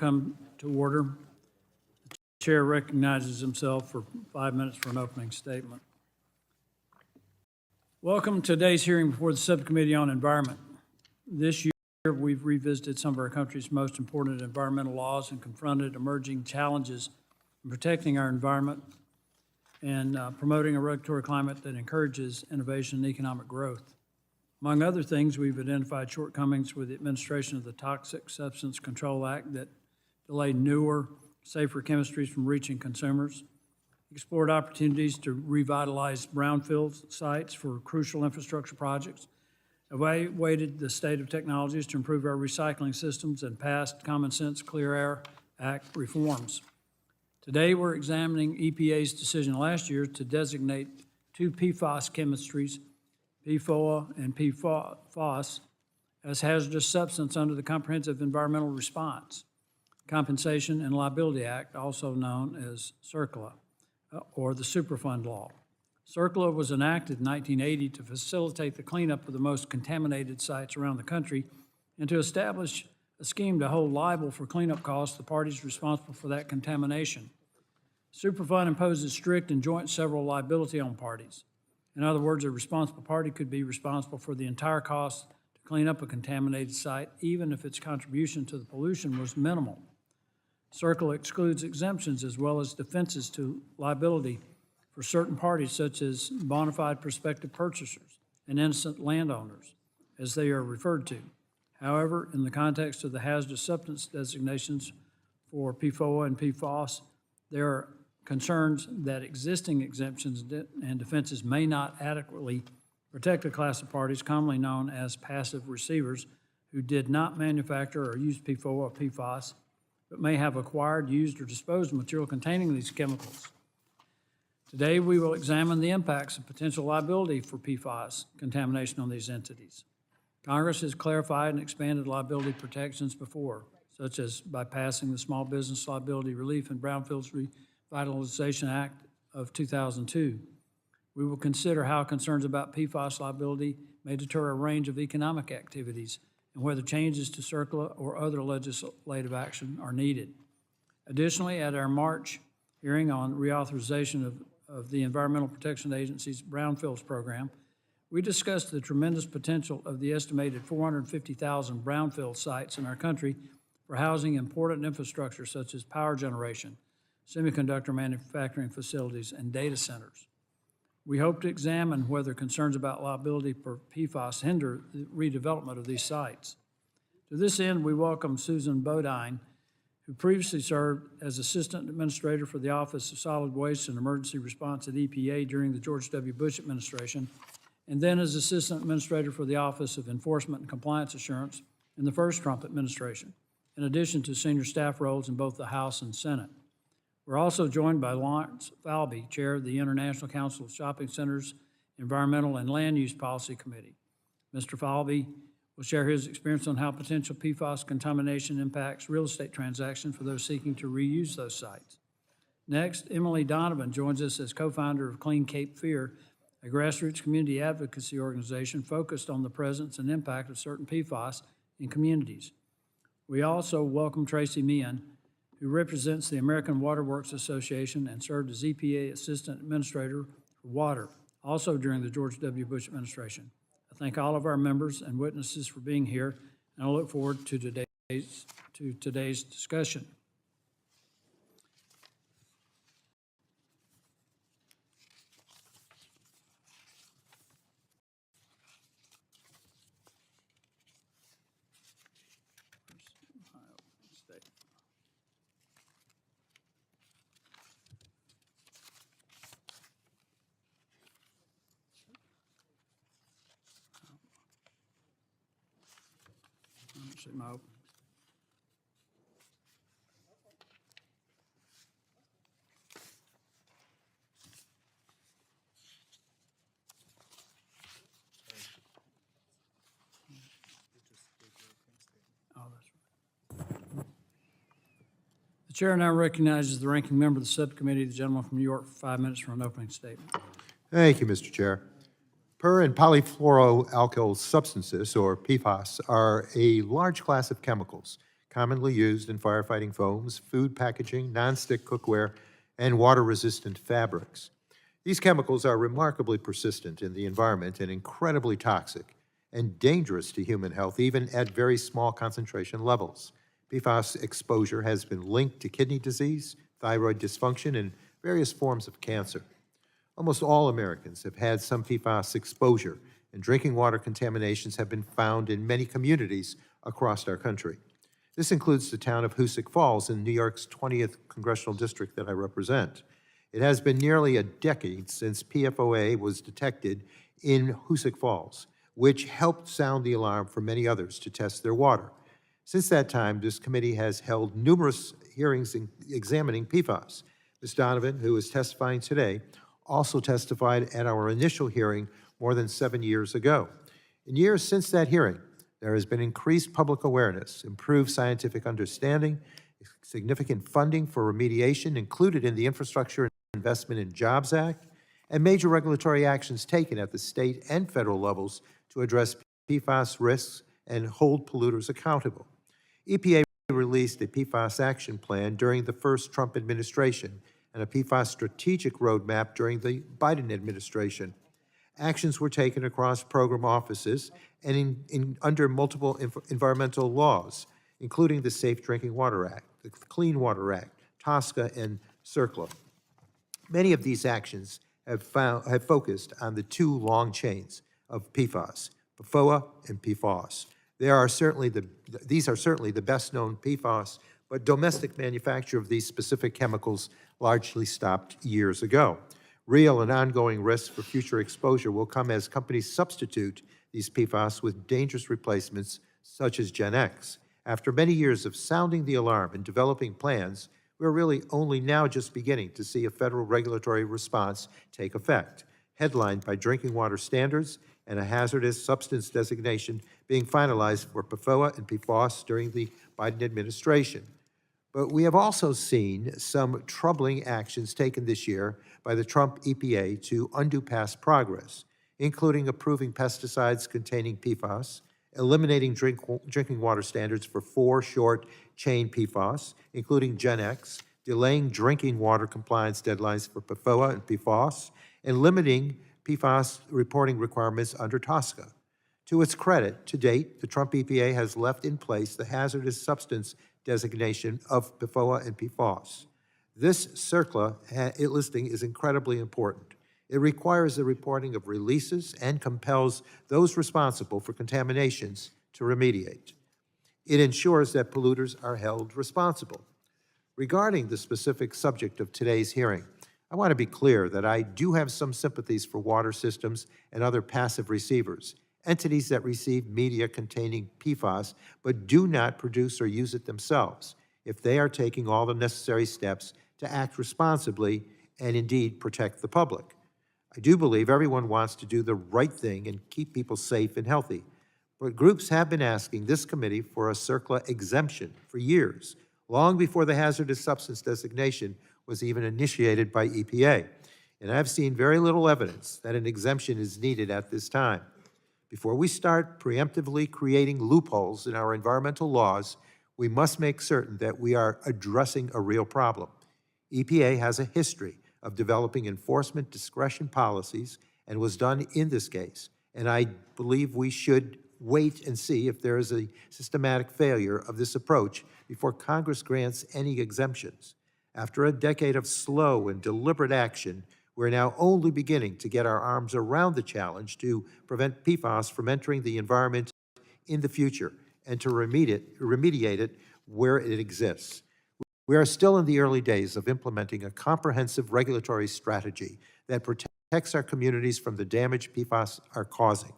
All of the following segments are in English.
come to order. The chair recognizes himself for 5 minutes for an opening statement. Welcome to today's hearing before the Subcommittee on Environment. This year, we've revisited some of our country's most important environmental laws and confronted emerging challenges in protecting our environment and promoting a regulatory climate that encourages innovation and economic growth. Among other things, we've identified shortcomings with the administration of the Toxic Substance Control Act that delayed newer, safer chemistries from reaching consumers, explored opportunities to revitalize brownfield sites for crucial infrastructure projects, evaluated the state of technologies to improve our recycling systems, and passed common sense Clear Air Act reforms. Today, we're examining EPA's decision last year to designate two PFAS chemistries, PFOA and PFAS, as hazardous substance under the Comprehensive Environmental Response, Compensation and Liability Act, also known as CERCLA, or the Superfund Law. CERCLA was enacted in 1980 to facilitate the cleanup of the most contaminated sites around the country and to establish a scheme to hold liable for cleanup costs the parties responsible for that contamination. Superfund imposes strict and joint several liability on parties. In other words, a responsible party could be responsible for the entire cost to clean up a contaminated site, even if its contribution to the pollution was minimal. CERCLA excludes exemptions as well as defenses to liability for certain parties, such as bona fide prospective purchasers and innocent landowners, as they are referred to. However, in the context of the hazardous substance designations for PFOA and PFAS, there are concerns that existing exemptions and defenses may not adequately protect a class of parties commonly known as passive receivers who did not manufacture or use PFOA or PFAS, but may have acquired, used, or disposed of material containing these chemicals. Today, we will examine the impacts of potential liability for PFAS contamination on these entities. Congress has clarified and expanded liability protections before, such as by passing the Small Business Liability Relief and Brownfields Revitalization Act of 2002. We will consider how concerns about PFAS liability may deter a range of economic activities and whether changes to CERCLA or other legislative action are needed. Additionally, at our March hearing on reauthorization of the Environmental Protection Agency's Brownfields program, we discussed the tremendous potential of the estimated 450,000 brownfield sites in our country for housing important infrastructure such as power generation, semiconductor manufacturing facilities, and data centers. We hope to examine whether concerns about liability for PFAS hinder the redevelopment of these sites. To this end, we welcome Susan Bodine, who previously served as Assistant Administrator for the Office of Solid Waste and Emergency Response at EPA during the George W. Bush administration, and then as Assistant Administrator for the Office of Enforcement and Compliance Assurance in the first Trump administration, in addition to senior staff roles in both the House and Senate. We're also joined by Lawrence Falby, Chair of the International Council of Shopping Centers Environmental and Land Use Policy Committee. Mr. Falby will share his experience on how potential PFAS contamination impacts real estate transactions for those seeking to reuse those sites. Next, Emily Donovan joins us as co-founder of Clean Cape Fear, a grassroots community advocacy organization focused on the presence and impact of certain PFAS in communities. We also welcome Tracy Meehan, who represents the American Water Works Association and served as EPA Assistant Administrator for Water, also during the George W. Bush administration. I thank all of our members and witnesses for being here, and I look forward to today's discussion. See my open. Oh, that's right. The chair now recognizes the ranking member of the subcommittee, the gentleman from New York, for 5 minutes for an opening statement. Thank you, Mr. Chair. Per and polyfluoroalkyl substances, or PFAS, are a large class of chemicals commonly used in firefighting foams, food packaging, nonstick cookware, and water-resistant fabrics. These chemicals are remarkably persistent in the environment and incredibly toxic and dangerous to human health, even at very small concentration levels. PFAS exposure has been linked to kidney disease, thyroid dysfunction, and various forms of cancer. Almost all Americans have had some PFAS exposure, and drinking water contaminations have been found in many communities across our country. This includes the town of Hoosick Falls in New York's 20th Congressional District that I represent. It has been nearly a decade since PFOA was detected in Hoosick Falls, which helped sound the alarm for many others to test their water. Since that time, this committee has held numerous hearings examining PFAS. Ms. Donovan, who is testifying today, also testified at our initial hearing more than 7 years ago. In years since that hearing, there has been increased public awareness, improved scientific understanding, significant funding for remediation included in the Infrastructure Investment and Jobs Act, and major regulatory actions taken at the state and federal levels to address PFAS risks and hold polluters accountable. EPA released a PFAS action plan during the first Trump administration and a PFAS strategic roadmap during the Biden administration. Actions were taken across program offices and under multiple environmental laws, including the Safe Drinking Water Act, the Clean Water Act, TSCA, and CERCLA. Many of these actions have focused on the two long chains of PFAS, PFOA and PFOS. These are certainly the best-known PFAS, but domestic manufacture of these specific chemicals largely stopped years ago. Real and ongoing risks for future exposure will come as companies substitute these PFAS with dangerous replacements such as Gen X. After many years of sounding the alarm and developing plans, we're really only now just beginning to see a federal regulatory response take effect, headlined by drinking water standards and a hazardous substance designation being finalized for PFOA and PFOS during the Biden administration. But we have also seen some troubling actions taken this year by the Trump EPA to undo past progress, including approving pesticides containing PFAS, eliminating drinking water standards for 4 short-chain PFAS, including Gen X, delaying drinking water compliance deadlines for PFOA and PFOS, and limiting PFAS reporting requirements under TSCA. To its credit, to date, the Trump EPA has left in place the hazardous substance designation of PFOA and PFOS. This CERCLA listing is incredibly important. It requires the reporting of releases and compels those responsible for contaminations to remediate. It ensures that polluters are held responsible. Regarding the specific subject of today's hearing, I want to be clear that I do have some sympathies for water systems and other passive receivers, entities that receive media containing PFAS but do not produce or use it themselves, if they are taking all the necessary steps to act responsibly and indeed protect the public. I do believe everyone wants to do the right thing and keep people safe and healthy, but groups have been asking this committee for a CERCLA exemption for years, long before the hazardous substance designation was even initiated by EPA. And I've seen very little evidence that an exemption is needed at this time. Before we start preemptively creating loopholes in our environmental laws, we must make certain that we are addressing a real problem. EPA has a history of developing enforcement discretion policies and was done in this case. And I believe we should wait and see if there is a systematic failure of this approach before Congress grants any exemptions. After a decade of slow and deliberate action, we're now only beginning to get our arms around the challenge to prevent PFAS from entering the environment in the future and to remediate it where it exists. We are still in the early days of implementing a comprehensive regulatory strategy that protects our communities from the damage PFAS are causing.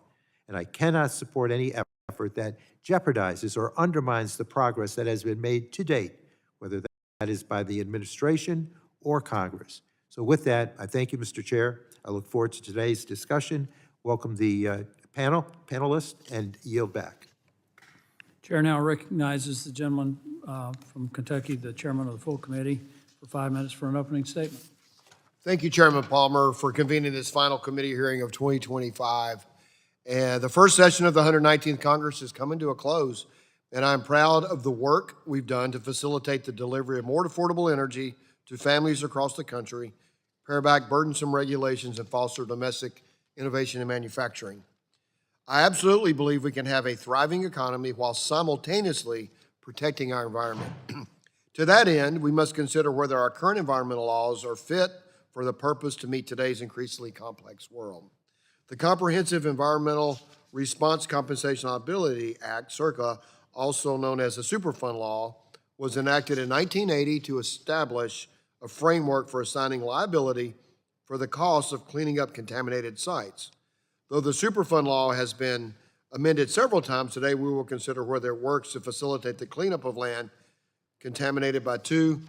And I cannot support any effort that jeopardizes or undermines the progress that has been made to date, whether that is by the administration or Congress. So with that, I thank you, Mr. Chair. I look forward to today's discussion. Welcome the panelists, and yield back. Chair now recognizes the gentleman from Kentucky, the chairman of the full committee, for 5 minutes for an opening statement. Thank you, Chairman Palmer, for convening this final committee hearing of 2025. And the first session of the 119th Congress is coming to a close. and I'm proud of the work we've done to facilitate the delivery of more affordable energy to families across the country, pare back burdensome regulations, and foster domestic innovation and manufacturing. I absolutely believe we can have a thriving economy while simultaneously protecting our environment. To that end, we must consider whether our current environmental laws are fit for the purpose to meet today's increasingly complex world. The Comprehensive Environmental Response Compensation Liability Act, CERCLA, also known as the Superfund Law, was enacted in 1980 to establish a framework for assigning liability for the costs of cleaning up contaminated sites. Though the Superfund Law has been amended several times, today we will consider whether it works to facilitate the cleanup of land contaminated by two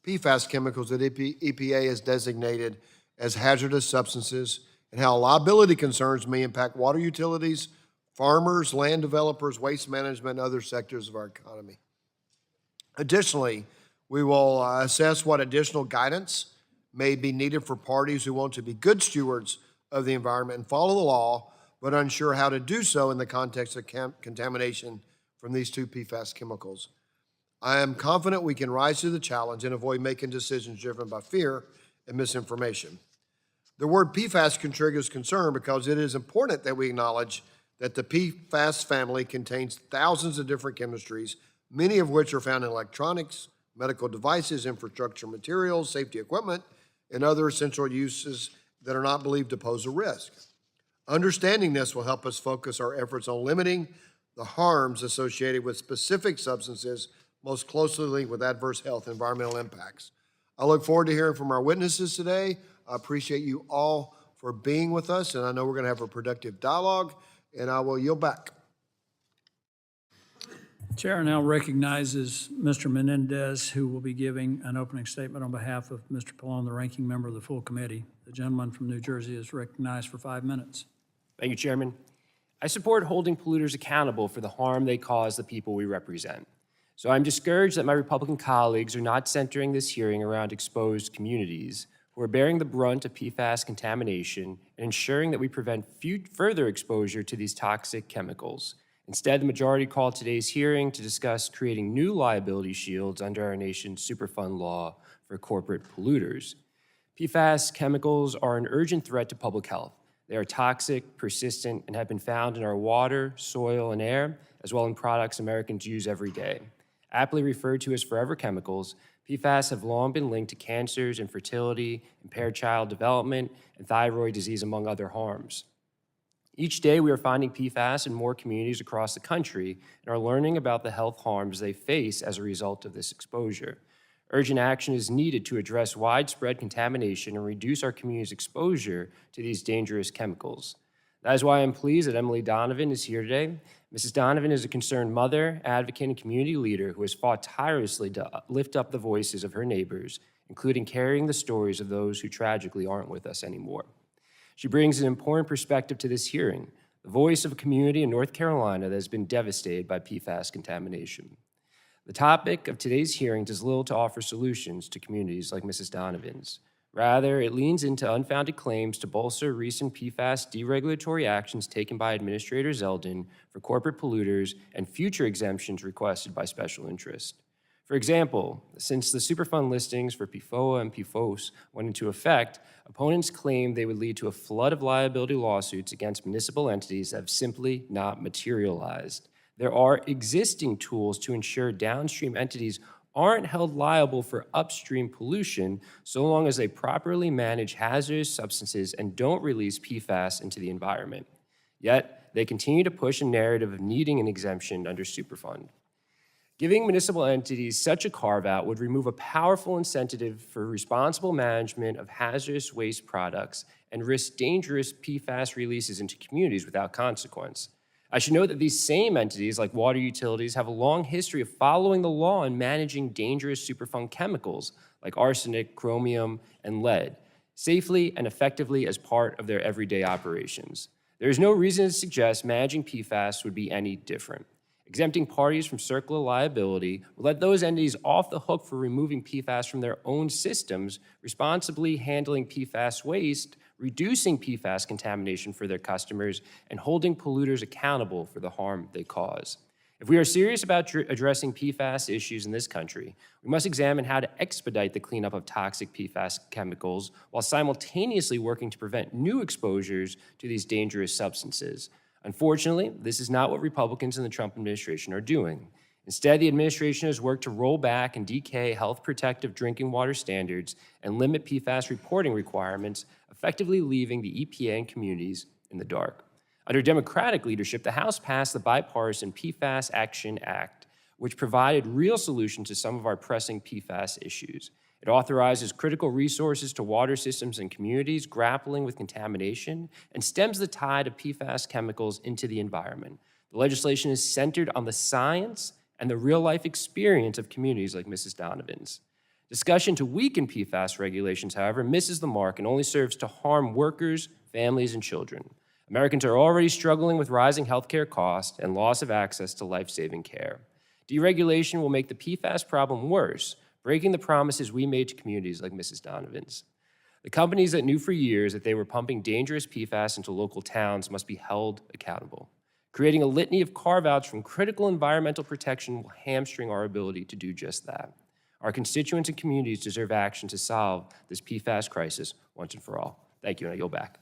PFAS chemicals that EPA has designated as hazardous substances, and how liability concerns may impact water utilities, farmers, land developers, waste management, and other sectors of our economy. Additionally, we will assess what additional guidance may be needed for parties who want to be good stewards of the environment and follow the law, but unsure how to do so in the context of contamination from these two PFAS chemicals. I am confident we can rise to the challenge and avoid making decisions driven by fear and misinformation. The word PFAS can trigger concern because it is important that we acknowledge that the PFAS family contains thousands of different chemistries, many of which are found in electronics, medical devices, infrastructure materials, safety equipment, and other essential uses that are not believed to pose a risk. Understanding this will help us focus our efforts on limiting the harms associated with specific substances most closely linked with adverse health and environmental impacts. I look forward to hearing from our witnesses today. I appreciate you all for being with us, and I know we're going to have a productive dialogue, and I will yield back. Chair now recognizes Mr. Menendez, who will be giving an opening statement on behalf of Mr. Pallone, the ranking member of the full committee. The gentleman from New Jersey is recognized for 5 minutes. Thank you, Chairman. I support holding polluters accountable for the harm they cause the people we represent. So I'm discouraged that my Republican colleagues are not centering this hearing around exposed communities who are bearing the brunt of PFAS contamination and ensuring that we prevent further exposure to these toxic chemicals. Instead, the majority called today's hearing to discuss creating new liability shields under our nation's Superfund law for corporate polluters. PFAS chemicals are an urgent threat to public health. They are toxic, persistent, and have been found in our water, soil, and air, as well as in products Americans use every day. Aptly referred to as forever chemicals, PFAS have long been linked to cancers, infertility, impaired child development, and thyroid disease, among other harms. Each day, we are finding PFAS in more communities across the country and are learning about the health harms they face as a result of this exposure. Urgent action is needed to address widespread contamination and reduce our community's exposure to these dangerous chemicals. That is why I'm pleased that Emily Donovan is here today. Mrs. Donovan is a concerned mother, advocate, and community leader who has fought tirelessly to lift up the voices of her neighbors, including carrying the stories of those who tragically aren't with us anymore. She brings an important perspective to this hearing, the voice of a community in North Carolina that has been devastated by PFAS contamination. The topic of today's hearing does little to offer solutions to communities like Mrs. Donovan's. Rather, it leans into unfounded claims to bolster recent PFAS deregulatory actions taken by Administrator Zeldin for corporate polluters and future exemptions requested by special interest. For example, since the Superfund listings for PFOA and PFOS went into effect, opponents claimed they would lead to a flood of liability lawsuits against municipal entities that have simply not materialized. There are existing tools to ensure downstream entities aren't held liable for upstream pollution so long as they properly manage hazardous substances and don't release PFAS into the environment. Yet, they continue to push a narrative of needing an exemption under Superfund. Giving municipal entities such a carve-out would remove a powerful incentive for responsible management of hazardous waste products and risk dangerous PFAS releases into communities without consequence. I should note that these same entities, like water utilities, have a long history of following the law and managing dangerous Superfund chemicals like arsenic, chromium, and lead safely and effectively as part of their everyday operations. There is no reason to suggest managing PFAS would be any different. Exempting parties from circular liability will let those entities off the hook for removing PFAS from their own systems, responsibly handling PFAS waste, reducing PFAS contamination for their customers, and holding polluters accountable for the harm they cause. If we are serious about addressing PFAS issues in this country, we must examine how to expedite the cleanup of toxic PFAS chemicals while simultaneously working to prevent new exposures to these dangerous substances. Unfortunately, this is not what Republicans in the Trump administration are doing. Instead, the administration has worked to roll back and decay health protective drinking water standards and limit PFAS reporting requirements, effectively leaving the EPA and communities in the dark. Under Democratic leadership, the House passed the bipartisan PFAS Action Act, which provided real solutions to some of our pressing PFAS issues. It authorizes critical resources to water systems and communities grappling with contamination and stems the tide of PFAS chemicals into the environment. The legislation is centered on the science and the real-life experience of communities like Mrs. Donovan's. Discussion to weaken PFAS regulations, however, misses the mark and only serves to harm workers, families, and children. Americans are already struggling with rising healthcare costs and loss of access to life-saving care. Deregulation will make the PFAS problem worse, breaking the promises we made to communities like Mrs. Donovan's. The companies that knew for years that they were pumping dangerous PFAS into local towns must be held accountable. Creating a litany of carve-outs from critical environmental protection will hamstring our ability to do just that. Our constituents and communities deserve action to solve this PFAS crisis once and for all. Thank you, and I yield back.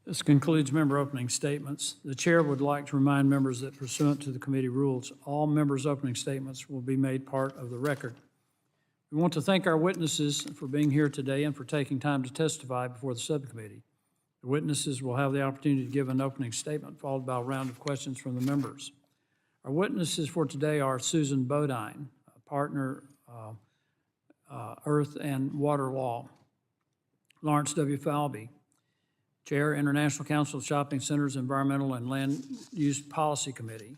This concludes member opening statements. The chair would like to remind members that pursuant to the committee rules, all members' opening statements will be made part of the record. We want to thank our witnesses for being here today and for taking time to testify before the subcommittee. The witnesses will have the opportunity to give an opening statement, followed by a round of questions from the members. Our witnesses for today are Susan Bodine, partner, Earth and Water Law; Lawrence W. Falvey, Chair, International Council of Shopping Centers Environmental and Land Use Policy Committee;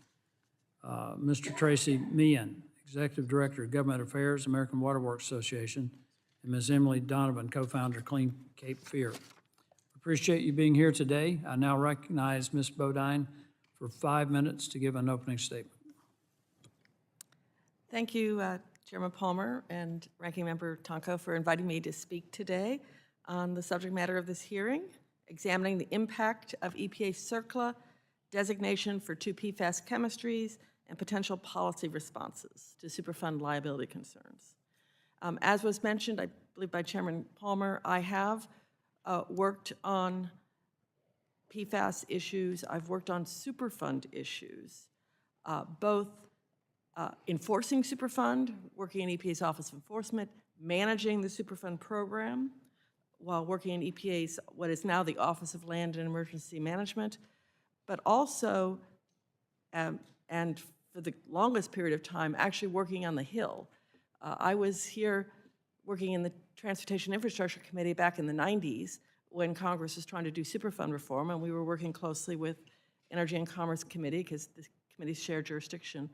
Mr. Tracy Meehan, Executive Director of Government Affairs, American Water Works Association; and Ms. Emily Donovan, co-founder, Clean Cape Fear. Appreciate you being here today. I now recognize Ms. Bodine for 5 minutes to give an opening statement. Thank you, Chairman Palmer and Ranking Member Tonko, for inviting me to speak today on the subject matter of this hearing, examining the impact of EPA CERCLA designation for 2 PFAS chemistries and potential policy responses to Superfund liability concerns. As was mentioned, I believe by Chairman Palmer, I have worked on PFAS issues. I've worked on Superfund issues, both enforcing Superfund, working in EPA's Office of Enforcement, managing the Superfund program, while working in EPA's, what is now the Office of Land and Emergency Management, but also, and for the longest period of time, actually working on the Hill. I was here working in the Transportation Infrastructure Committee back in the 90s when Congress was trying to do Superfund reform, and we were working closely with Energy and Commerce Committee, because the committees share jurisdiction,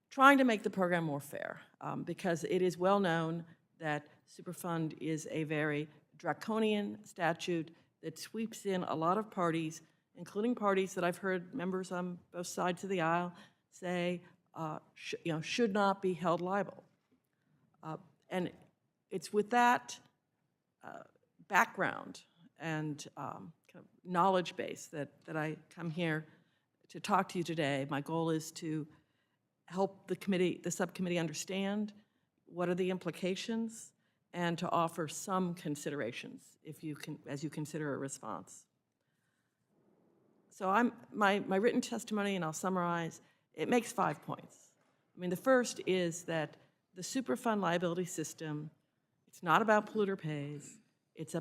trying to make the program more fair, because it is well known that Superfund is a very draconian statute that sweeps in a lot of parties, including parties that I've heard members on both sides of the aisle say should not be held liable. And it's with that background and kind of knowledge base that I come here to talk to you today. My goal is to help the subcommittee understand what are the implications and to offer some considerations as you consider a response. So my written testimony, and I'll summarize, it makes 5 points. I mean, the first is that the Superfund liability system, it's not about polluter pays, it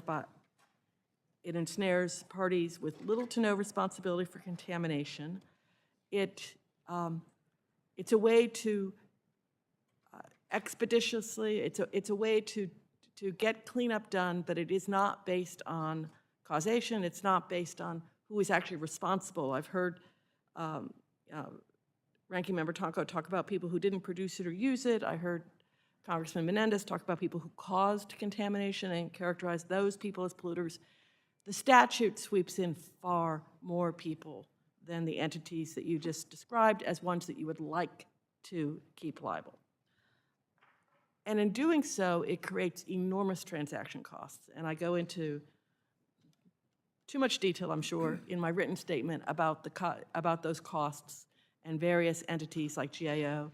ensnares parties with little to no responsibility for contamination. It's a way to expeditiously, it's a way to get cleanup done, but it is not based on causation. It's not based on who is actually responsible. I've heard Ranking Member Tonko talk about people who didn't produce it or use it. I heard Congressman Menendez talk about people who caused contamination and characterize those people as polluters. The statute sweeps in far more people than the entities that you just described as ones that you would like to keep liable. And in doing so, it creates enormous transaction costs. And I go into too much detail, I'm sure, in my written statement about those costs and various entities like GAO,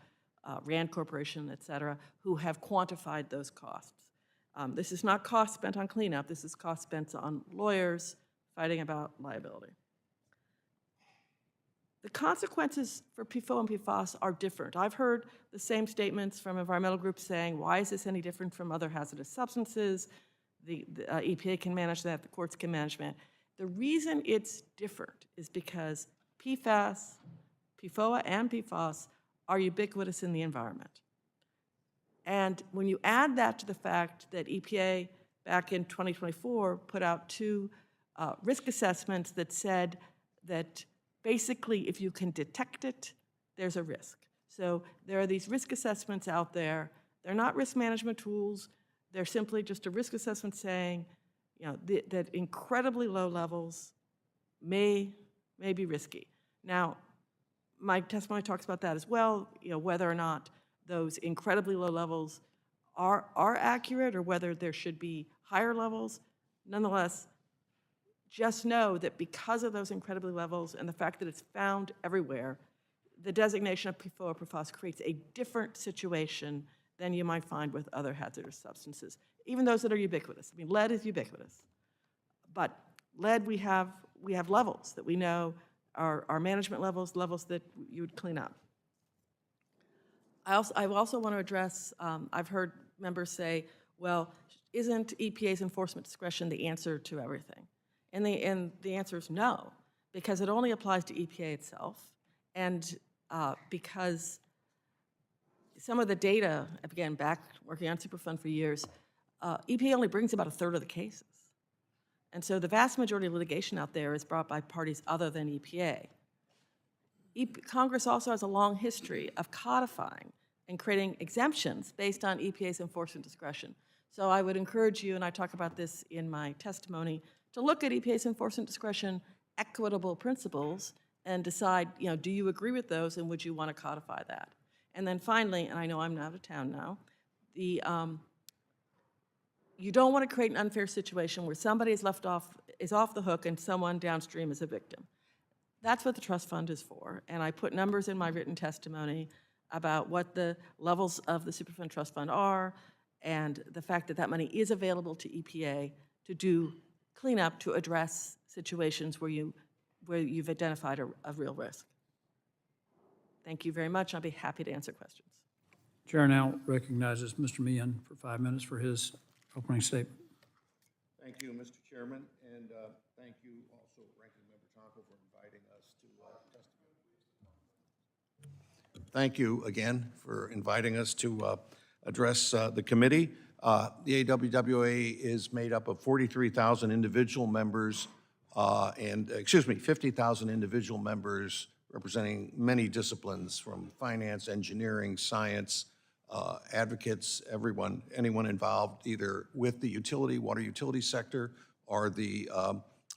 Rand Corporation, et cetera, who have quantified those costs. This is not cost spent on cleanup. This is cost spent on lawyers fighting about liability. The consequences for PFOA and PFAS are different. I've heard the same statements from environmental groups saying, why is this any different from other hazardous substances? The EPA can manage that, the courts can manage that. The reason it's different is because PFAS, PFOA and PFAS are ubiquitous in the environment. And when you add that to the fact that EPA back in 2024 put out two risk assessments that said that basically if you can detect it, there's a risk. So there are these risk assessments out there. They're not risk management tools. They're simply just a risk assessment saying, you know, that incredibly low levels may be risky. Now, my testimony talks about that as well, you know, whether or not those incredibly low levels are accurate or whether there should be higher levels. Nonetheless, just know that because of those incredibly levels and the fact that it's found everywhere, the designation of PFOA or PFAS creates a different situation than you might find with other hazardous substances, even those that are ubiquitous. I mean, lead is ubiquitous. But lead, we have levels that we know are management levels, levels that you would clean up. I also want to address, I've heard members say, well, isn't EPA's enforcement discretion the answer to everything? And the answer is no, because it only applies to EPA itself, and because some of the data, again, back working on Superfund for years, EPA only brings about a third of the cases. And so the vast majority of litigation out there is brought by parties other than EPA. Congress also has a long history of codifying and creating exemptions based on EPA's enforcement discretion. So I would encourage you, and I talk about this in my testimony, to look at EPA's enforcement discretion equitable principles and decide, you know, do you agree with those and would you want to codify that? And then finally, and I know I'm out of town now, you don't want to create an unfair situation where somebody is off the hook and someone downstream is a victim. That's what the trust fund is for, and I put numbers in my written testimony about what the levels of the Superfund trust fund are and the fact that that money is available to EPA to do cleanup to address situations where you've identified a real risk. Thank you very much. I'll be happy to answer questions. Chair now recognizes Mr. Meehan for 5 minutes for his opening statement. Thank you, Mr. Chairman, and thank you also, Ranking Member Tonko, for inviting us to testify. Thank you again for inviting us to address the committee. The AWWA is made up of 43,000 individual members, 50,000 individual members representing many disciplines from finance, engineering, science, advocates, anyone involved either with the water utility sector or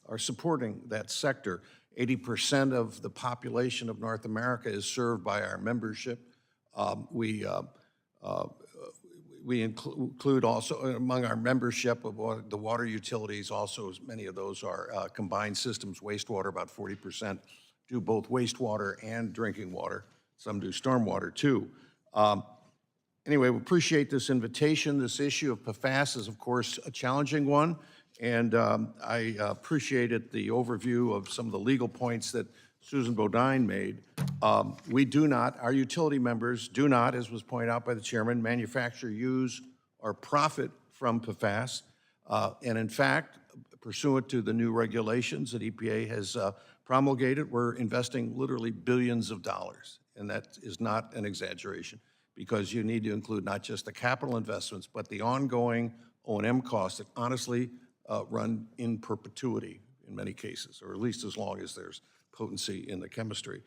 are supporting that sector. 80% of the population of North America is served by our membership. We include also among our membership of the water utilities, also many of those are combined systems, wastewater, about 40% do both wastewater and drinking water. Some do stormwater too. Anyway, we appreciate this invitation. This issue of PFAS is, of course, a challenging one, and I appreciated the overview of some of the legal points that Susan Bodine made. Our utility members do not, as was pointed out by the chairman, manufacture, use, or profit from PFAS. And in fact, pursuant to the new regulations that EPA has promulgated, we're investing literally billions of dollars. And that is not an exaggeration, because you need to include not just the capital investments, but the ongoing O&M costs that honestly run in perpetuity in many cases, or at least as long as there's potency in the chemistry.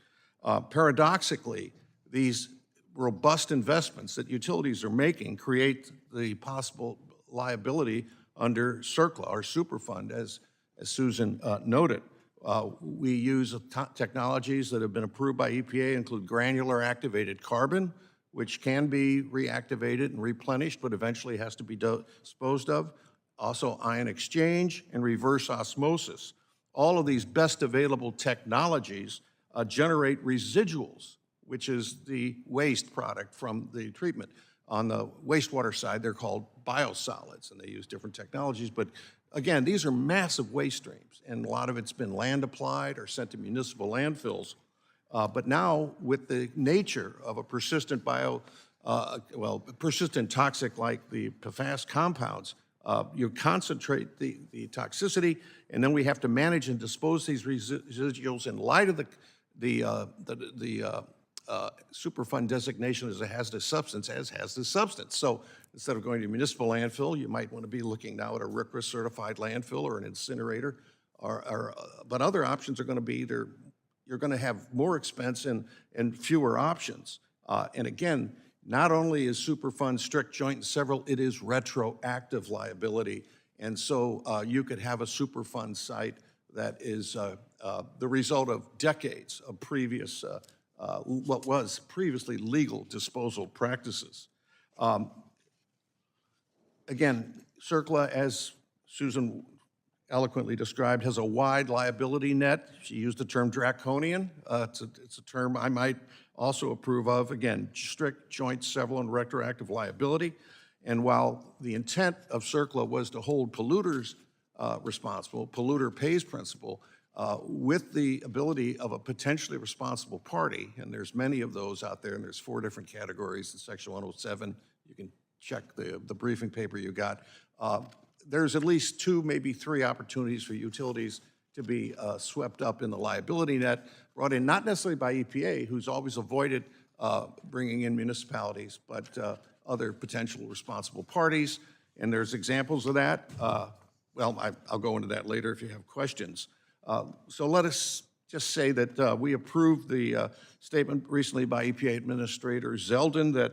Paradoxically, these robust investments that utilities are making create the possible liability under CERCLA, or Superfund, as Susan noted. We use technologies that have been approved by EPA, include granular activated carbon, which can be reactivated and replenished, but eventually has to be disposed of. Also ion exchange and reverse osmosis. All of these best available technologies generate residuals, which is the waste product from the treatment. On the wastewater side, they're called biosolids, and they use different technologies. But again, these are massive waste streams, and a lot of it's been land applied or sent to municipal landfills. But now, with the nature of a persistent persistent toxic like the PFAS compounds, you concentrate the toxicity, and then we have to manage and dispose these residuals in light of the Superfund designation as a hazardous substance, So instead of going to a municipal landfill, you might want to be looking now at a RCRA certified landfill or an incinerator. But other options are going to be either you're going to have more expense and fewer options. And again, not only is Superfund strict joint and several, it is retroactive liability. And so you could have a Superfund site that is the result of decades of previous, what was previously legal disposal practices. Again, CERCLA, as Susan eloquently described, has a wide liability net. She used the term draconian. It's a term I might also approve of. Again, strict, joint, several, and retroactive liability. And while the intent of CERCLA was to hold polluters responsible, polluter pays principle, with the ability of a potentially responsible party, and there's many of those out there, and there's 4 different categories in Section 107. You can check the briefing paper you got. There's at least 2, maybe 3 opportunities for utilities to be swept up in the liability net, brought in not necessarily by EPA, who's always avoided bringing in municipalities, but other potential responsible parties. And there's examples of that. I'll go into that later if you have questions. So let us just say that we approved the statement recently by EPA Administrator Zeldin that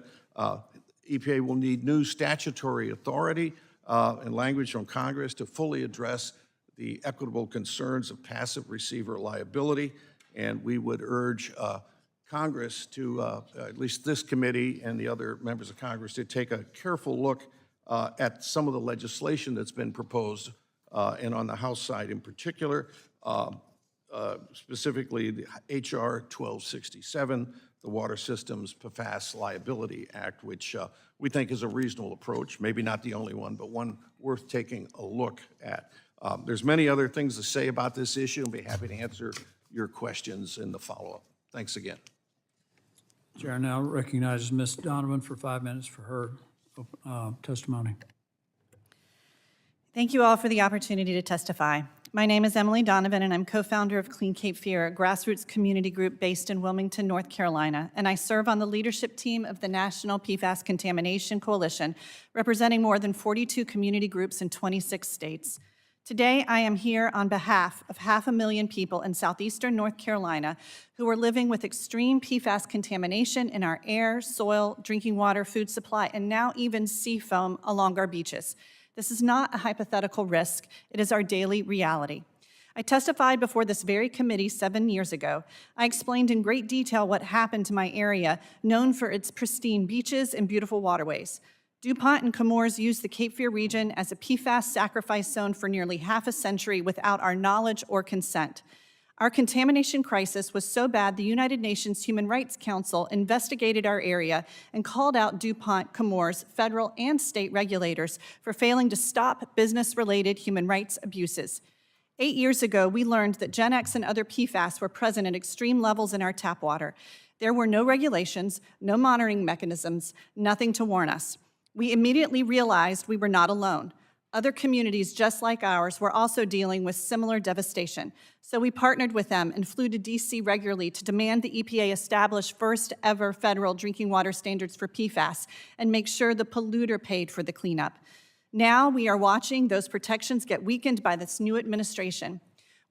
EPA will need new statutory authority and language from Congress to fully address the equitable concerns of passive receiver liability. And we would urge Congress to, at least this committee and the other members of Congress, to take a careful look at some of the legislation that's been proposed, and on the House side in particular, specifically the HR 1267, the Water Systems PFAS Liability Act, which we think is a reasonable approach, maybe not the only one, but one worth taking a look at. There's many other things to say about this issue, and be happy to answer your questions in the follow-up. Thanks again. Chair now recognizes Ms. Donovan for 5 minutes for her testimony. Thank you all for the opportunity to testify. My name is Emily Donovan, and I'm co-founder of Clean Cape Fear, a grassroots community group based in Wilmington, North Carolina, and I serve on the leadership team of the National PFAS Contamination Coalition, representing more than 42 community groups in 26 states. Today, I am here on behalf of 500,000 people in southeastern North Carolina who are living with extreme PFAS contamination in our air, soil, drinking water, food supply, and now even sea foam along our beaches. This is not a hypothetical risk. It is our daily reality. I testified before this very committee 7 years ago. I explained in great detail what happened to my area, known for its pristine beaches and beautiful waterways. DuPont and Chemours used the Cape Fear region as a PFAS sacrifice zone for nearly half a century without our knowledge or consent. Our contamination crisis was so bad the United Nations Human Rights Council investigated our area and called out DuPont, Chemours, federal and state regulators for failing to stop business-related human rights abuses. 8 years ago, we learned that Gen X and other PFAS were present at extreme levels in our tap water. There were no regulations, no monitoring mechanisms, nothing to warn us. We immediately realized we were not alone. Other communities just like ours were also dealing with similar devastation. So we partnered with them and flew to DC regularly to demand the EPA establish first ever federal drinking water standards for PFAS and make sure the polluter paid for the cleanup. Now we are watching those protections get weakened by this new administration.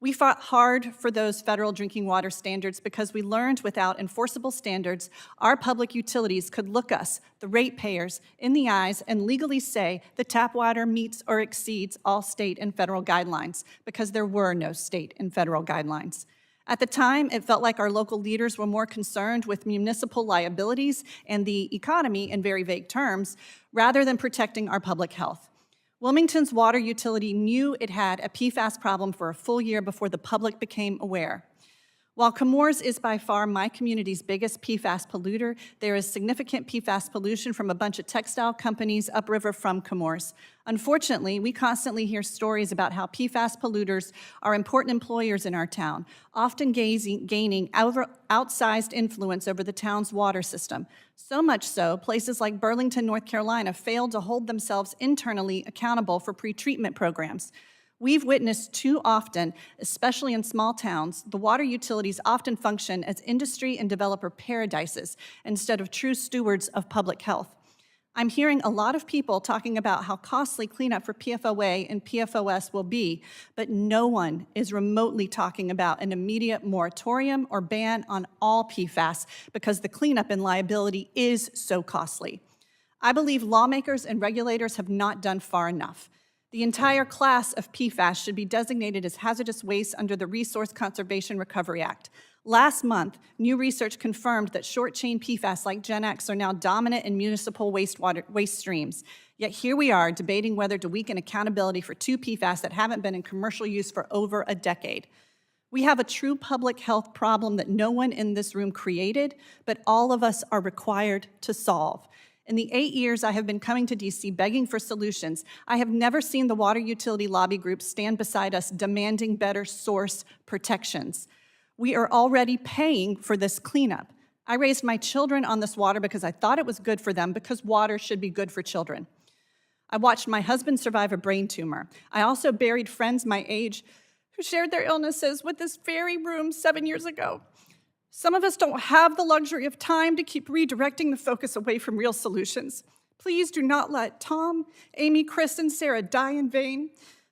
We fought hard for those federal drinking water standards because we learned without enforceable standards, our public utilities could look us, the ratepayers, in the eyes and legally say the tap water meets or exceeds all state and federal guidelines because there were no state and federal guidelines. At the time, it felt like our local leaders were more concerned with municipal liabilities and the economy in very vague terms, rather than protecting our public health. Wilmington's water utility knew it had a PFAS problem for a full year before the public became aware. While Chemours is by far my community's biggest PFAS polluter, there is significant PFAS pollution from a bunch of textile companies upriver from Chemours. Unfortunately, we constantly hear stories about how PFAS polluters are important employers in our town, often gaining outsized influence over the town's water system. So much so, places like Burlington, North Carolina failed to hold themselves internally accountable for pretreatment programs. We've witnessed too often, especially in small towns, the water utilities often function as industry and developer paradises instead of true stewards of public health. I'm hearing a lot of people talking about how costly cleanup for PFOA and PFOS will be, but no one is remotely talking about an immediate moratorium or ban on all PFAS because the cleanup and liability is so costly. I believe lawmakers and regulators have not done far enough. The entire class of PFAS should be designated as hazardous waste under the Resource Conservation Recovery Act. Last month, new research confirmed that short-chain PFAS like Gen X are now dominant in municipal waste streams. Yet here we are debating whether to weaken accountability for two PFAS that haven't been in commercial use for over a decade. We have a true public health problem that no one in this room created, but all of us are required to solve. In the 8 years I have been coming to DC begging for solutions, I have never seen the water utility lobby groups stand beside us demanding better source protections. We are already paying for this cleanup. I raised my children on this water because I thought it was good for them, because water should be good for children. I watched my husband survive a brain tumor. I also buried friends my age who shared their illnesses with this very room 7 years ago. Some of us don't have the luxury of time to keep redirecting the focus away from real solutions. Please do not let Tom, Amy, Chris, and Sarah die in vain.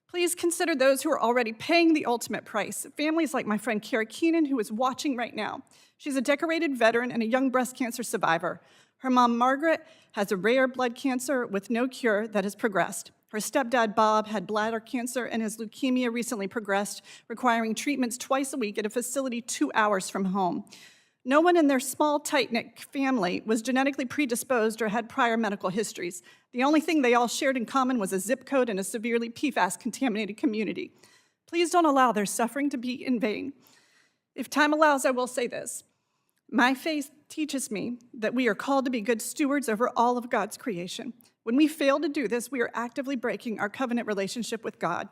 Please consider those who are already paying the ultimate price. Families like my friend Kara Keenan, who is watching right now. She's a decorated veteran and a young breast cancer survivor. Her mom, Margaret, has a rare blood cancer with no cure that has progressed. Her stepdad, Bob, had bladder cancer and his leukemia recently progressed, requiring treatments twice a week at a facility 2 hours from home. No one in their small, tight-knit family was genetically predisposed or had prior medical histories. The only thing they all shared in common was a zip code in a severely PFAS-contaminated community. Please don't allow their suffering to be in vain. If time allows, I will say this. My faith teaches me that we are called to be good stewards over all of God's creation. When we fail to do this, we are actively breaking our covenant relationship with God.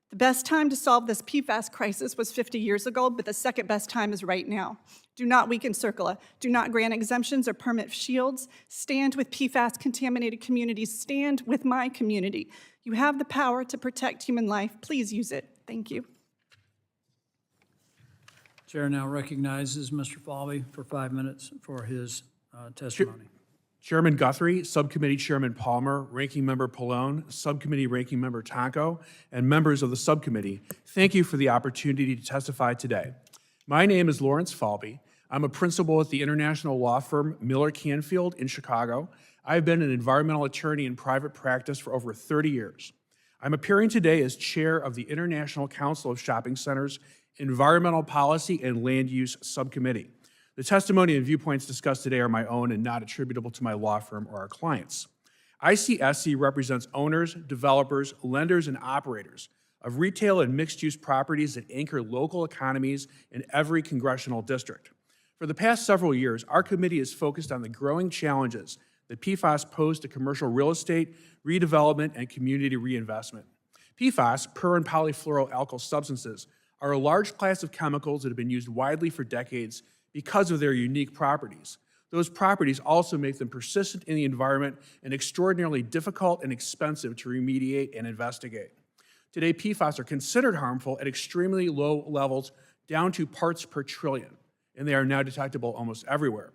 The best time to solve this PFAS crisis was 50 years ago, but the second best time is right now. Do not weaken CERCLA. Do not grant exemptions or permit shields. Stand with PFAS-contaminated communities. Stand with my community. You have the power to protect human life. Please use it. Thank you. Chair now recognizes Mr. Falvey for 5 minutes for his testimony. Chairman Guthrie, Subcommittee Chairman Palmer, Ranking Member Pallone, Subcommittee Ranking Member Tonko, and members of the subcommittee, thank you for the opportunity to testify today. My name is Lawrence Falvey. I'm a principal at the international law firm Miller Canfield in Chicago. I've been an environmental attorney in private practice for over 30 years. I'm appearing today as chair of the International Council of Shopping Centers Environmental Policy and Land Use Subcommittee. The testimony and viewpoints discussed today are my own and not attributable to my law firm or our clients. ICSC represents owners, developers, lenders, and operators of retail and mixed-use properties that anchor local economies in every congressional district. For the past several years, our committee is focused on the growing challenges that PFAS pose to commercial real estate, redevelopment, and community reinvestment. PFAS, per- and polyfluoroalkyl substances, are a large class of chemicals that have been used widely for decades because of their unique properties. Those properties also make them persistent in the environment and extraordinarily difficult and expensive to remediate and investigate. Today, PFAS are considered harmful at extremely low levels, down to parts per trillion, and they are now detectable almost everywhere.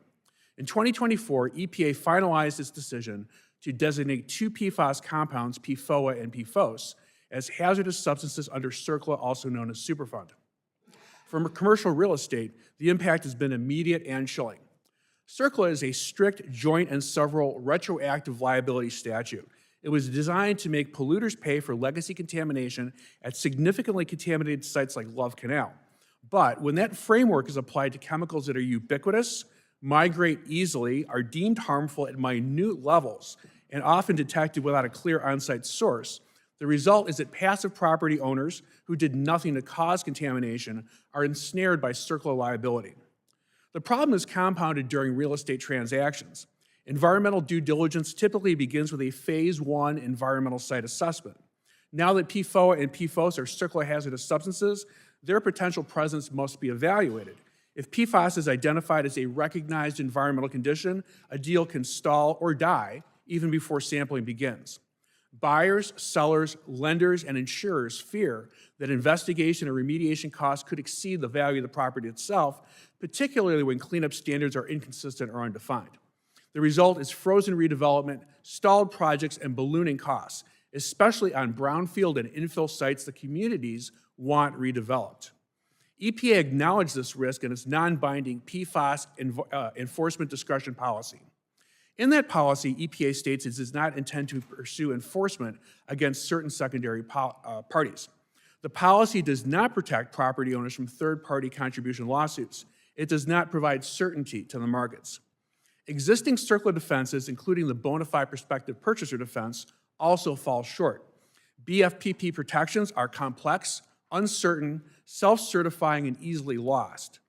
In 2024, EPA finalized its decision to designate two PFAS compounds, PFOA and PFOS, as hazardous substances under CERCLA, also known as Superfund. For commercial real estate, the impact has been immediate and chilling. CERCLA is a strict joint and several retroactive liability statute. It was designed to make polluters pay for legacy contamination at significantly contaminated sites like Love Canal. But when that framework is applied to chemicals that are ubiquitous, migrate easily, are deemed harmful at minute levels, and often detected without a clear on-site source, The result is that passive property owners who did nothing to cause contamination are ensnared by CERCLA liability. The problem is compounded during real estate transactions. Environmental due diligence typically begins with a Phase 1 environmental site assessment. Now that PFOA and PFOS are CERCLA hazardous substances, their potential presence must be evaluated. If PFAS is identified as a recognized environmental condition, a deal can stall or die even before sampling begins. Buyers, sellers, lenders, and insurers fear that investigation and remediation costs could exceed the value of the property itself, particularly when cleanup standards are inconsistent or undefined. The result is frozen redevelopment, stalled projects, and ballooning costs, especially on brownfield and infill sites the communities want redeveloped. EPA acknowledged this risk in its non-binding PFAS enforcement discretion policy. In that policy, EPA states it does not intend to pursue enforcement against certain secondary parties. The policy does not protect property owners from third-party contribution lawsuits. It does not provide certainty to the markets. Existing CERCLA defenses, including the bona fide prospective purchaser defense, also fall short. BFPP protections are complex, uncertain, self-certifying, and easily lost.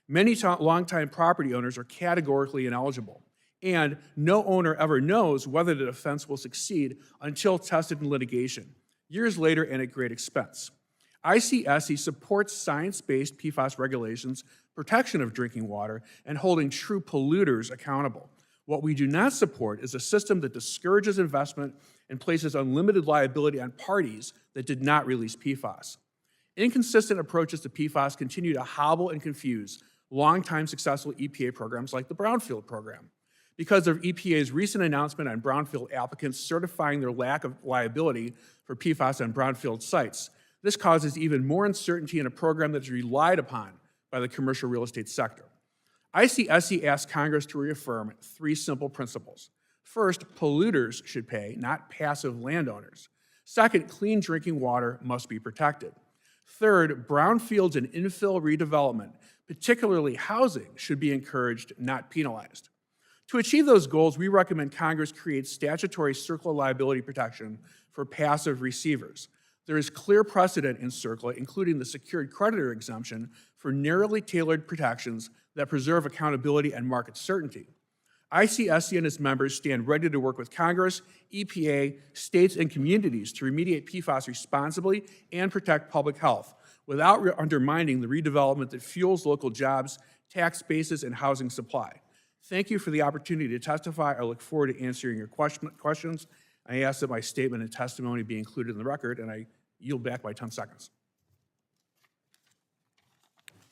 Many longtime property owners are categorically ineligible, and no owner ever knows whether the defense will succeed until tested in litigation, years later and at great expense. ICSC supports science-based PFAS regulations, protection of drinking water, and holding true polluters accountable. What we do not support is a system that discourages investment and places unlimited liability on parties that did not release PFAS. Inconsistent approaches to PFAS continue to hobble and confuse longtime successful EPA programs like the Brownfield program. Because of EPA's recent announcement on brownfield applicants certifying their lack of liability for PFAS on brownfield sites, this causes even more uncertainty in a program that is relied upon by the commercial real estate sector. ICSC asks Congress to reaffirm 3 simple principles. First, polluters should pay, not passive landowners. Second, clean drinking water must be protected. Third, brownfields and infill redevelopment, particularly housing, should be encouraged, not penalized. To achieve those goals, we recommend Congress create statutory CERCLA liability protection for passive receivers. There is clear precedent in CERCLA, including the secured creditor exemption, for narrowly tailored protections that preserve accountability and market certainty. ICSC and its members stand ready to work with Congress, EPA, states, and communities to remediate PFAS responsibly and protect public health without undermining the redevelopment that fuels local jobs, tax bases, and housing supply. Thank you for the opportunity to testify. I look forward to answering your questions. I ask that my statement and testimony be included in the record, and I yield back my 10 seconds.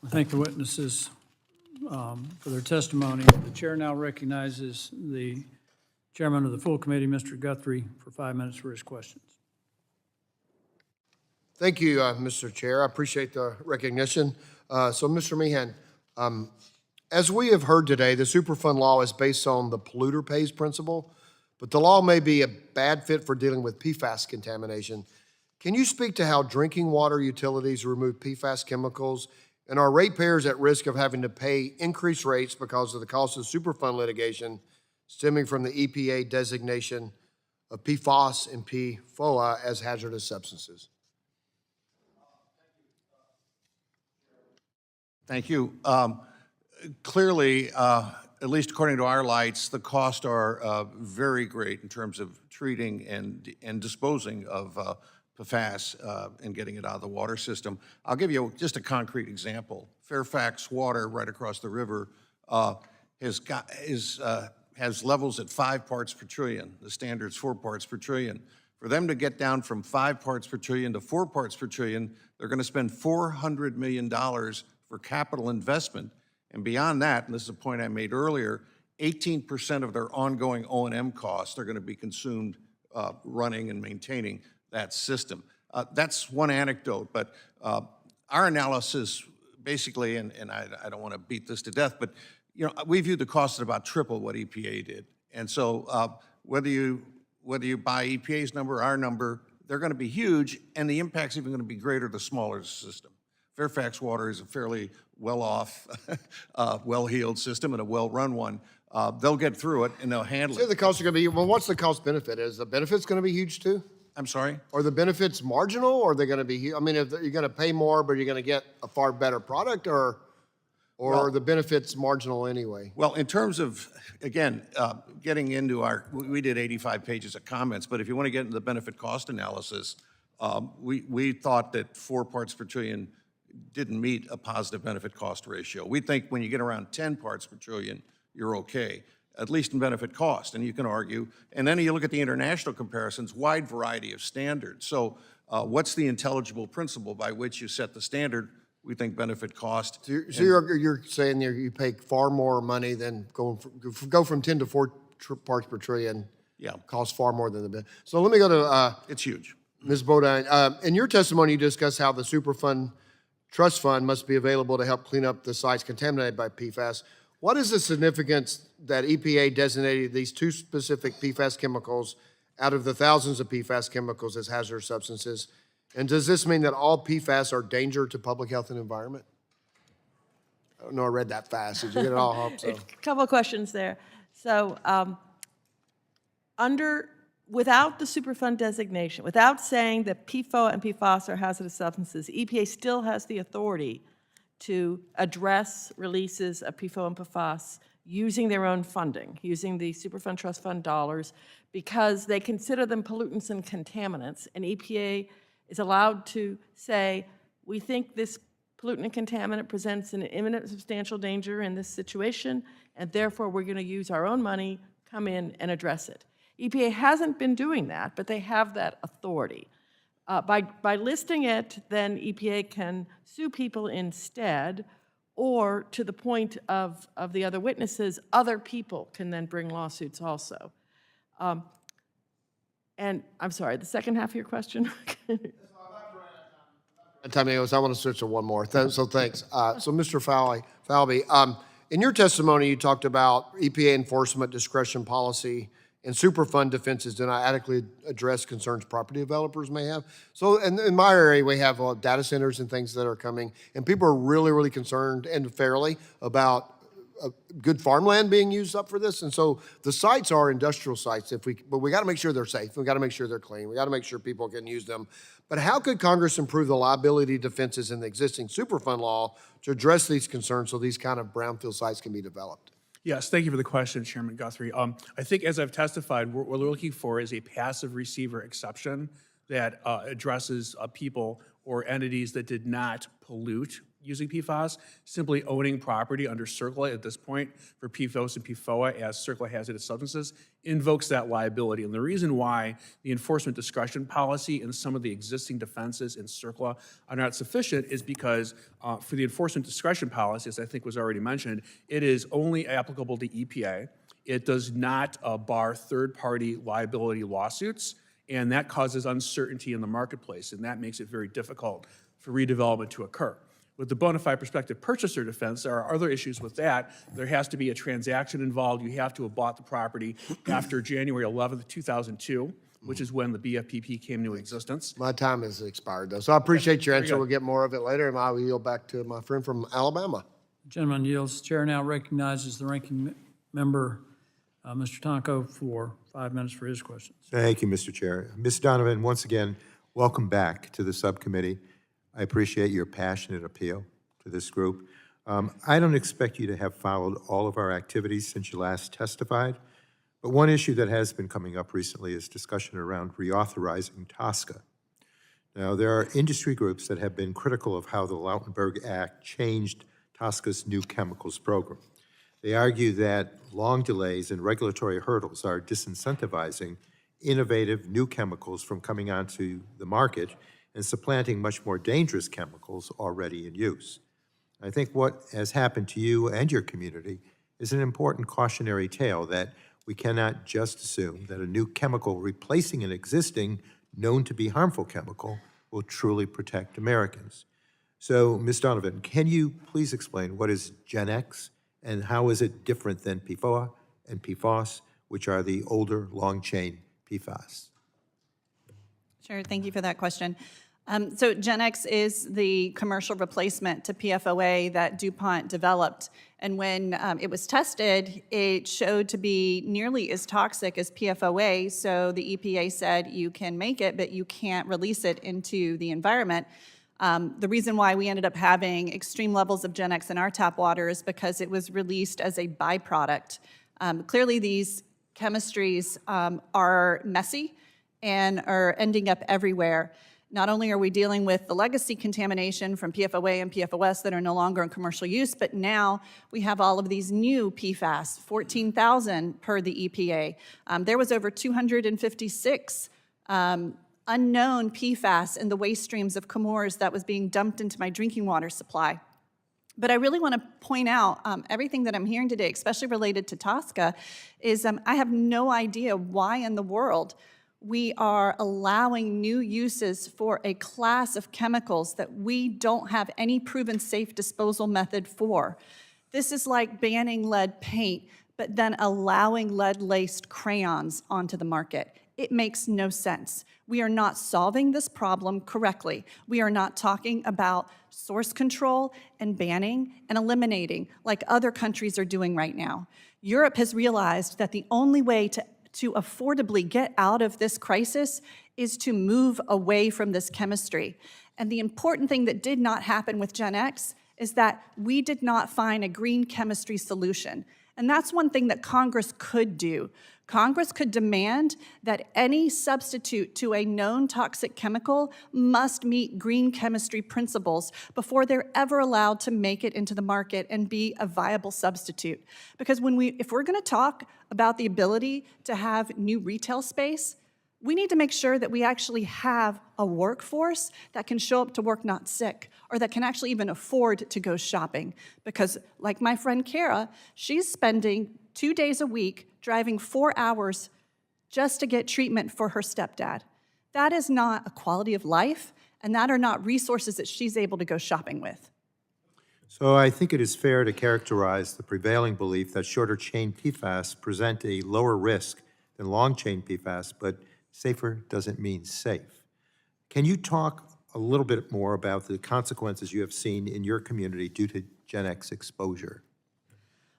I thank the witnesses for their testimony. The chair now recognizes the chairman of the full committee, Mr. Guthrie, for 5 minutes for his questions. Thank you, Mr. Chair. I appreciate the recognition. So, Mr. Meehan, as we have heard today, the Superfund law is based on the polluter pays principle, but the law may be a bad fit for dealing with PFAS contamination. Can you speak to how drinking water utilities remove PFAS chemicals, and are ratepayers at risk of having to pay increased rates because of the cost of Superfund litigation stemming from the EPA designation of PFAS and PFOA as hazardous substances? Thank you. Clearly, at least according to our lights, the costs are very great in terms of treating and disposing of PFAS and getting it out of the water system. I'll give you just a concrete example. Fairfax Water, right across the river, has levels at 5 parts per trillion. The standard's 4 parts per trillion. For them to get down from 5 parts per trillion to 4 parts per trillion, they're going to spend $400 million for capital investment. And beyond that, and this is a point I made earlier, 18% of their ongoing O&M costs are going to be consumed running and maintaining that system. That's one anecdote, but our analysis basically, and I don't want to beat this to death, but we view the cost at about triple what EPA did. And so whether you buy EPA's number or our number, they're going to be huge, and the impact's even going to be greater the smaller the system. Fairfax Water is a fairly well-off, well-heeled system and a well-run one. They'll get through it and they'll handle it. So the costs are going to be, well, what's the cost benefit? Is the benefits going to be huge too? I'm sorry? Are the benefits marginal, or are they going to be, I mean, if you're going to pay more, but you're going to get a far better product, or are the benefits marginal anyway? Well, in terms of, again, getting into we did 85 pages of comments, but if you want to get into the benefit cost analysis, we thought that 4 parts per trillion didn't meet a positive benefit cost ratio. We think when you get around 10 parts per trillion, you're okay, at least in benefit cost, and you can argue. And then you look at the international comparisons, wide variety of standards. So what's the intelligible principle by which you set the standard? We think benefit cost. So you're saying you pay far more money than go from 10 to 4 parts per trillion. Yeah. Costs far more than the benefit. So let me go to It's huge. Ms. Bodine. In your testimony, you discussed how the Superfund Trust Fund must be available to help clean up the sites contaminated by PFAS. What is the significance that EPA designated these 2 specific PFAS chemicals out of the thousands of PFAS chemicals as hazardous substances? And does this mean that all PFAS are danger to public health and environment? I don't know, I read that fast. Did you get it all? I hope so. A couple of questions there. So without the Superfund designation, without saying that PFOA and PFAS are hazardous substances, EPA still has the authority to address releases of PFOA and PFAS using their own funding, using the Superfund Trust Fund dollars, because they consider them pollutants and contaminants, and EPA is allowed to say, we think this pollutant and contaminant presents an imminent substantial danger in this situation, and therefore we're going to use our own money, come in and address it. EPA hasn't been doing that, but they have that authority. By listing it, then EPA can sue people instead, or to the point of the other witnesses, other people can then bring lawsuits also. And I'm sorry, the second half of your question? Time goes, I want to switch to one more. So thanks. So Mr. Falvey, in your testimony, you talked about EPA enforcement discretion policy and Superfund defenses do not adequately address concerns property developers may have. So in my area, we have data centers and things that are coming, and people are really, really concerned, and fairly, about good farmland being used up for this. And so the sites are industrial sites, but we got to make sure they're safe. We got to make sure they're clean. We got to make sure people can use them. But how could Congress improve the liability defenses in the existing Superfund law to address these concerns so these kind of brownfield sites can be developed? Yes, thank you for the question, Chairman Guthrie. I think as I've testified, what we're looking for is a passive receiver exception that addresses people or entities that did not pollute using PFAS, simply owning property under CERCLA at this point for PFOS and PFOA as CERCLA hazardous substances invokes that liability. And the reason why the enforcement discretion policy and some of the existing defenses in CERCLA are not sufficient is because for the enforcement discretion policy, as I think was already mentioned, it is only applicable to EPA. It does not bar third-party liability lawsuits, and that causes uncertainty in the marketplace, and that makes it very difficult for redevelopment to occur. With the bona fide prospective purchaser defense, there are other issues with that. There has to be a transaction involved. You have to have bought the property after January 11th, 2002, which is when the BFPP came into existence. My time has expired, though. So I appreciate your answer. We'll get more of it later, and I will yield back to my friend from Alabama. Gentleman yields. Chair now recognizes the ranking member, Mr. Tonko, for 5 minutes for his questions. Thank you, Mr. Chair. Ms. Donovan, once again, welcome back to the subcommittee. I appreciate your passionate appeal to this group. I don't expect you to have followed all of our activities since you last testified, but one issue that has been coming up recently is discussion around reauthorizing TSCA. Now, there are industry groups that have been critical of how the Lautenberg Act changed TSCA's new chemicals program. They argue that long delays and regulatory hurdles are disincentivizing innovative new chemicals from coming onto the market and supplanting much more dangerous chemicals already in use. I think what has happened to you and your community is an important cautionary tale that we cannot just assume that a new chemical replacing an existing known to be harmful chemical will truly protect Americans. So, Ms. Donovan, can you please explain what is Gen X and how is it different than PFOA and PFAS, which are the older long-chain PFAS? Sure, thank you for that question. So Gen X is the commercial replacement to PFOA that DuPont developed. And when it was tested, it showed to be nearly as toxic as PFOA. So the EPA said you can make it, but you can't release it into the environment. The reason why we ended up having extreme levels of Gen X in our tap water is because it was released as a byproduct. Clearly, these chemistries are messy and are ending up everywhere. Not only are we dealing with the legacy contamination from PFOA and PFOS that are no longer in commercial use, but now we have all of these new PFAS, 14,000 per the EPA. There was over 256 unknown PFAS in the waste streams of Comores that was being dumped into my drinking water supply. But I really want to point out everything that I'm hearing today, especially related to TSCA, is I have no idea why in the world we are allowing new uses for a class of chemicals that we don't have any proven safe disposal method for. This is like banning lead paint, but then allowing lead-laced crayons onto the market. It makes no sense. We are not solving this problem correctly. We are not talking about source control and banning and eliminating like other countries are doing right now. Europe has realized that the only way to affordably get out of this crisis is to move away from this chemistry. And the important thing that did not happen with Gen X is that we did not find a green chemistry solution. And that's one thing that Congress could do. Congress could demand that any substitute to a known toxic chemical must meet green chemistry principles before they're ever allowed to make it into the market and be a viable substitute. Because if we're going to talk about the ability to have new retail space, we need to make sure that we actually have a workforce that can show up to work not sick, or that can actually even afford to go shopping. Because like my friend Kara, she's spending 2 days a week driving 4 hours just to get treatment for her stepdad. That is not a quality of life, and that are not resources that she's able to go shopping with. So I think it is fair to characterize the prevailing belief that shorter-chain PFAS present a lower risk than long-chain PFAS, but safer doesn't mean safe. Can you talk a little bit more about the consequences you have seen in your community due to Gen X exposure?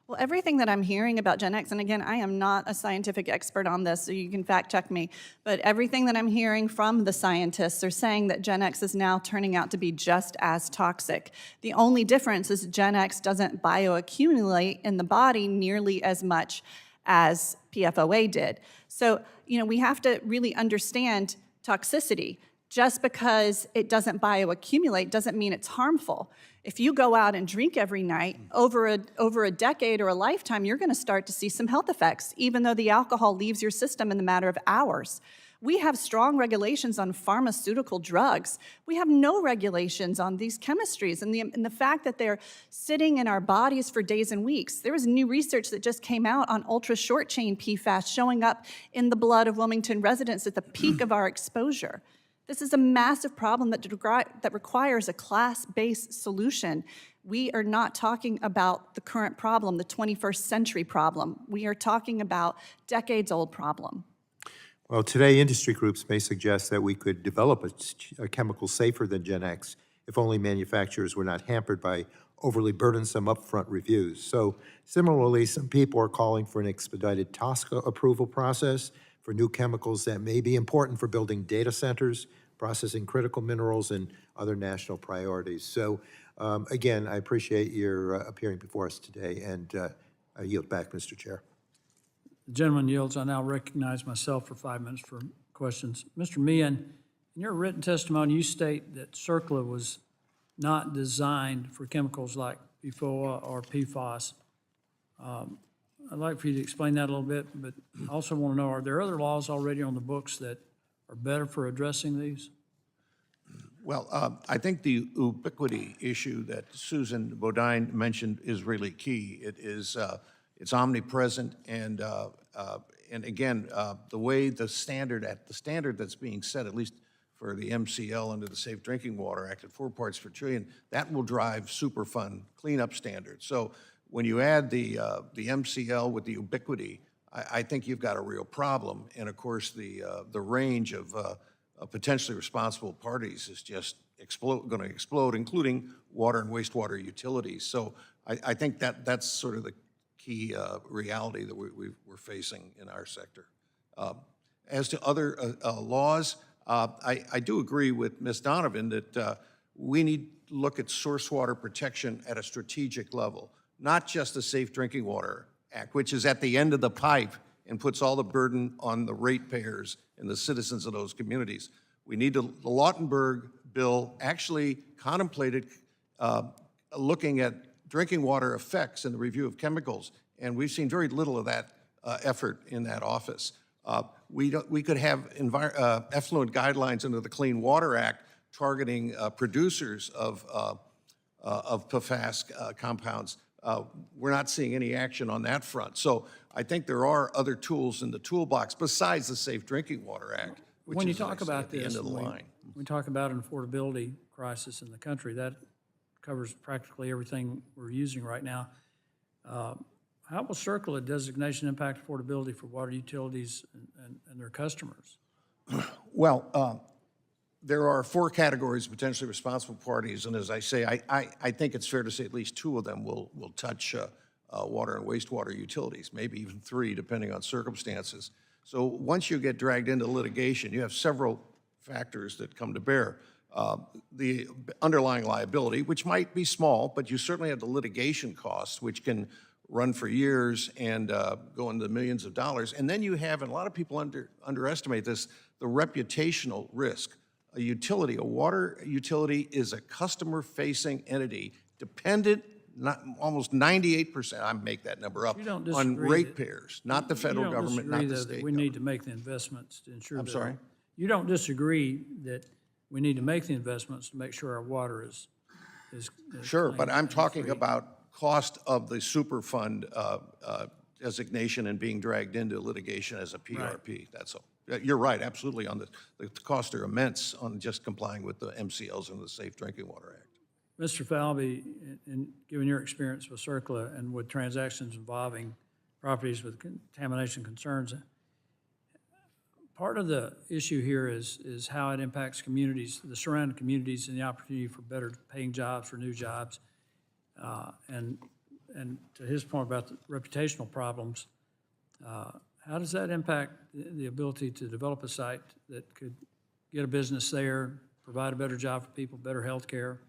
Well, everything that I'm hearing about Gen X, and again, I am not a scientific expert on this, so you can fact check me, but everything that I'm hearing from the scientists are saying that Gen X is now turning out to be just as toxic. The only difference is Gen X doesn't bioaccumulate in the body nearly as much as PFOA did. So, we have to really understand toxicity. Just because it doesn't bioaccumulate doesn't mean it's harmful. If you go out and drink every night, over a decade or a lifetime, you're going to start to see some health effects, even though the alcohol leaves your system in the matter of hours. We have strong regulations on pharmaceutical drugs. We have no regulations on these chemistries, and the fact that they're sitting in our bodies for days and weeks. There was new research that just came out on ultra-short-chain PFAS showing up in the blood of Wilmington residents at the peak of our exposure. This is a massive problem that requires a class-based solution. We are not talking about the current problem, the 21st century problem. We are talking about decades-old problem. Well, today industry groups may suggest that we could develop a chemical safer than Gen X if only manufacturers were not hampered by overly burdensome upfront reviews. So similarly, some people are calling for an expedited TSCA approval process for new chemicals that may be important for building data centers, processing critical minerals, and other national priorities. So again, I appreciate your appearing before us today, and I yield back, Mr. Chair. The gentleman yields. I now recognize myself for 5 minutes for questions. Mr. Meehan, in your written testimony, you state that CERCLA was not designed for chemicals like PFOA or PFAS. I'd like for you to explain that a little bit, but I also want to know, are there other laws already on the books that are better for addressing these? Well, I think the ubiquity issue that Susan Bodine mentioned is really key. It's omnipresent, and again, the way the standard that's being set, at least for the MCL under the Safe Drinking Water Act at 4 parts per trillion, that will drive Superfund cleanup standards. So when you add the MCL with the ubiquity, I think you've got a real problem. And of course, the range of potentially responsible parties is just going to explode, including water and wastewater utilities. So I think that's sort of the key reality that we're facing in our sector. As to other laws, I do agree with Ms. Donovan that we need to look at source water protection at a strategic level, not just the Safe Drinking Water Act, which is at the end of the pipe and puts all the burden on the ratepayers and the citizens of those communities. We need to, the Lautenberg bill actually contemplated looking at drinking water effects and the review of chemicals, and we've seen very little of that effort in that office. We could have effluent guidelines under the Clean Water Act targeting producers of PFAS compounds. We're not seeing any action on that front. So I think there are other tools in the toolbox besides the Safe Drinking Water Act, which When you is talk about at the end this, of the when line. we talk about an affordability crisis in the country, that covers practically everything we're using right now. How will CERCLA designation impact affordability for water utilities and their customers? Well, there are 4 categories of potentially responsible parties, and as I say, I think it's fair to say at least 2 of them will touch water and wastewater utilities, maybe even 3, depending on circumstances. So once you get dragged into litigation, you have several factors that come to bear. The underlying liability, which might be small, but you certainly have the litigation costs, which can run for years and go into the millions of dollars. And then you have, and a lot of people underestimate this, the reputational risk. A utility, a water utility, is a customer-facing entity dependent, almost 98%, I make that number up, on ratepayers, not the federal government, not the state government. We need to make the investments to ensure that. I'm sorry? You don't disagree that we need to make the investments to make sure our water is Sure, but clean I'm and talking free. about cost of the Superfund designation and being dragged into litigation as a PRP, that's all. You're right, absolutely, on the costs are immense on just complying with the MCLs and the Safe Drinking Water Act. Mr. Falvey, given your experience with CERCLA and with transactions involving properties with contamination concerns, part of the issue here is how it impacts communities, the surrounding communities, and the opportunity for better paying jobs, for new jobs. And to his point about the reputational problems, how does that impact the ability to develop a site that could get a business there, provide a better job for people, better health care,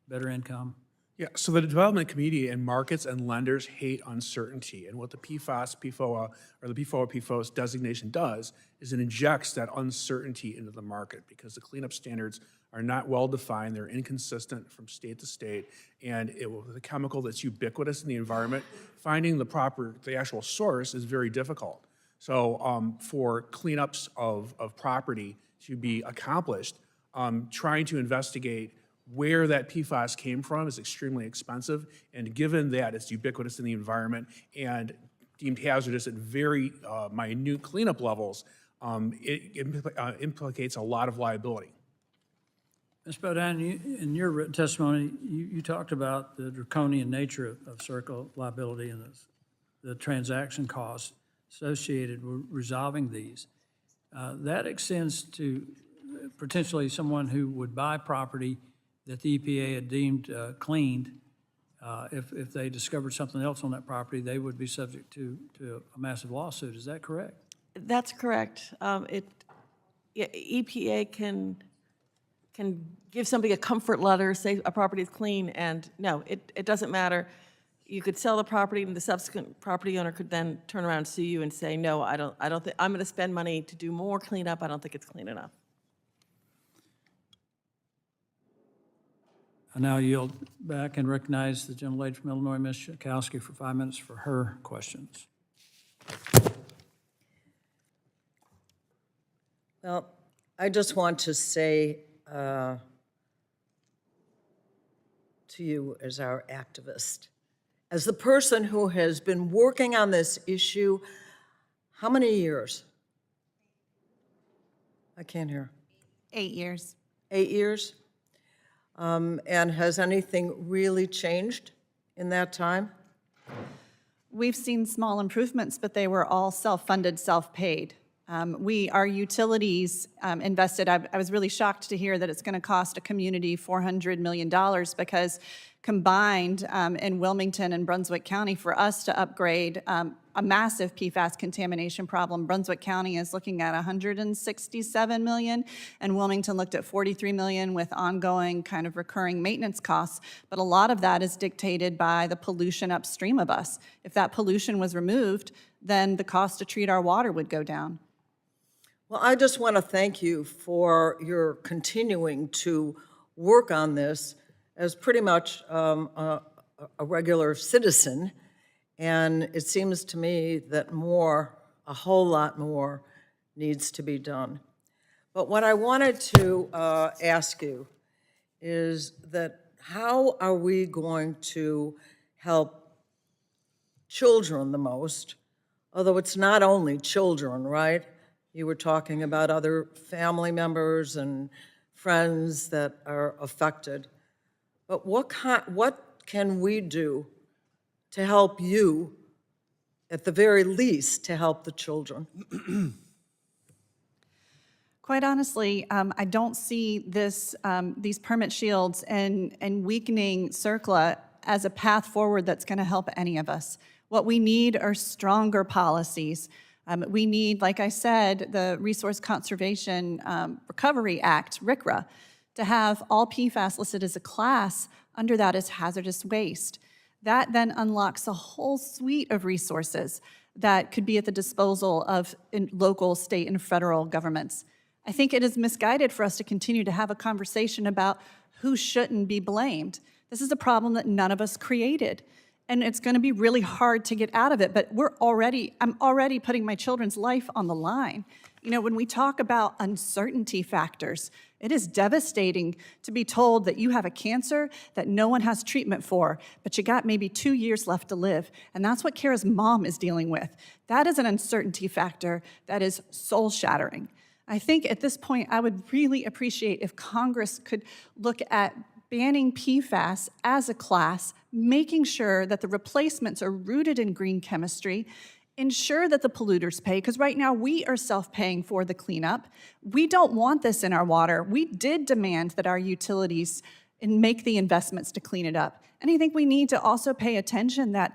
better income? Yeah, so the development community and markets and lenders hate uncertainty. And what the PFAS, PFOA, or the PFOA, PFOS designation does is it injects that uncertainty into the market because the cleanup standards are not well-defined, they're inconsistent from state to state, and with a chemical that's ubiquitous in the environment, finding the actual source is very difficult. So for cleanups of property to be accomplished, trying to investigate where that PFAS came from is extremely expensive, and given that it's ubiquitous in the environment and deemed hazardous at very minute cleanup levels, it implicates a lot of liability. Ms. Bowden, in your written testimony, you talked about the draconian nature of CERCLA liability and the transaction costs associated with resolving these. That extends to potentially someone who would buy property that the EPA had deemed cleaned. If they discovered something else on that property, they would be subject to a massive lawsuit. Is that correct? That's correct. EPA can give somebody a comfort letter, say a property is clean, and no, it doesn't matter. You could sell the property, and the subsequent property owner could then turn around and sue you and say, no, I don't think, I'm going to spend money to do more cleanup. I don't think it's clean enough. I now yield back and recognize the gentlelady from Illinois, Ms. Schakowsky, for 5 minutes for her questions. Well, I just want to say to you as our activist, as the person who has been working on this issue, how many years? I can't hear. 8 years. 8 years? And has anything really changed in that time? We've seen small improvements, but they were all self-funded, self-paid. Our utilities invested, I was really shocked to hear that it's going to cost a community $400 million because combined in Wilmington and Brunswick County for us to upgrade a massive PFAS contamination problem. Brunswick County is looking at $167 million, and Wilmington looked at $43 million with ongoing kind of recurring maintenance costs. But a lot of that is dictated by the pollution upstream of us. If that pollution was removed, then the cost to treat our water would go down. Well, I just want to thank you for your continuing to work on this as pretty much a regular citizen, and it seems to me that a whole lot more needs to be done. But what I wanted to ask you is that how are we going to help children the most, although it's not only children, right? You were talking about other family members and friends that are affected. But what can we do to help you, at the very least, to help the children? Quite honestly, I don't see these permit shields and weakening CERCLA as a path forward that's going to help any of us. What we need are stronger policies. We need, like I said, the Resource Conservation Recovery Act, RCRA, to have all PFAS listed as a class. Under that is hazardous waste. That then unlocks a whole suite of resources that could be at the disposal of local, state, and federal governments. I think it is misguided for us to continue to have a conversation about who shouldn't be blamed. This is a problem that none of us created, and it's going to be really hard to get out of it, but I'm already putting my children's life on the line. You know, when we talk about uncertainty factors, it is devastating to be told that you have a cancer that no one has treatment for, but you got maybe 2 years left to live. And that's what Kara's mom is dealing with. That is an uncertainty factor that is soul-shattering. I think at this point, I would really appreciate if Congress could look at banning PFAS as a class, making sure that the replacements are rooted in green chemistry, ensure that the polluters pay, because right now we are self-paying for the cleanup. We don't want this in our water. We did demand that our utilities make the investments to clean it up. And I think we need to also pay attention that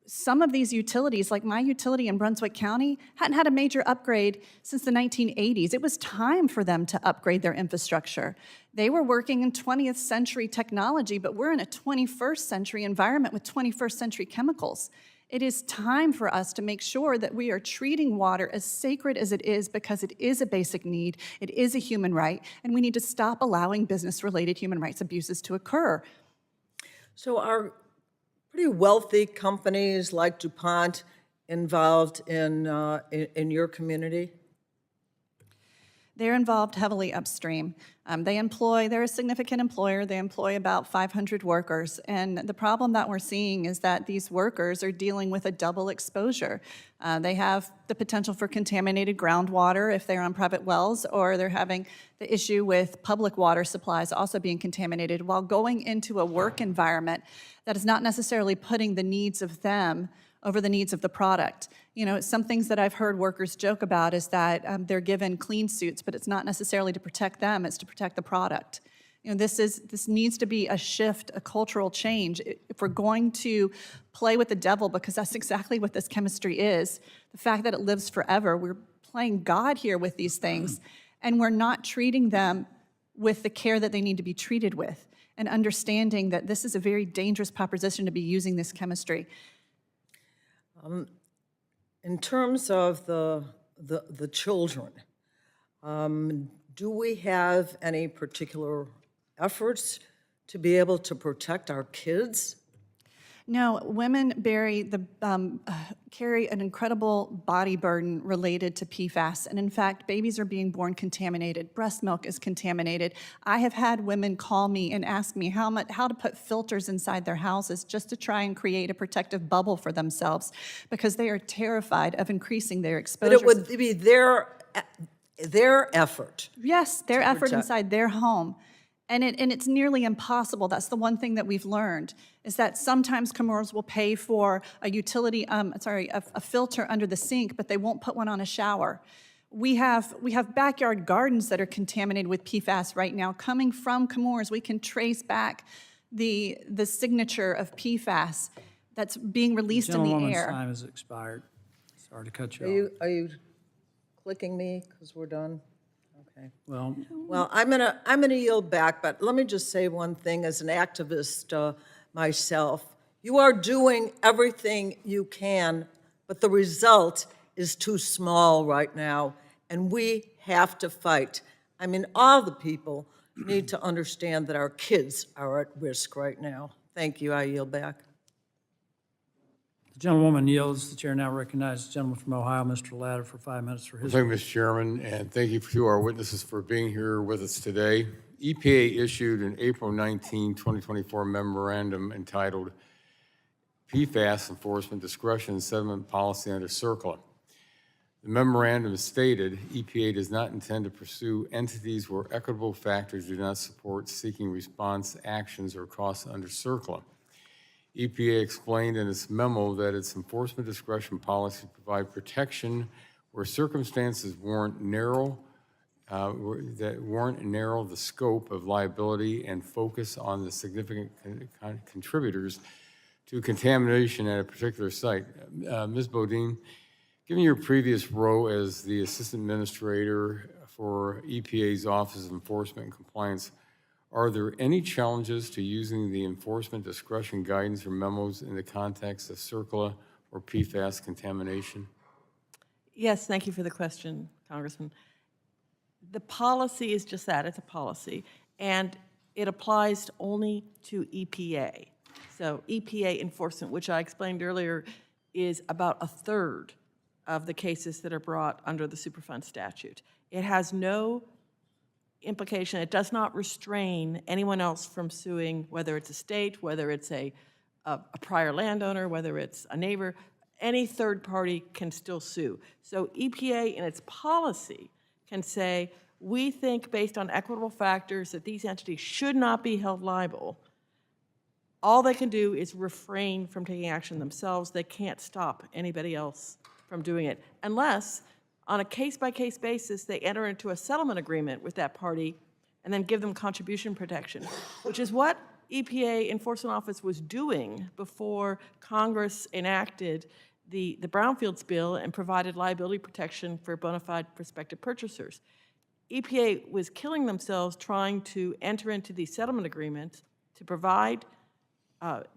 some of these utilities, like my utility in Brunswick County, hadn't had a major upgrade since the 1980s. It was time for them to upgrade their infrastructure. They were working in 20th century technology, but we're in a 21st century environment with 21st century chemicals. It is time for us to make sure that we are treating water as sacred as it is, because it is a basic need, it is a human right, and we need to stop allowing business-related human rights abuses to occur. So are pretty wealthy companies like DuPont involved in your community? They're involved heavily upstream. They're a significant employer. They employ about 500 workers. And the problem that we're seeing is that these workers are dealing with a double exposure. They have the potential for contaminated groundwater if they're on private wells, or they're having the issue with public water supplies also being contaminated while going into a work environment that is not necessarily putting the needs of them over the needs of the product. You know, some things that I've heard workers joke about is that they're given clean suits, but it's not necessarily to protect them, it's to protect the product. You know, this needs to be a shift, a cultural change. If we're going to play with the devil, because that's exactly what this chemistry is, the fact that it lives forever, we're playing God here with these things, and we're not treating them with the care that they need to be treated with, and understanding that this is a very dangerous proposition to be using this chemistry. In terms of the children, do we have any particular efforts to be able to protect our kids? No, women carry an incredible body burden related to PFAS, and in fact, babies are being born contaminated. Breast milk is contaminated. I have had women call me and ask me how to put filters inside their houses just to try and create a protective bubble for themselves, because they are terrified of increasing their exposure. But it would be their effort. Yes, their effort protect. inside their home. And it's nearly impossible. That's the one thing that we've learned, is that sometimes commercials will pay for a utility, a filter under the sink, but they won't put one on a shower. We have backyard gardens that are contaminated with PFAS right now. Coming from Chemours, we can trace back the signature of PFAS that's being released in the Gentlewoman's air. time has expired. Sorry to cut you off. Are you clicking me because we're done? Okay. Well, Well, I'm gonna yield back, but let me just say one thing as an activist myself. You are doing everything you can, but the result is too small right now, and we have to fight. I mean, all the people need to understand that our kids are at risk right now. Thank you. I yield back. the gentlewoman yields. The chair now recognizes the gentleman from Ohio, Mr. Latta, for 5 minutes for his. Thank you, Mr. Chairman, and thank you to our witnesses for being here with us today. EPA issued an April 19, 2024 memorandum entitled PFAS Enforcement Discretion and Settlement Policy under CERCLA. The memorandum stated EPA does not intend to pursue entities where equitable factors do not support seeking response actions or costs under CERCLA. EPA explained in its memo that its enforcement discretion policy provide protection where circumstances warrant narrow the scope of liability and focus on the significant contributors to contamination at a particular site. Ms. Bodine, given your previous role as the Assistant Administrator for EPA's Office of Enforcement and Compliance, are there any challenges to using the enforcement discretion guidance or memos in the context of CERCLA or PFAS contamination? Yes, thank you for the question, Congressman. The policy is just that, it's a policy, and it applies only to EPA. So EPA enforcement, which I explained earlier, is about a third of the cases that are brought under the Superfund statute. It has no implication, it does not restrain anyone else from suing, whether it's a state, whether it's a prior landowner, whether it's a neighbor, any third party can still sue. So EPA in its policy can say, we think based on equitable factors that these entities should not be held liable. All they can do is refrain from taking action themselves. They can't stop anybody else from doing it unless, on a case-by-case basis, they enter into a settlement agreement with that party and then give them contribution protection, which is what EPA Enforcement Office was doing before Congress enacted the Brownfields bill and provided liability protection for bona fide prospective purchasers. EPA was killing themselves trying to enter into these settlement agreements to provide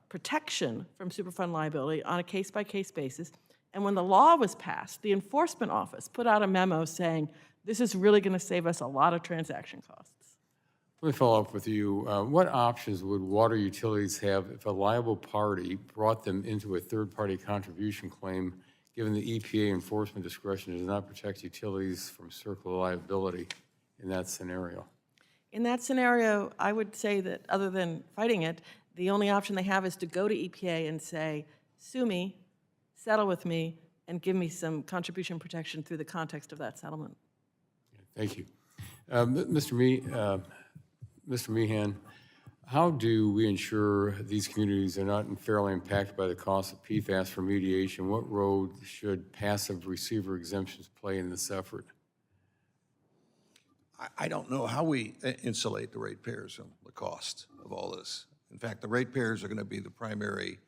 protection from Superfund liability on a case-by-case basis. And when the law was passed, the Enforcement Office put out a memo saying, this is really going to save us a lot of transaction costs. Let me follow up with you. What options would water utilities have if a liable party brought them into a third-party contribution claim, given the EPA enforcement discretion does not protect utilities from CERCLA liability in that scenario? In that scenario, I would say that other than fighting it, the only option they have is to go to EPA and say, sue me, settle with me, and give me some contribution protection through the context of that settlement. Thank you. Mr. Meehan, how do we ensure these communities are not unfairly impacted by the cost of PFAS remediation? What role should passive receiver exemptions play in this effort? I don't know how we insulate the ratepayers from the cost of all this. In fact, the ratepayers are going to be the primary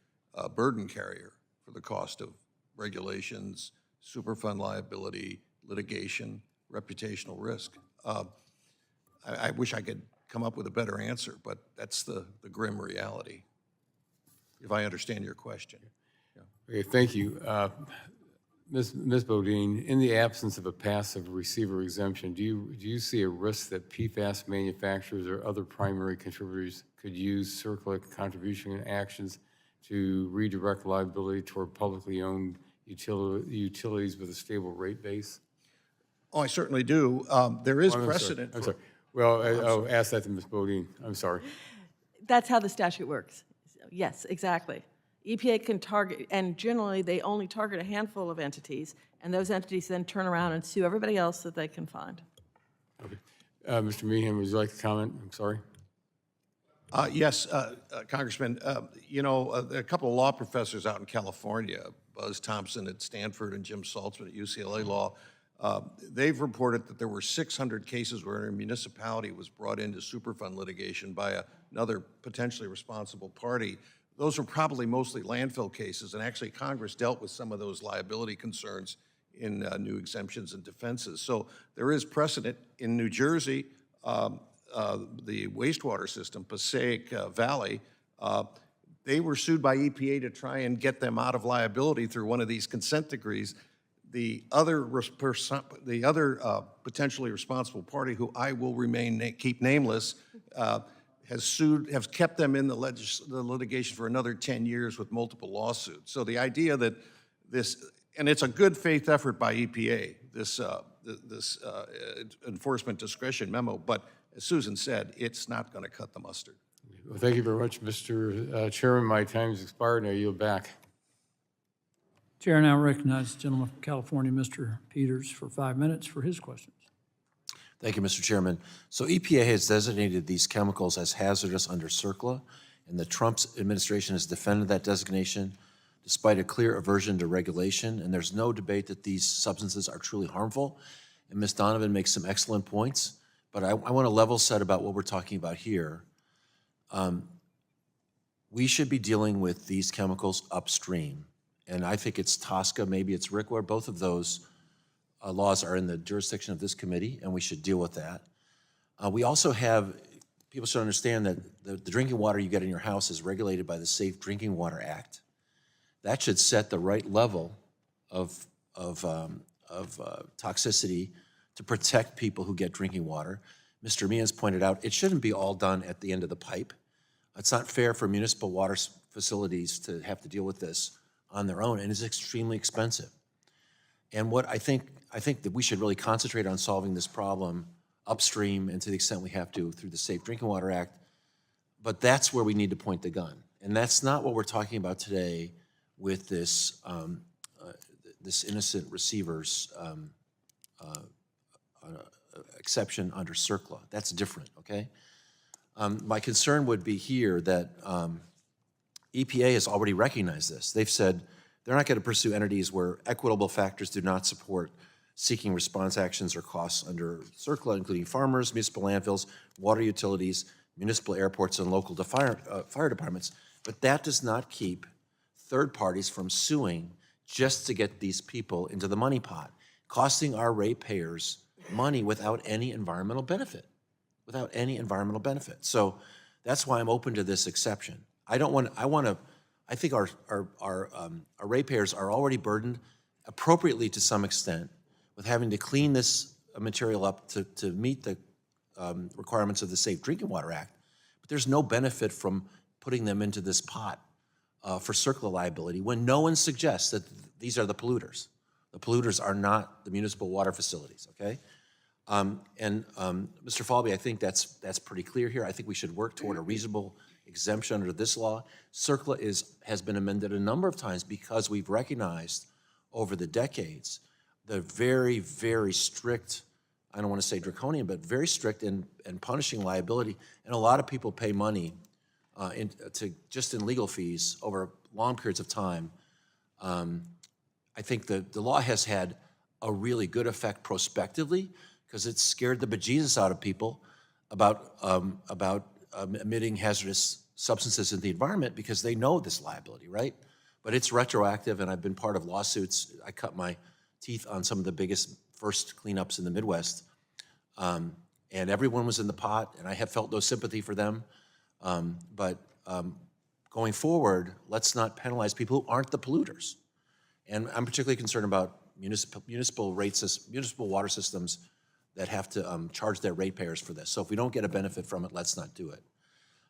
burden carrier for the cost of regulations, Superfund liability, litigation, reputational risk. I wish I could come up with a better answer, but that's the grim reality, if I understand your question. Okay, thank you. Ms. Bodine, in the absence of a passive receiver exemption, do you see a risk that PFAS manufacturers or other primary contributors could use CERCLA contribution actions to redirect liability toward publicly owned utilities with a stable rate base? Oh, I certainly do. There is I'm sorry. precedent. I'm sorry. Well, I'll ask that to Ms. Bodine. I'm sorry. That's how the statute works. Yes, exactly. EPA can target, and generally they only target a handful of entities, and those entities then turn around and sue everybody else that they can find. Okay. Mr. Meehan, would you like to comment? I'm sorry. Yes, Congressman, you know, a couple of law professors out in California, Buzz Thompson at Stanford and Jim Saltzman at UCLA Law, They've reported that there were 600 cases where a municipality was brought into Superfund litigation by another potentially responsible party. Those were probably mostly landfill cases, and actually Congress dealt with some of those liability concerns in new exemptions and defenses. So there is precedent. In New Jersey, the wastewater system, Passaic Valley, they were sued by EPA to try and get them out of liability through one of these consent decrees. The other potentially responsible party, who I will keep nameless, has kept them in the litigation for another 10 years with multiple lawsuits. So the idea that and it's a good faith effort by EPA, this enforcement discretion memo, but as Susan said, it's not going to cut the mustard. Well, thank you very much, Mr. Chairman. My time's expired, and I yield back. Chair now recognizes the gentleman from California, Mr. Peters, for 5 minutes for his questions. Thank you, Mr. Chairman. So EPA has designated these chemicals as hazardous under CERCLA, and the Trump administration has defended that designation despite a clear aversion to regulation, and there's no debate that these substances are truly harmful. And Ms. Donovan makes some excellent points, but I want to level set about what we're talking about here. We should be dealing with these chemicals upstream, and I think it's TSCA, maybe it's RCRA, both of those laws are in the jurisdiction of this committee, and we should deal with that. We also have, people should understand that the drinking water you get in your house is regulated by the Safe Drinking Water Act. That should set the right level of toxicity to protect people who get drinking water. Mr. Meehan's pointed out, it shouldn't be all done at the end of the pipe. It's not fair for municipal water facilities to have to deal with this on their own, and it's extremely expensive. And what I think that we should really concentrate on solving this problem upstream and to the extent we have to through the Safe Drinking Water Act, but that's where we need to point the gun. And that's not what we're talking about today with this, this innocent receiver's exception under CERCLA. That's different, okay? My concern would be here that EPA has already recognized this. They've said they're not going to pursue entities where equitable factors do not support seeking response actions or costs under CERCLA, including farmers, municipal landfills, water utilities, municipal airports, and local fire departments. But that does not keep third parties from suing just to get these people into the money pot, costing our ratepayers money without any environmental benefit, So that's why I'm open to this exception. I think our ratepayers are already burdened appropriately to some extent with having to clean this material up to meet the requirements of the Safe Drinking Water Act. But there's no benefit from putting them into this pot for CERCLA liability when no one suggests that these are the polluters. The polluters are not the municipal water facilities, okay? Mr. Falvey, I think that's pretty clear here. I think we should work toward a reasonable exemption under this law. CERCLA has been amended a number of times because we've recognized over the decades the very, very strict, I don't want to say draconian, but very strict in punishing liability. And a lot of people pay money just in legal fees over long periods of time. I think the law has had a really good effect prospectively because it scared the bejesus out of people about emitting hazardous substances in the environment because they know this liability, right? But it's retroactive, and I've been part of lawsuits. I cut my teeth on some of the biggest first cleanups in the Midwest, and everyone was in the pot, and I have felt no sympathy for them. But going forward, let's not penalize people who aren't the polluters. And I'm particularly concerned about municipal water systems that have to charge their ratepayers for this. So if we don't get a benefit from it, let's not do it.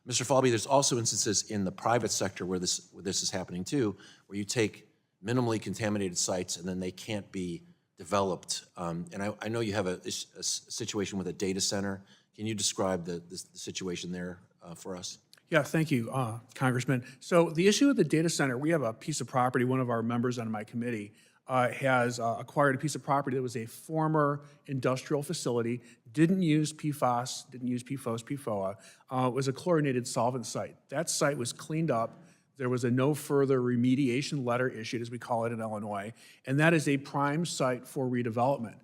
Mr. Falvey, there's also instances in the private sector where this is happening too, where you take minimally contaminated sites and then they can't be developed. And I know you have a situation with a data center. Can you describe the situation there for us? Yeah, thank you, Congressman. So the issue with the data center, we have a piece of property, one of our members on my committee has acquired a piece of property that was a former industrial facility, didn't use PFAS, didn't use PFOS, PFOA, was a chlorinated solvent site. That site was cleaned up. There was a no further remediation letter issued, as we call it in Illinois, and that is a prime site for redevelopment.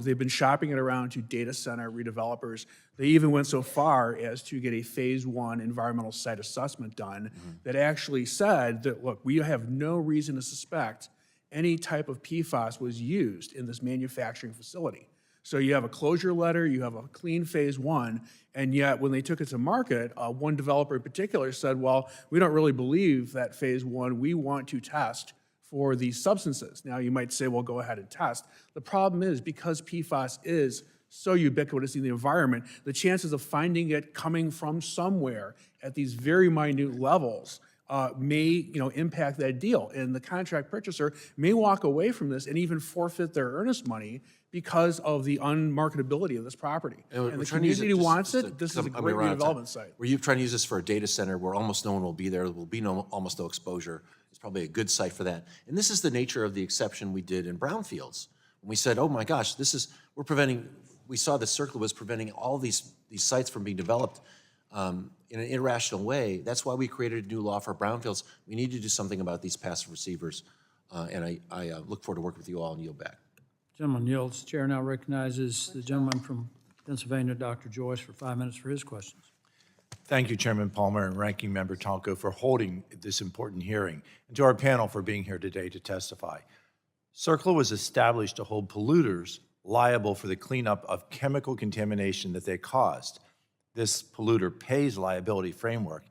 They've been shopping it around to data center redevelopers. They even went so far as to get a phase 1 environmental site assessment done that actually said that, look, we have no reason to suspect any type of PFAS was used in this manufacturing facility. So you have a closure letter, you have a clean phase 1, and yet when they took it to market, one developer in particular said, well, we don't really believe that phase 1, we want to test for these substances. Now you might say, well, go ahead and test. The problem is because PFAS is so ubiquitous in the environment, the chances of finding it coming from somewhere at these very minute levels may impact that deal. And the contract purchaser may walk away from this and even forfeit their earnest money because of the unmarketability of this property. And the community wants it. This is a great redevelopment site. Were you trying to use this for a data center where almost no one will be there, there will be almost no exposure? It's probably a good site for that. And this is the nature of the exception we did in brownfields. When we said, oh my gosh, we saw that CERCLA was preventing all these sites from being developed in an irrational way. That's why we created a new law for brownfields. We need to do something about these passive receivers. And I look forward to working with you all and yield back. Gentleman yields. Chair now recognizes the gentleman from Pennsylvania, Dr. Joyce, for 5 minutes for his questions. Thank you, Chairman Palmer and Ranking Member Tonko, for holding this important hearing, and to our panel for being here today to testify. CERCLA was established to hold polluters liable for the cleanup of chemical contamination that they caused. This polluter pays liability framework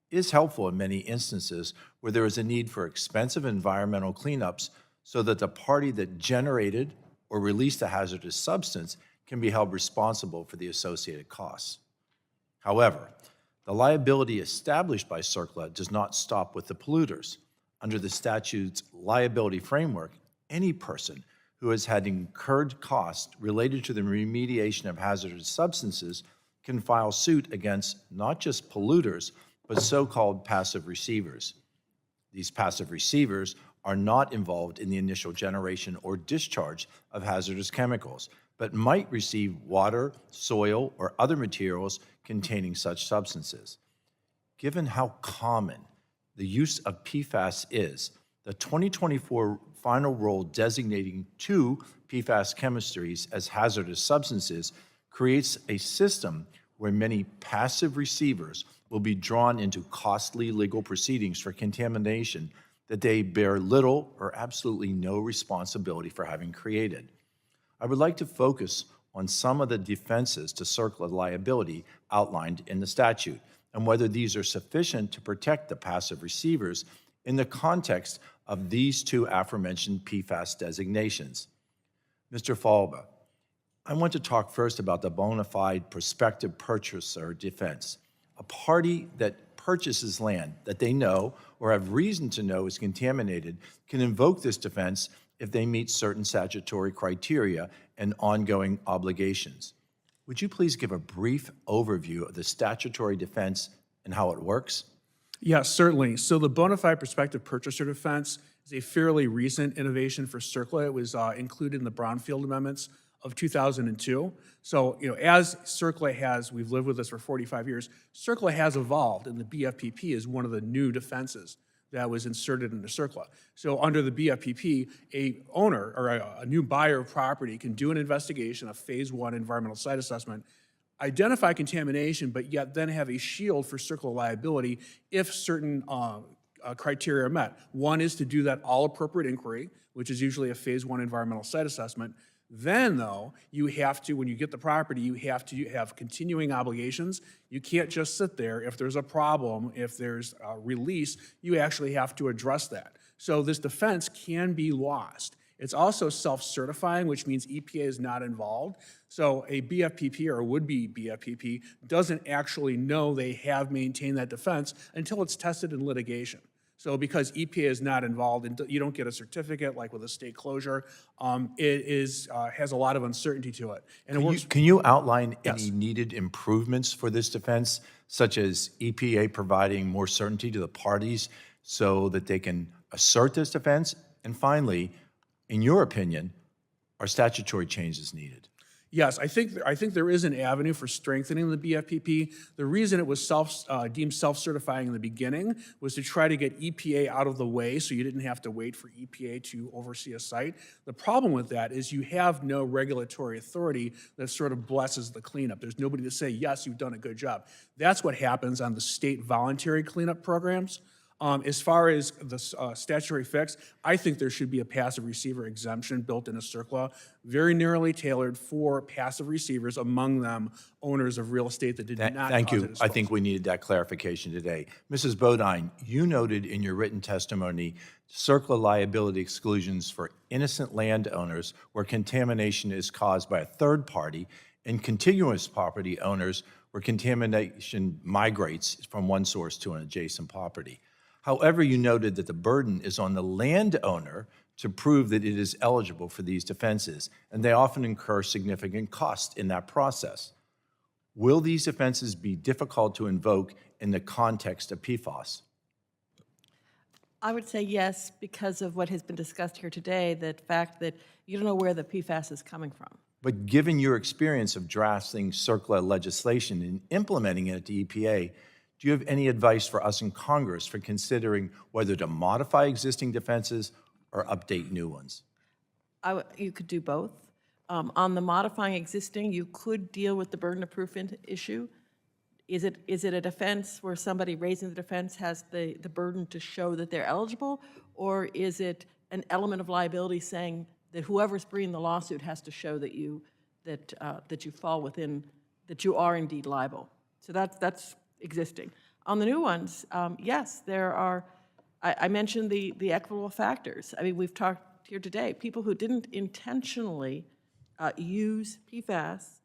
is helpful in many instances where there is a need for expensive environmental cleanups so that the party that generated or released a hazardous substance can be held responsible for the associated costs. However, the liability established by CERCLA does not stop with the polluters. Under the statute's liability framework, any person who has had incurred costs related to the remediation of hazardous substances can file suit against not just polluters, but so-called passive receivers. These passive receivers are not involved in the initial generation or discharge of hazardous chemicals, but might receive water, soil, or other materials containing such substances. Given how common the use of PFAS is, the 2024 final rule designating 2 PFAS chemistries as hazardous substances creates a system where many passive receivers will be drawn into costly legal proceedings for contamination that they bear little or absolutely no responsibility for having created. I would like to focus on some of the defenses to CERCLA liability outlined in the statute and whether these are sufficient to protect the passive receivers in the context of these 2 aforementioned PFAS designations. Mr. Falba, I want to talk first about the bona fide prospective purchaser defense. A party that purchases land that they know or have reason to know is contaminated can invoke this defense if they meet certain statutory criteria and ongoing obligations. Would you please give a brief overview of the statutory defense and how it works? Yes, certainly. So the bona fide prospective purchaser defense is a fairly recent innovation for CERCLA. It was included in the Brownfield Amendments of 2002. So, as CERCLA has, we've lived with this for 45 years, CERCLA has evolved, and the BFPP is one of the new defenses that was inserted into CERCLA. So under the BFPP, a owner or a new buyer of property can do an investigation, a phase 1 environmental site assessment, identify contamination, but yet then have a shield for CERCLA liability if certain criteria are met. One is to do that all-appropriate inquiry, which is usually a phase 1 environmental site assessment. Then, though, you have to, when you get the property, you have to have continuing obligations. You can't just sit there. If there's a problem, if there's a release, you actually have to address that. So this defense can be lost. It's also self-certifying, which means EPA is not involved. So a BFPP or a would-be BFPP doesn't actually know they have maintained that defense until it's tested in litigation. So because EPA is not involved, and you don't get a certificate like with a state closure, it has a lot of uncertainty to it. And Can you outline any needed improvements for this defense, such as EPA providing more certainty to the parties so that they can assert this defense? And finally, in your opinion, are statutory changes needed? Yes, I think there is an avenue for strengthening the BFPP. The reason it was deemed self-certifying in the beginning was to try to get EPA out of the way so you didn't have to wait for EPA to oversee a site. The problem with that is you have no regulatory authority that sort of blesses the cleanup. There's nobody to say, yes, you've done a good job. That's what happens on the state voluntary cleanup programs. As far as the statutory fix, I think there should be a passive receiver exemption built into CERCLA, very narrowly tailored for passive receivers, among them owners of real estate that did not Thank cause a you. I disposal. think we needed that clarification today. Mrs. Bodine, you noted in your written testimony CERCLA liability exclusions for innocent landowners where contamination is caused by a third party and contiguous property owners where contamination migrates from one source to an adjacent property. However, you noted that the burden is on the landowner to prove that it is eligible for these defenses, and they often incur significant cost in that process. Will these defenses be difficult to invoke in the context of PFAS? I would say yes, because of what has been discussed here today, the fact that you don't know where the PFAS is coming from. But given your experience of drafting CERCLA legislation and implementing it at the EPA, do you have any advice for us in Congress for considering whether to modify existing defenses or update new ones? You could do both. On the modifying existing, you could deal with the burden of proof issue. Is it a defense where somebody raising the defense has the burden to show that they're eligible, or is it an element of liability saying that whoever's bringing the lawsuit has to show that you fall within, that you are indeed liable? So that's existing. On the new ones, yes, there are, I mentioned the equitable factors. I mean, we've talked here today, people who didn't intentionally use PFAS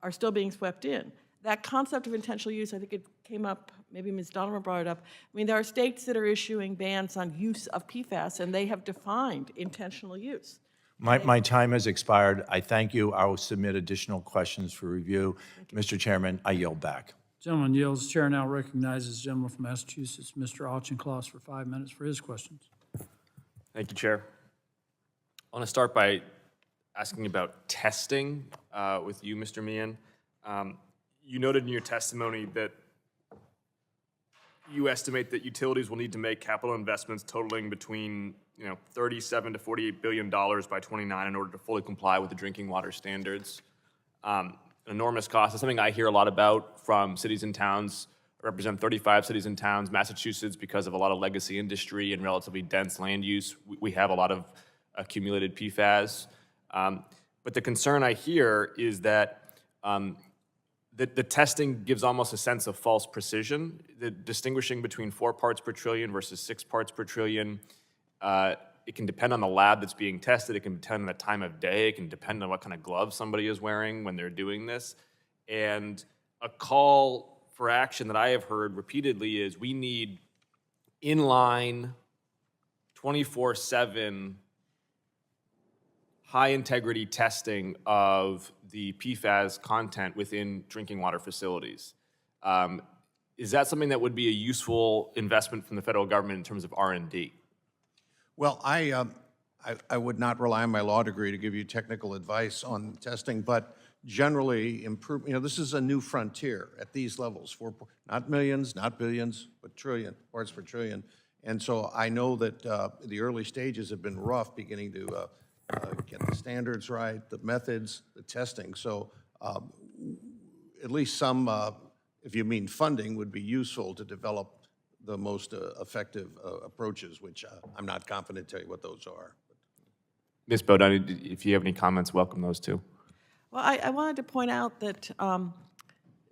are still being swept in. That concept of intentional use, I think it came up, maybe Ms. Donovan brought it up. I mean, there are states that are issuing bans on use of PFAS, and they have defined intentional use. My time has expired. I thank you. I will submit additional questions for review. Mr. Chairman, I yield back. Gentleman yields. Chair now recognizes the gentleman from Massachusetts, Mr. Auchincloss, for 5 minutes for his questions. Thank you, Chair. I want to start by asking about testing with you, Mr. Meehan. You noted in your testimony that you estimate that utilities will need to make capital investments totaling between $37 to $48 billion by 29 in order to fully comply with the drinking water standards. An enormous cost. It's something I hear a lot about from cities and towns. I represent 35 cities and towns. Massachusetts, because of a lot of legacy industry and relatively dense land use, we have a lot of accumulated PFAS. But the concern I hear is that the testing gives almost a sense of false precision. The distinguishing between 4 parts per trillion versus 6 parts per trillion, it can depend on the lab that's being tested. It can depend on the time of day. It can depend on what kind of gloves somebody is wearing when they're doing this. And a call for action that I have heard repeatedly is we need inline 24/7 high-integrity testing of the PFAS content within drinking water facilities. Is that something that would be a useful investment from the federal government in terms of R&D? Well, I would not rely on my law degree to give you technical advice on testing, but generally improve, this is a new frontier at these levels, not millions, not billions, but parts per trillion. And so I know that the early stages have been rough beginning to get the standards right, the methods, the testing. So at least some, if you mean funding, would be useful to develop the most effective approaches, which I'm not confident to tell you what those are. Ms. Bodine, if you have any comments, welcome those too. Well, I wanted to point out that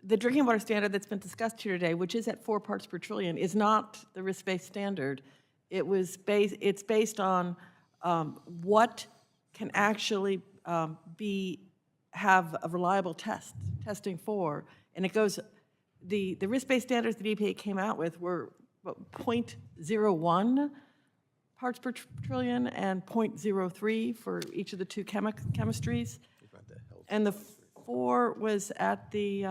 the drinking water standard that's been discussed here today, which is at 4 parts per trillion, is not the risk-based standard. It's based on what can actually have a reliable testing for, and it goes. The risk-based standards that EPA came out with were 0.01 parts per trillion and 0.03 for each of the 2 chemistries. And the 4 was at the,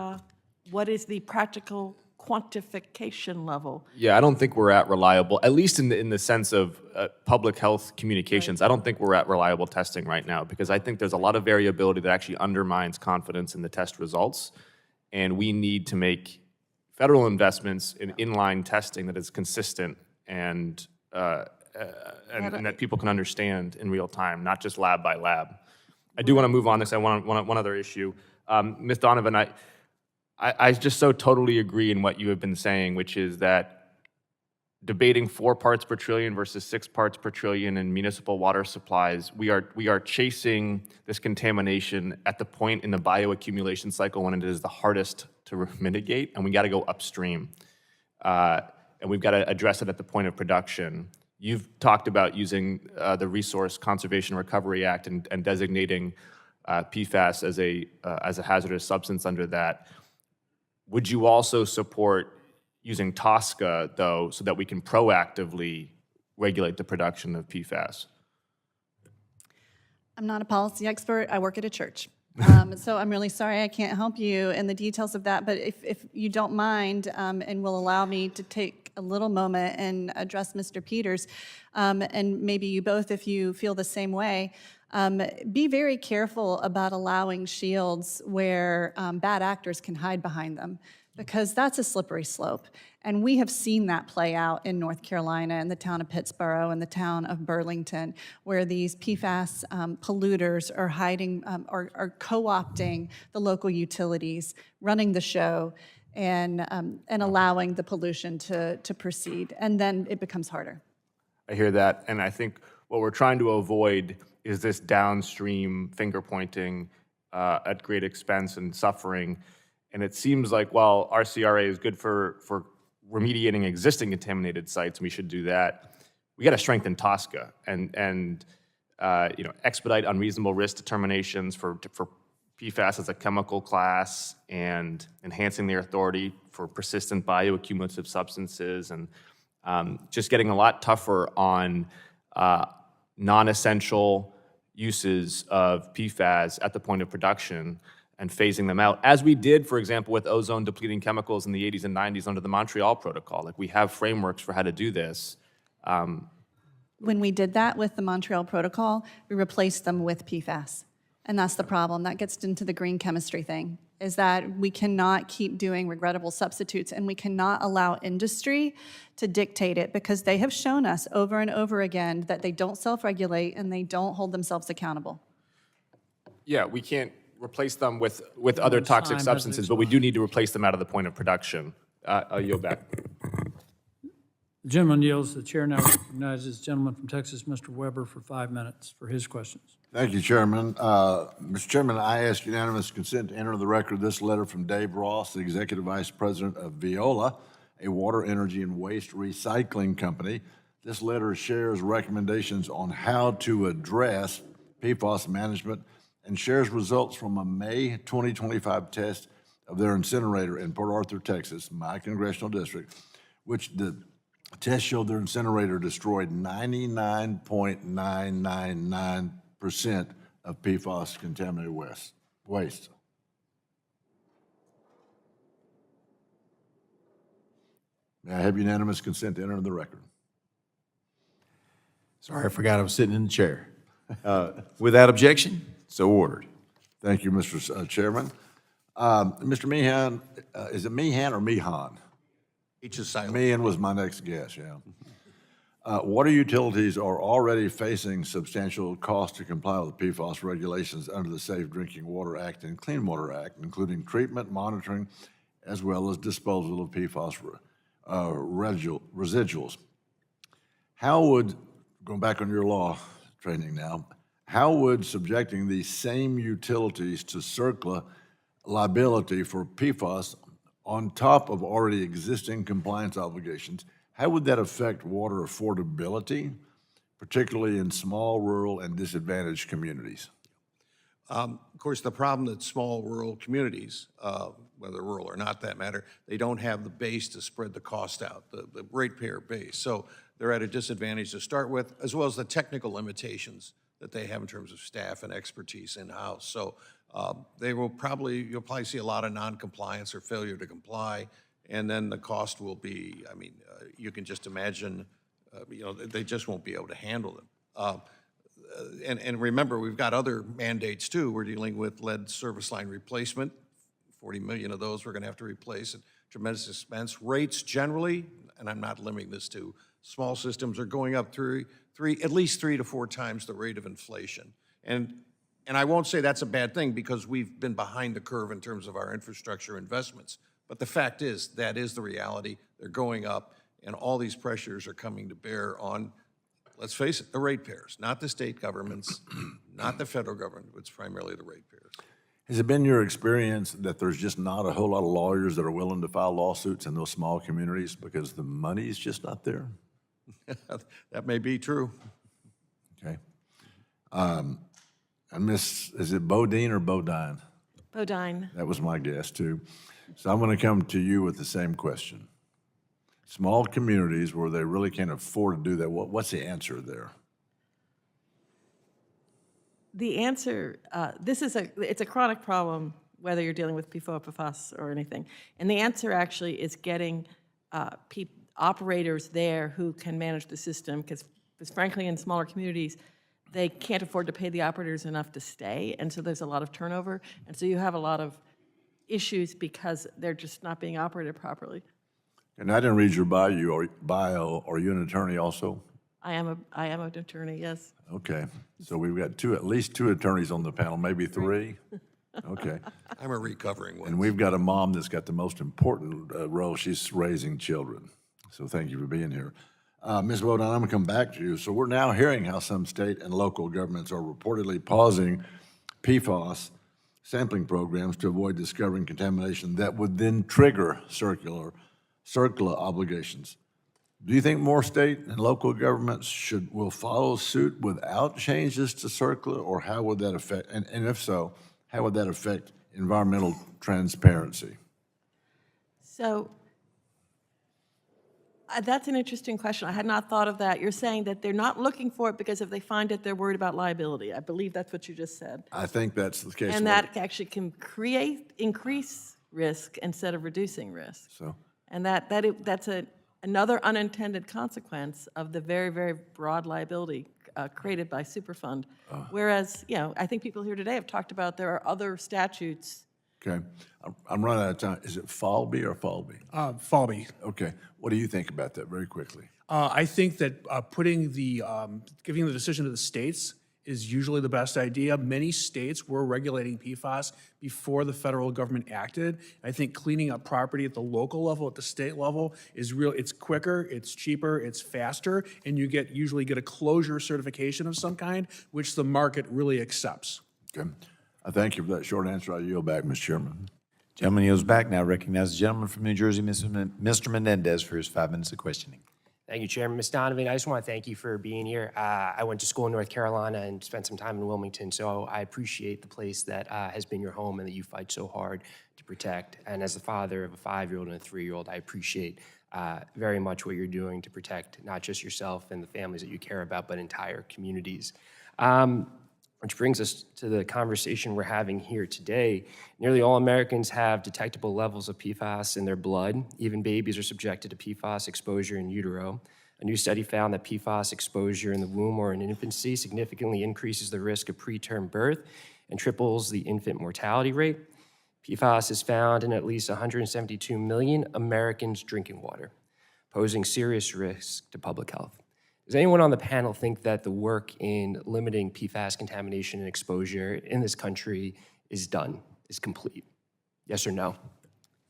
what is the practical quantification level. Yeah, I don't think we're at reliable, at least in the sense of public health communications. I don't think we're at reliable testing right now because I think there's a lot of variability that actually undermines confidence in the test results. And we need to make federal investments in inline testing that is consistent and that people can understand in real time, not just lab by lab. I do want to move on this. I want one other issue. Ms. Donovan, I just so totally agree in what you have been saying, which is that debating 4 parts per trillion versus 6 parts per trillion in municipal water supplies, we are chasing this contamination at the point in the bioaccumulation cycle when it is the hardest to mitigate, and we got to go upstream. And we've got to address it at the point of production. You've talked about using the Resource Conservation Recovery Act and designating PFAS as a hazardous substance under that. Would you also support using TSCA, though, so that we can proactively regulate the production of PFAS? I'm not a policy expert. I work at a church. So I'm really sorry I can't help you in the details of that. But if you don't mind and will allow me to take a little moment and address Mr. Peters, and maybe you both, if you feel the same way, be very careful about allowing shields where bad actors can hide behind them, because that's a slippery slope. And we have seen that play out in North Carolina, in the town of Pittsboro, and the town of Burlington, where these PFAS polluters are hiding, are co-opting the local utilities, running the show, and allowing the pollution to proceed. And then it becomes harder. I hear that, and I think what we're trying to avoid is this downstream finger pointing at great expense and suffering. And it seems like while RCRA is good for remediating existing contaminated sites, and we should do that, we got to strengthen TSCA and expedite unreasonable risk determinations for PFAS as a chemical class, and enhancing their authority for persistent bioaccumulative substances, and just getting a lot tougher on non-essential uses of PFAS at the point of production and phasing them out, as we did, for example, with ozone-depleting chemicals in the 80s and 90s under the Montreal Protocol. Like, we have frameworks for how to do this. When we did that with the Montreal Protocol, we replaced them with PFAS. And that's the problem. That gets into the green chemistry thing, is that we cannot keep doing regrettable substitutes, and we cannot allow industry to dictate it, because they have shown us over and over again that they don't self-regulate and they don't hold themselves accountable. Yeah, we can't replace them with other toxic time substances, hasn't but we do need to replace them out of the point of production. I'll yield back. The gentleman yields. The chair now recognizes the gentleman from Texas, Mr. Weber, for 5 minutes for his questions. Thank you, Chairman. Mr. Chairman, I ask unanimous consent to enter the record this letter from Dave Ross, the Executive Vice President of Veolia, a water, energy, and waste recycling company. This letter shares recommendations on how to address PFAS management and shares results from a May 2025 test of their incinerator in Port Arthur, Texas, my congressional district, which the test showed their incinerator destroyed 99.999% of PFAS contaminated waste. May I have unanimous consent to enter the record? Sorry, I forgot I was sitting in the chair. Without objection, so ordered. Thank you, Mr. Chairman. Mr. Meehan, is it Meehan or Meehan? Each is silent. Meehan was my next guess, yeah. Water utilities are already facing substantial costs to comply with the PFAS regulations under the Safe Drinking Water Act and Clean Water Act, including treatment, monitoring, as well as disposal of PFAS residuals. How would, going back on your law training now, how would subjecting these same utilities to CERCLA liability for PFAS on top of already existing compliance obligations, how would that affect water affordability, particularly in small, rural, and disadvantaged communities? Of course, the problem that small rural communities, whether rural or not that matter, they don't have the base to spread the cost out, the ratepayer base. So they're at a disadvantage to start with, as well as the technical limitations that they have in terms of staff and expertise in-house. So you'll probably see a lot of non-compliance or failure to comply, And then the cost will be, I mean, you can just imagine, you know, they just won't be able to handle them. And remember, we've got other mandates too. We're dealing with lead service line replacement. 40 million of those we're going to have to replace at tremendous expense. Rates generally, and I'm not limiting this to small systems, are going up at least 3 to 4 times the rate of inflation. And I won't say that's a bad thing because we've been behind the curve in terms of our infrastructure investments. But the fact is, that is the reality. They're going up, and all these pressures are coming to bear on, let's face it, the ratepayers, not the state governments, not the federal government, it's primarily the ratepayers. Has it been your experience that there's just not a whole lot of lawyers that are willing to file lawsuits in those small communities because the money's just not there? That may be true. Okay. And is it Bodine or Bodine? Bodine. That was my guess, too. So I'm going to come to you with the same question. Small communities where they really can't afford to do that, what's the answer there? The answer, it's a chronic problem, whether you're dealing with PFAS or anything. And the answer actually is getting operators there who can manage the system, because frankly, in smaller communities, they can't afford to pay the operators enough to stay, and so there's a lot of turnover, and so you have a lot of issues because they're just not being operated properly. And I didn't read your bio. Are you an attorney also? I am an attorney, yes. Okay, so we've got at least 2 attorneys on the panel, maybe 3? Okay. I'm a recovering one. And we've got a mom that's got the most important role. She's raising children. So thank you for being here. Ms. Bowden, I'm going to come back to you. So we're now hearing how some state and local governments are reportedly pausing PFAS sampling programs to avoid discovering contamination that would then trigger CERCLA obligations. Do you think more state and local governments will follow suit without changes to CERCLA, or how would that affect, and if so, how would that affect environmental transparency? So that's an interesting question. I had not thought of that. You're saying that they're not looking for it because if they find it, they're worried about liability. I believe that's what you just said. I think that's the case. And that actually can increase risk instead of reducing risk. So. And that's another unintended consequence of the very, very broad liability created by Superfund. Whereas, you know, I think people here today have talked about there are other statutes. Okay, I'm running out of time. Is it Falby or Falby? Falby. Okay, what do you think about that very quickly? I think that giving the decision to the states is usually the best idea. Many states were regulating PFAS before the federal government acted. I think cleaning up property at the local level, at the state level, it's quicker, it's cheaper, it's faster, and you usually get a closure certification of some kind, which the market really accepts. Okay, I thank you for that short answer. I yield back, Mr. Chairman. Gentleman yields back. Now recognize the gentleman from New Jersey, Mr. Menendez, for his 5 minutes of questioning. Thank you, Chairman. Ms. Donovan, I just want to thank you for being here. I went to school in North Carolina and spent some time in Wilmington, so I appreciate the place that has been your home and that you fight so hard to protect. And as the father of a 5-year-old and a 3-year-old, I appreciate very much what you're doing to protect not just yourself and the families that you care about, but entire communities. Which brings us to the conversation we're having here today. Nearly all Americans have detectable levels of PFAS in their blood. Even babies are subjected to PFAS exposure in utero. A new study found that PFAS exposure in the womb or in infancy significantly increases the risk of preterm birth and triples the infant mortality rate. PFAS is found in at least 172 million Americans' drinking water, posing serious risk to public health. Does anyone on the panel think that the work in limiting PFAS contamination and exposure in this country is done, is complete? Yes or no?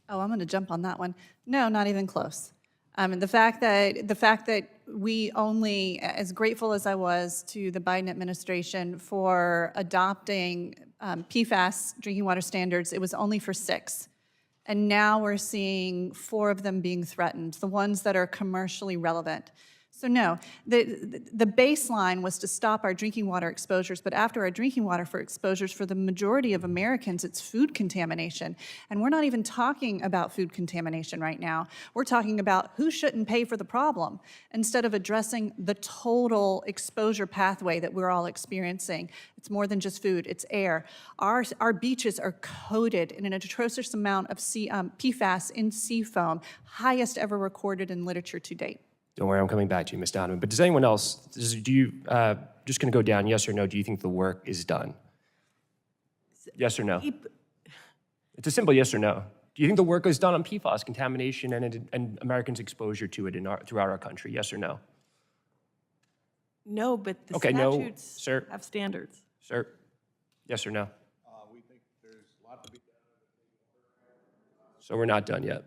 Oh, I'm going to jump on that one. No, not even close. The fact that we only, as grateful as I was to the Biden administration for adopting PFAS drinking water standards, it was only for 6. And now we're seeing 4 of them being threatened, the ones that are commercially relevant. So no, the baseline was to stop our drinking water exposures, but after our drinking water for exposures, for the majority of Americans, it's food contamination. And we're not even talking about food contamination right now. We're talking about who shouldn't pay for the problem, instead of addressing the total exposure pathway that we're all experiencing. It's more than just food, it's air. Our beaches are coated in an atrocious amount of PFAS in sea foam, highest ever recorded in literature to date. Don't worry, I'm coming back to you, Ms. Donovan. But does anyone else, do you, just going to go down, yes or no, do you think the work is done? Yes or no? It's a simple yes or no. Do you think the work is done on PFAS contamination and Americans' exposure to it throughout our country? Yes or no? No, but the Okay, no, statutes sir. have standards. Sir, yes or no? We think there's a lot to be done. So we're not done yet.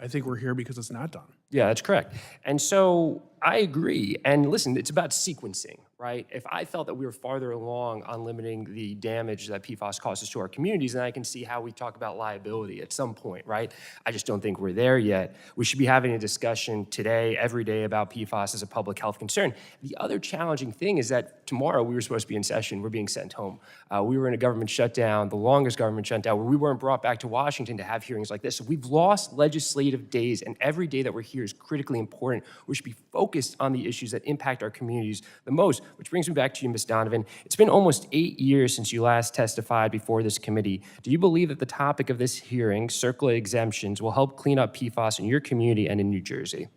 I think we're here because it's not done. Yeah, that's correct. And so I agree. And listen, it's about sequencing, right? If I felt that we were farther along on limiting the damage that PFAS causes to our communities, then I can see how we talk about liability at some point, right? I just don't think we're there yet. We should be having a discussion today, every day, about PFAS as a public health concern. The other challenging thing is that tomorrow we were supposed to be in session. We're being sent home. We were in a government shutdown, the longest government shutdown, where we weren't brought back to Washington to have hearings like this. So we've lost legislative days, and every day that we're here is critically important. We should be focused on the issues that impact our communities the most, which brings me back to you, Ms. Donovan. It's been almost 8 years since you last testified before this committee. Do you believe that the topic of this hearing, CERCLA exemptions, will help clean up PFAS in your community and in New Jersey?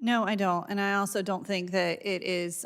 No, I don't. And I also don't think that it is,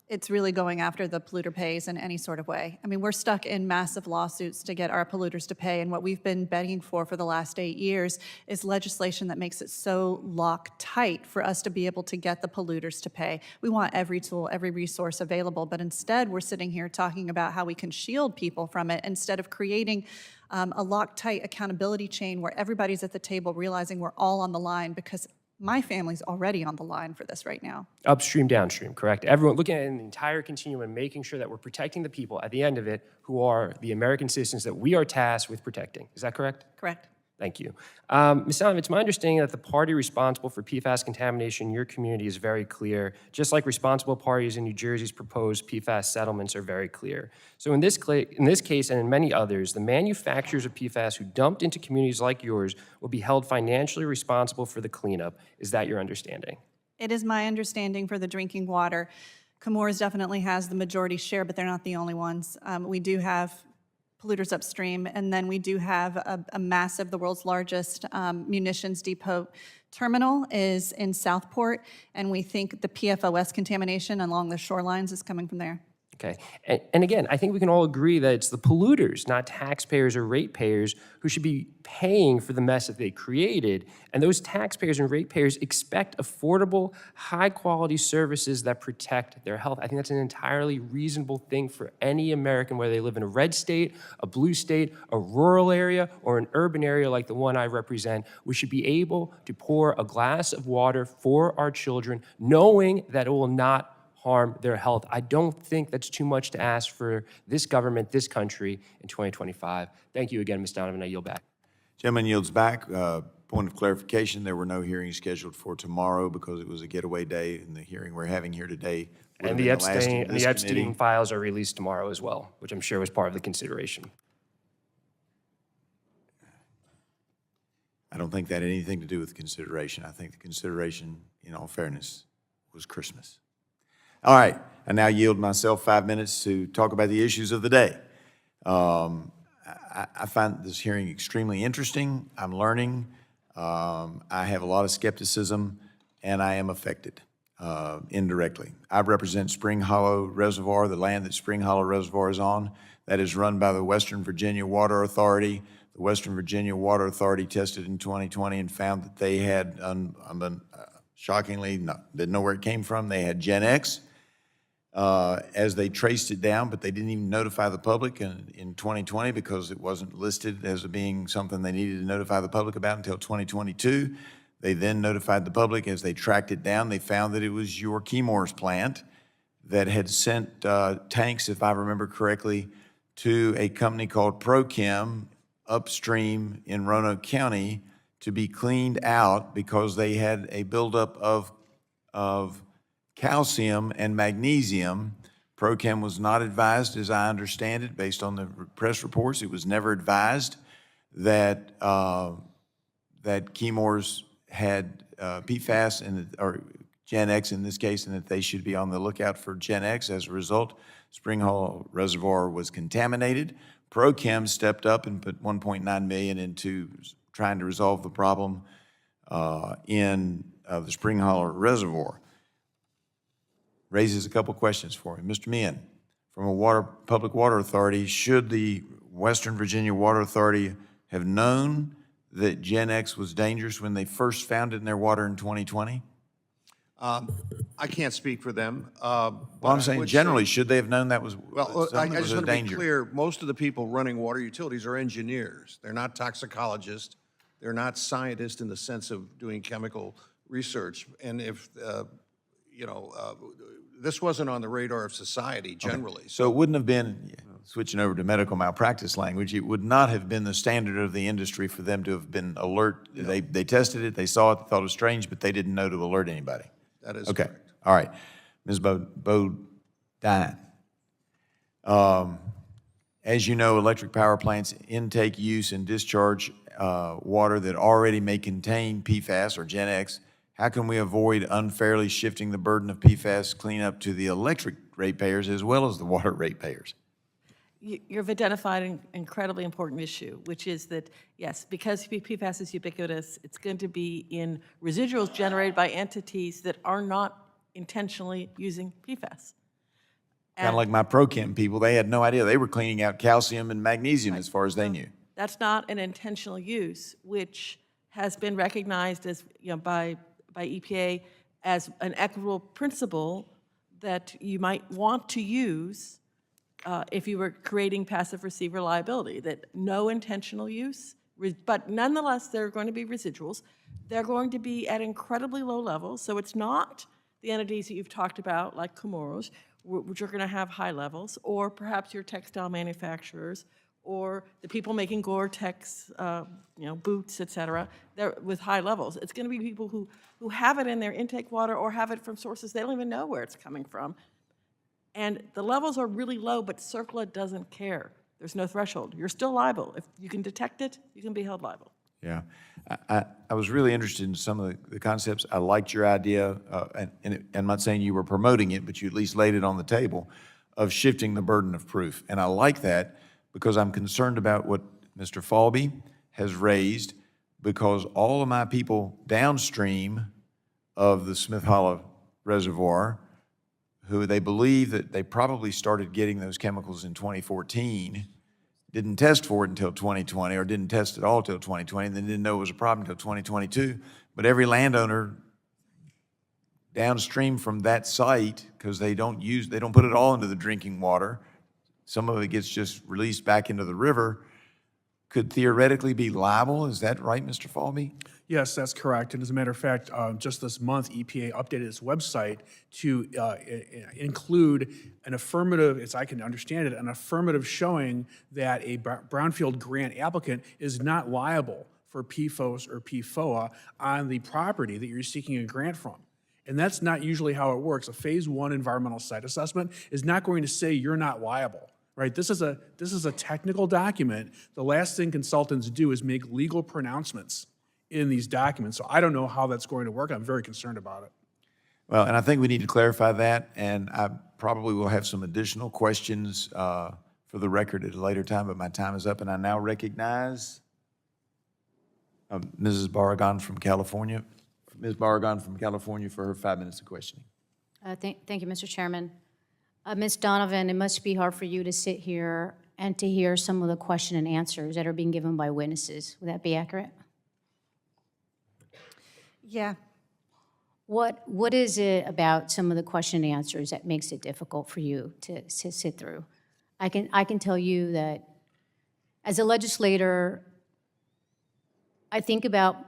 it's really going after the polluter pays in any sort of way. I mean, we're stuck in massive lawsuits to get our polluters to pay. And what we've been begging for the last 8 years is legislation that makes it so lock-tight for us to be able to get the polluters to pay. We want every tool, every resource available. But instead, we're sitting here talking about how we can shield people from it instead of creating a lock-tight accountability chain where everybody's at the table realizing we're all on the line, because my family's already on the line for this right now. Upstream, downstream, correct? Everyone looking at it in the entire continuum and making sure that we're protecting the people at the end of it who are the American citizens that we are tasked with protecting. Is that correct? Correct. Thank you. Ms. Donovan, it's my understanding that the party responsible for PFAS contamination in your community is very clear, just like responsible parties in New Jersey's proposed PFAS settlements are very clear. So in this case and in many others, the manufacturers of PFAS who dumped into communities like yours will be held financially responsible for the cleanup. Is that your understanding? It is my understanding for the drinking water. Chemours definitely has the majority share, but they're not the only ones. We do have polluters upstream, and then we do have a massive, the world's largest munitions depot terminal is in Southport, and we think the PFAS contamination along the shorelines is coming from there. Okay, and again, I think we can all agree that it's the polluters, not taxpayers or ratepayers, who should be paying for the mess that they created. And those taxpayers and ratepayers expect affordable, high-quality services that protect their health. I think that's an entirely reasonable thing for any American, whether they live in a red state, a blue state, a rural area, or an urban area like the one I represent. We should be able to pour a glass of water for our children, knowing that it will not harm their health. I don't think that's too much to ask for this government, this country in 2025. Thank you again, Ms. Donovan. I yield back. Gentleman yields back. Point of clarification, there were no hearings scheduled for tomorrow because it was a getaway day, and the hearing we're having here today would And have the been last of Epstein, this committee. files are released tomorrow as well, which I'm sure was part of the consideration. I don't think that had anything to do with consideration. I think the consideration, in all fairness, was Christmas. All right, I now yield myself 5 minutes to talk about the issues of the day. I find this hearing extremely interesting. I'm learning. I have a lot of skepticism, and I am affected indirectly. I represent Spring Hollow Reservoir, the land that Spring Hollow Reservoir is on. That is run by the Western Virginia Water Authority. The Western Virginia Water Authority tested in 2020 and found that they had, shockingly, didn't know where it came from. They had Gen X. As they traced it down, but they didn't even notify the public in 2020 because it wasn't listed as being something they needed to notify the public about until 2022. They then notified the public. As they tracked it down, they found that it was your Chemours plant that had sent tanks, if I remember correctly, to a company called ProChem upstream in Roanoke County to be cleaned out because they had a buildup of calcium and magnesium. ProChem was not advised, as I understand it, based on the press reports. It was never advised that that Chemours had PFAS or Gen X in this case, and that they should be on the lookout for Gen X. As a result, Spring Hollow Reservoir was contaminated. ProChem stepped up and put $1.9 million into trying to resolve the problem in the Spring Hollow Reservoir. Raises a couple questions for me. Mr. Meehan, from a public water authority, should the Western Virginia Water Authority have known that Gen X was dangerous when they first found it in their water in 2020? I can't speak for them. Well, I'm saying generally, should they have known that was Well, I something that was just a want to be danger? clear, most of the people running water utilities are engineers. They're not toxicologists. They're not scientists in the sense of doing chemical research. And if, this wasn't on the radar of society generally. So it wouldn't have been, switching over to medical malpractice language, it would not have been the standard of the industry for them to have been alert. They tested it, they saw it, thought it was strange, but they didn't know to alert anybody. That is Okay, correct. all right. Ms. Bodine. As you know, electric power plants intake, use, and discharge water that already may contain PFAS or Gen X. How can we avoid unfairly shifting the burden of PFAS cleanup to the electric ratepayers as well as the water ratepayers? You've identified an incredibly important issue, which is that, yes, because PFAS is ubiquitous, it's going to be in residuals generated by entities that are not intentionally using PFAS. Kind of like my ProChem people, they had no idea. They were cleaning out calcium and magnesium as far as they knew. That's not an intentional use, which has been recognized as, by EPA as an equitable principle that you might want to use if you were creating passive receiver liability, that no intentional use, but nonetheless, there are going to be residuals. They're going to be at incredibly low levels, so it's not the entities that you've talked about, like Chemours, which are going to have high levels, or perhaps your textile manufacturers, or the people making Gore-Tex, boots, et cetera, they're with high levels. It's going to be people who have it in their intake water or have it from sources they don't even know where it's coming from. And the levels are really low, but CERCLA doesn't care. There's no threshold. You're still liable. If you can detect it, you can be held liable. Yeah. I was really interested in some of the concepts. I liked your idea, and I'm not saying you were promoting it, but you at least laid it on the table, of shifting the burden of proof. And I like that because I'm concerned about what Mr. Falby has raised, because all of my people downstream of the Smith Hollow Reservoir, who they believe that they probably started getting those chemicals in 2014, didn't test for it until 2020, or didn't test at all until 2020, and then didn't know it was a problem until 2022. But every landowner downstream from that site, because they don't put it all into the drinking water, some of it gets just released back into the river, could theoretically be liable. Is that right, Mr. Falby? Yes, that's correct. And as a matter of fact, just this month, EPA updated its website to include an affirmative, as I can understand it, an affirmative showing that a brownfield grant applicant is not liable for PFOS or PFOA on the property that you're seeking a grant from. And that's not usually how it works. A phase 1 environmental site assessment is not going to say you're not liable. Right, this is a technical document. The last thing consultants do is make legal pronouncements in these documents. So I don't know how that's going to work. I'm very concerned about it. Well, and I think we need to clarify that, and I probably will have some additional questions for the record at a later time, but my time is up, and I now recognize Mrs. Barragan from California. Ms. Barragan from California for her 5 minutes of questioning. Thank you, Mr. Chairman. Ms. Donovan, it must be hard for you to sit here and to hear some of the question and answers that are being given by witnesses. Would that be accurate? Yeah. What is it about some of the question and answers that makes it difficult for you to sit through? I can tell you that as a legislator, I think about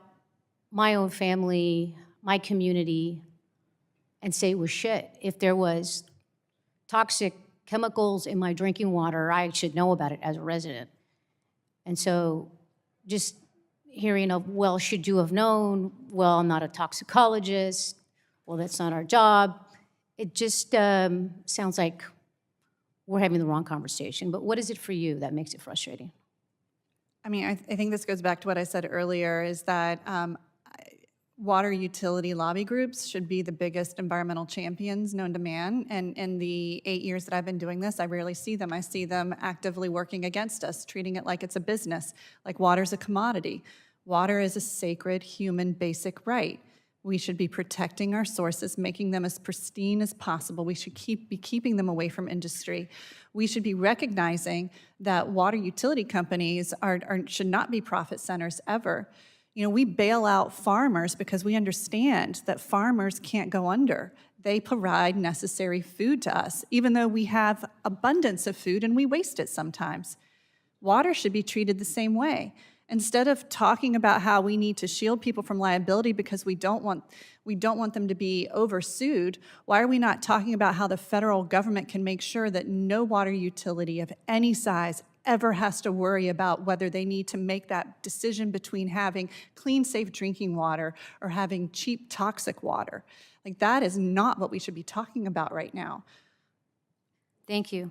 my own family, my community, and say, well, shit, if there was toxic chemicals in my drinking water, I should know about it as a resident. And so just hearing of, well, should you have known? Well, I'm not a toxicologist. Well, that's not our job. It just sounds like we're having the wrong conversation. But what is it for you that makes it frustrating? I mean, I think this goes back to what I said earlier, is that water utility lobby groups should be the biggest environmental champions known to man. And in the 8 years that I've been doing this, I rarely see them. I see them actively working against us, treating it like it's a business, like water's a commodity. Water is a sacred human basic right. We should be protecting our sources, making them as pristine as possible. We should be keeping them away from industry. We should be recognizing that water utility companies should not be profit centers ever. You know, we bail out farmers because we understand that farmers can't go under. They provide necessary food to us, even though we have abundance of food and we waste it sometimes. Water should be treated the same way. Instead of talking about how we need to shield people from liability because we don't want them to be oversued, why are we not talking about how the federal government can make sure that no water utility of any size ever has to worry about whether they need to make that decision between having clean, safe drinking water or having cheap, toxic water? Like, that is not what we should be talking about right now. Thank you.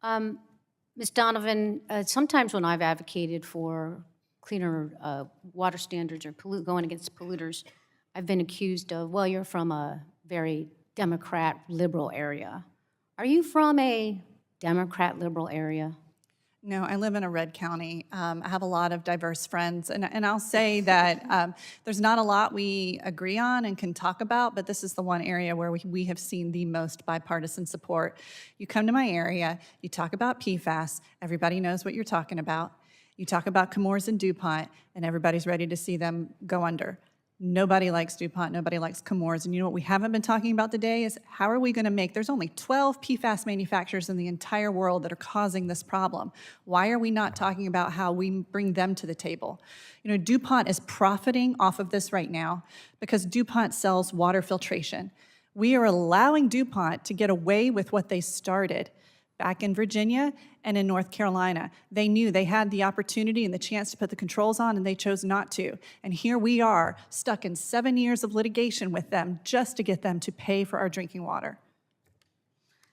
Ms. Donovan, sometimes when I've advocated for cleaner water standards or going against polluters, I've been accused of, well, you're from a very Democrat liberal area. Are you from a Democrat liberal area? No, I live in a red county. I have a lot of diverse friends, and I'll say that there's not a lot we agree on and can talk about, but this is the one area where we have seen the most bipartisan support. You come to my area, you talk about PFAS, everybody knows what you're talking about. You talk about Chemours and DuPont, and everybody's ready to see them go under. Nobody likes DuPont, nobody likes Chemours, and you know what we haven't been talking about today is how are we going to make, there's only 12 PFAS manufacturers in the entire world that are causing this problem. Why are we not talking about how we bring them to the table? You know, DuPont is profiting off of this right now because DuPont sells water filtration. We are allowing DuPont to get away with what they started back in Virginia and in North Carolina. They knew they had the opportunity and the chance to put the controls on, and they chose not to. And here we are, stuck in 7 years of litigation with them just to get them to pay for our drinking water.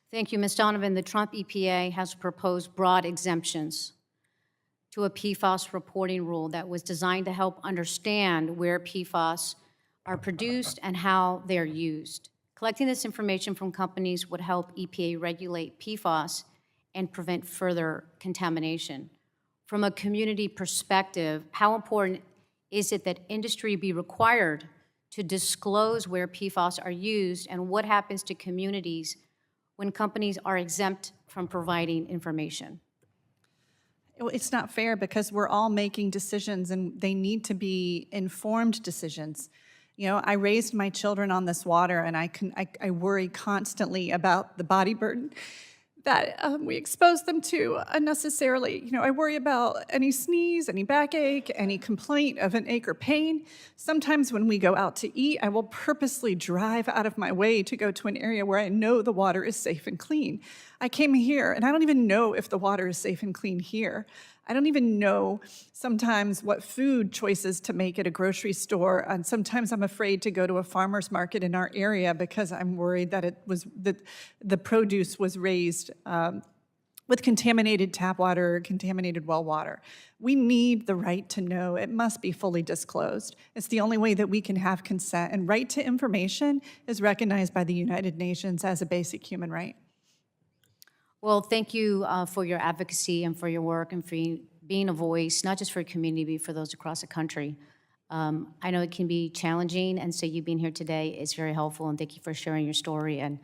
Thank you, Ms. Donovan. The Trump EPA has proposed broad exemptions to a PFAS reporting rule that was designed to help understand where PFAS are produced and how they're used. Collecting this information from companies would help EPA regulate PFAS and prevent further contamination. From a community perspective, how important is it that industry be required to disclose where PFAS are used, and what happens to communities when companies are exempt from providing information? It's not fair because we're all making decisions and they need to be informed decisions. You know, I raised my children on this water, and I worry constantly about the body burden that we expose them to unnecessarily. You know, I worry about any sneeze, any backache, any complaint of an ache or pain. Sometimes when we go out to eat, I will purposely drive out of my way to go to an area where I know the water is safe and clean. I came here, and I don't even know if the water is safe and clean here. I don't even know sometimes what food choices to make at a grocery store, and sometimes I'm afraid to go to a farmer's market in our area because I'm worried that the produce was raised with contaminated tap water or contaminated well water. We need the right to know. It must be fully disclosed. It's the only way that we can have consent, and right to information is recognized by the United Nations as a basic human right. Well, thank you for your advocacy and for your work and for being a voice, not just for your community, but for those across the country. I know it can be challenging, and so you being here today is very helpful, and thank you for sharing your story. And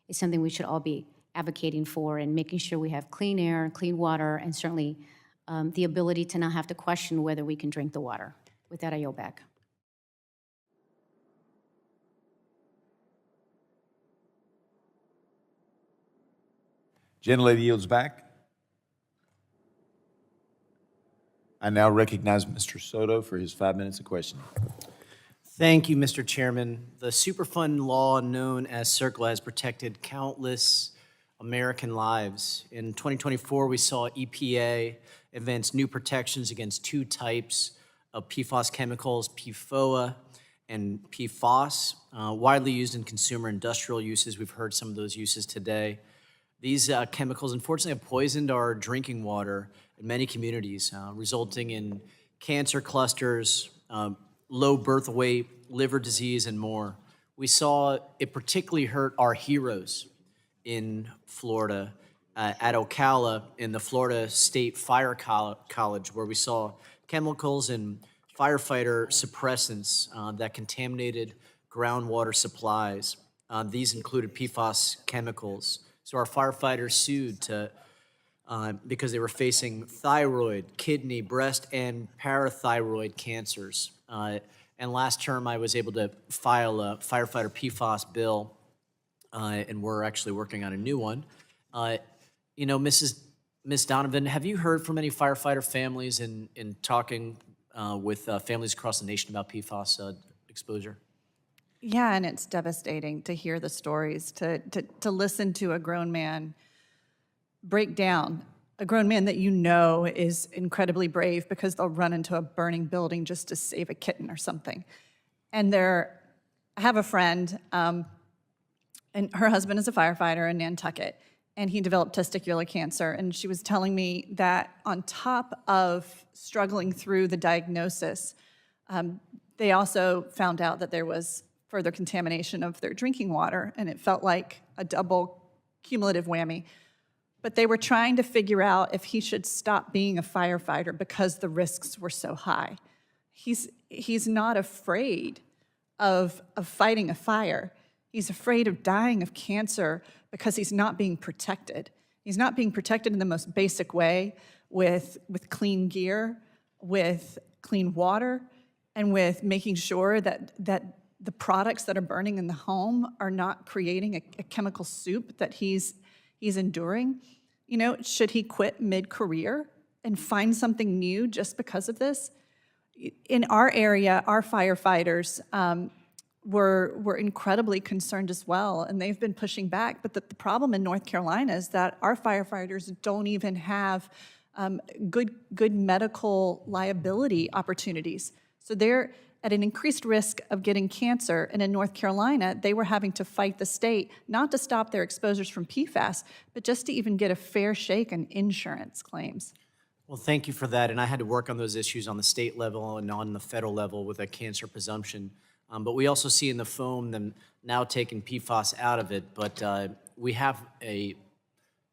it's something we should all be advocating for and making sure we have clean air, clean water, and certainly the ability to not have to question whether we can drink the water. With that, I yield back. Gentlelady yields back. I now recognize Mr. Soto for his 5 minutes of questioning. Thank you, Mr. Chairman. The Superfund law known as CERCLA has protected countless American lives. In 2024, we saw EPA advance new protections against 2 types of PFAS chemicals, PFOA, and PFAS, widely used in consumer industrial uses. We've heard some of those uses today. These chemicals, unfortunately, have poisoned our drinking water in many communities, resulting in cancer clusters, low birth weight, liver disease, and more. We saw it particularly hurt our heroes in Florida, at Ocala in the Florida State Fire College, where we saw chemicals and firefighter suppressants that contaminated groundwater supplies. These included PFAS chemicals. So our firefighters sued because they were facing thyroid, kidney, breast, and parathyroid cancers. And last term, I was able to file a firefighter PFAS bill, and we're actually working on a new one. Ms. Donovan, have you heard from any firefighter families in talking with families across the nation about PFAS exposure? Yeah, and it's devastating to hear the stories, to listen to a grown man break down, a grown man that you know is incredibly brave because they'll run into a burning building just to save a kitten or something. And I have a friend, and her husband is a firefighter in Nantucket, and he developed testicular cancer. And she was telling me that on top of struggling through the diagnosis, they also found out that there was further contamination of their drinking water, and it felt like a double cumulative whammy. But they were trying to figure out if he should stop being a firefighter because the risks were so high. He's not afraid of fighting a fire. He's afraid of dying of cancer because he's not being protected. He's not being protected in the most basic way with clean gear, with clean water, and with making sure that the products that are burning in the home are not creating a chemical soup that he's enduring. Should he quit mid-career and find something new just because of this? In our area, our firefighters were incredibly concerned as well, and they've been pushing back. But the problem in North Carolina is that our firefighters don't even have good medical liability opportunities. So they're at an increased risk of getting cancer, and in North Carolina, they were having to fight the state, not to stop their exposures from PFAS, but just to even get a fair shake on insurance claims. Well, thank you for that, and I had to work on those issues on the state level and on the federal level with a cancer presumption. But we also see in the foam them now taking PFAS out of it, but we have a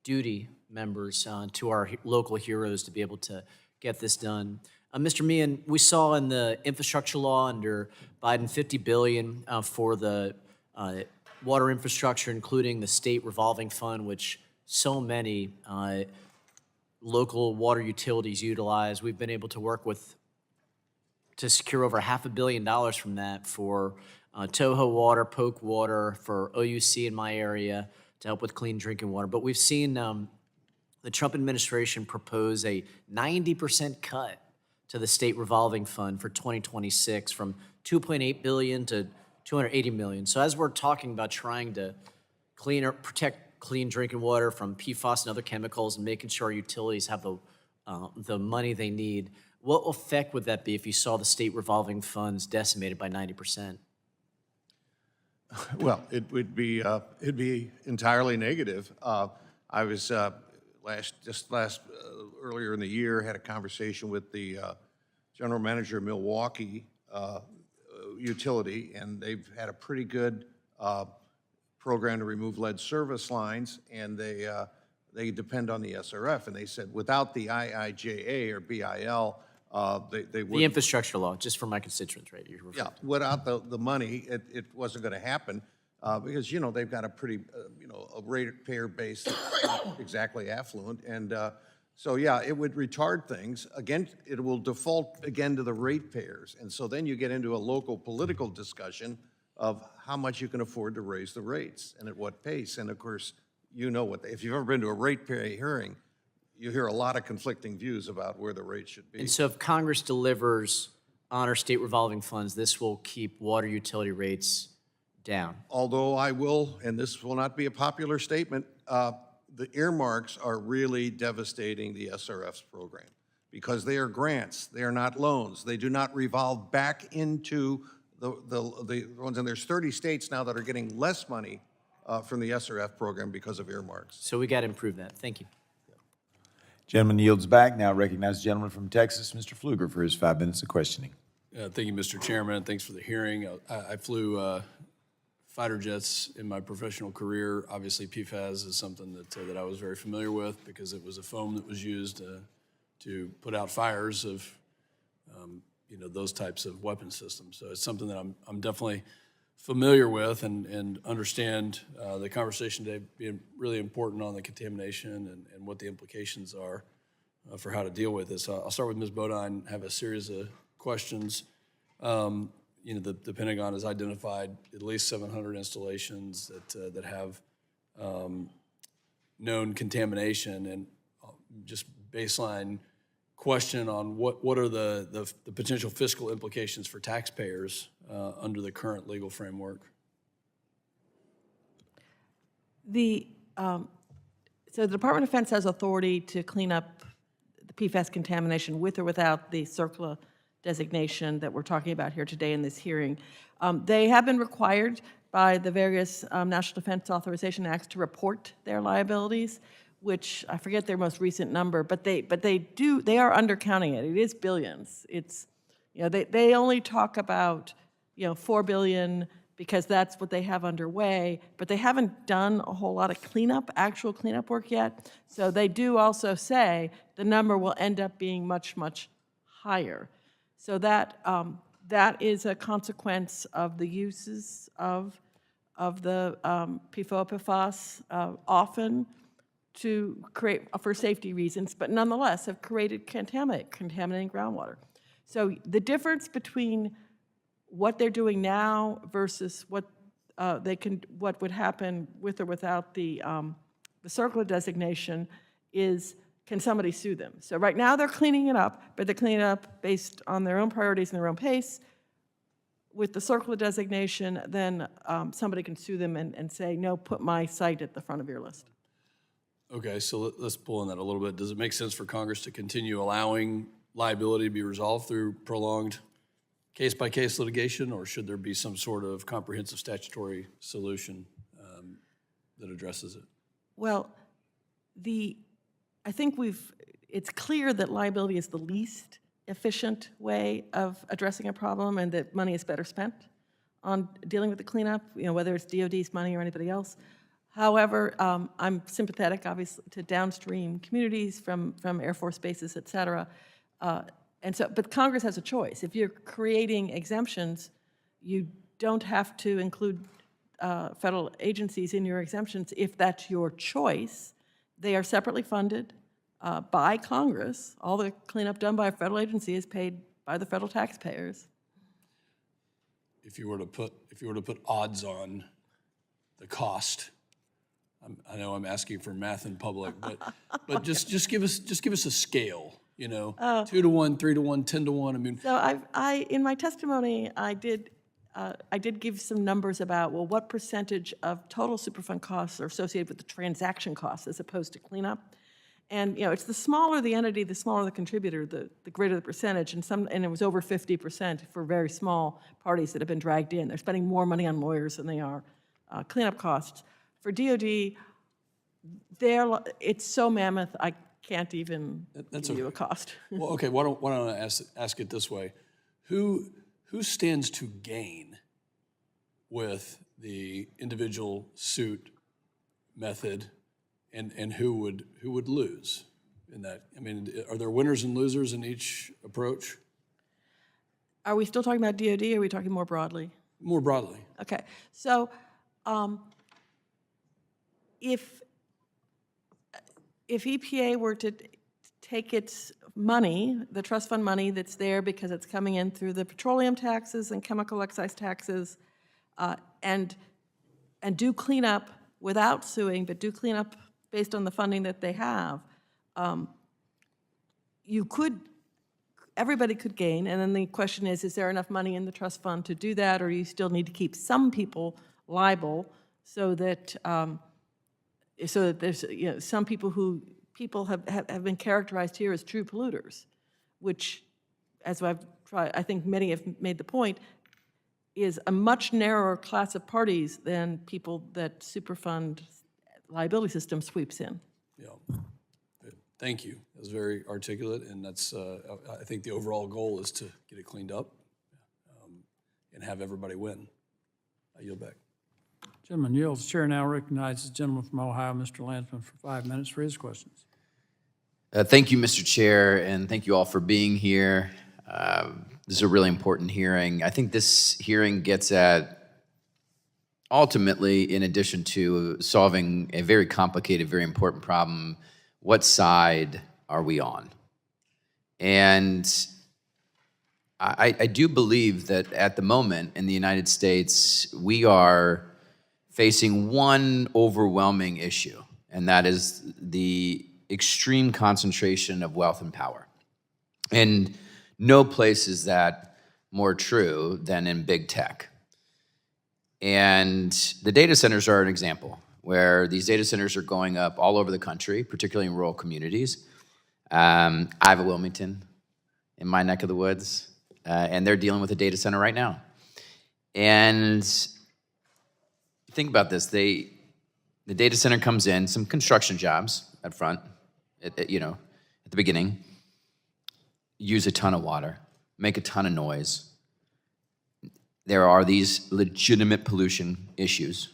duty, members, to our local heroes to be able to get this done. Mr. Meehan, we saw in the infrastructure law under Biden $50 billion for the water infrastructure, including the state revolving fund, which so many local water utilities utilize. We've been able to work to secure over $500 million from that for Toho Water, Polk Water, for OUC in my area to help with clean drinking water. But we've seen the Trump administration propose a 90% cut to the state revolving fund for 2026 from $2.8 billion to $280 million. So as we're talking about trying to protect clean drinking water from PFAS and other chemicals and making sure our utilities have the money they need, what effect would that be if you saw the state revolving funds decimated by 90%? Well, it'd be entirely negative. I was earlier in the year had a conversation with the general manager of Milwaukee utility, and they've had a pretty good program to remove lead service lines, and they depend on the SRF. And they said without the IIJA or BIL, they would. The infrastructure law, just for my constituents, right? Yeah, without the money, it wasn't going to happen because they've got a pretty a ratepayer base that's not exactly affluent, and so yeah, it would retard things. Again, it will default again to the ratepayers, and so then you get into a local political discussion of how much you can afford to raise the rates and at what pace. And of course, if you've ever been to a ratepayer hearing, you hear a lot of conflicting views about where the rate should be. And so if Congress delivers on our state revolving funds, this will keep water utility rates down. Although I will, and this will not be a popular statement, the earmarks are really devastating the SRF's program because they are grants, they are not loans. They do not revolve back into the ones, and there's 30 states now that are getting less money from the SRF program because of earmarks. So we got to improve that. Thank you. Gentleman yields back. Now recognize the gentleman from Texas, Mr. Pfluger, for his 5 minutes of questioning. Thank you, Mr. Chairman. Thanks for the hearing. I flew fighter jets in my professional career. Obviously, PFAS is something that I was very familiar with because it was a foam that was used to put out fires of those types of weapon systems. So it's something that I'm definitely familiar with and understand the conversation today being really important on the contamination and what the implications are for how to deal with this. I'll start with Ms. Bodine, have a series of questions. The Pentagon has identified at least 700 installations that have known contamination, and just baseline question on what are the potential fiscal implications for taxpayers under the current legal framework? So the Department of Defense has authority to clean up the PFAS contamination with or without the CERCLA designation that we're talking about here today in this hearing. They have been required by the various National Defense Authorization Acts to report their liabilities, which I forget their most recent number, but they are undercounting it. It is billions. It's, they only talk about, $4 billion because that's what they have underway, but they haven't done a whole lot of actual cleanup work yet. So they do also say the number will end up being much, much higher. So that is a consequence of the uses of the PFOA, PFAS, often to create, for safety reasons, but nonetheless have created contaminating groundwater. So the difference between what they're doing now versus what would happen with or without the CERCLA designation is, can somebody sue them? So right now they're cleaning it up, but they're cleaning it up based on their own priorities and their own pace. With the CERCLA designation, then somebody can sue them and say, no, put my site at the front of your list. Okay, so let's pull on that a little bit. Does it make sense for Congress to continue allowing liability to be resolved through prolonged case-by-case litigation, or should there be some sort of comprehensive statutory solution that addresses it? Well, I think it's clear that liability is the least efficient way of addressing a problem, and that money is better spent on dealing with the cleanup, whether it's DOD's money or anybody else. However, I'm sympathetic, obviously, to downstream communities from Air Force bases, et cetera. But Congress has a choice. If you're creating exemptions, you don't have to include federal agencies in your exemptions if that's your choice. They are separately funded by Congress. All the cleanup done by a federal agency is paid by the federal taxpayers. If you were to put odds on the cost, I know I'm asking for math in public, but just give us a scale. 2 to 1, 3 to 1, 10 to 1. I mean, so in my testimony, I did give some numbers about, well, what percentage of total Superfund costs are associated with the transaction costs as opposed to cleanup. And it's the smaller the entity, the smaller the contributor, the greater the percentage. And it was over 50% for very small parties that have been dragged in. They're spending more money on lawyers than they are cleanup costs. For DOD, it's so mammoth, I can't even give you a cost. Well, okay, why don't I ask it this way? Who stands to gain with the individual suit method, and who would lose in that? I mean, are there winners and losers in each approach? Are we still talking about DOD, or are we talking more broadly? More broadly. Okay, so if EPA were to take its money, the trust fund money that's there because it's coming in through the petroleum taxes and chemical excise taxes, and do cleanup without suing, but do cleanup based on the funding that they have, everybody could gain. And then the question is there enough money in the trust fund to do that, or you still need to keep some people liable so that there's some people have been characterized here as true polluters. which, as I've tried, I think many have made the point, is a much narrower class of parties than people that Superfund liability system sweeps in. Yeah. Thank you. That was very articulate, and that's, I think the overall goal is to get it cleaned up and have everybody win. I yield back. Gentleman yields. Chair now recognizes the gentleman from Ohio, Mr. Landsman, for 5 minutes for his questions. Thank you, Mr. Chair, and thank you all for being here. This is a really important hearing. I think this hearing gets at, ultimately, in addition to solving a very complicated, very important problem, what side are we on? And I do believe that at the moment in the United States, we are facing one overwhelming issue, and that is the extreme concentration of wealth and power. And no place is that more true than in big tech. And the data centers are an example where these data centers are going up all over the country, particularly in rural communities. I have a Wilmington in my neck of the woods, and they're dealing with a data center right now. And think about this, the data center comes in, some construction jobs up front, at the beginning, use a ton of water, make a ton of noise. There are these legitimate pollution issues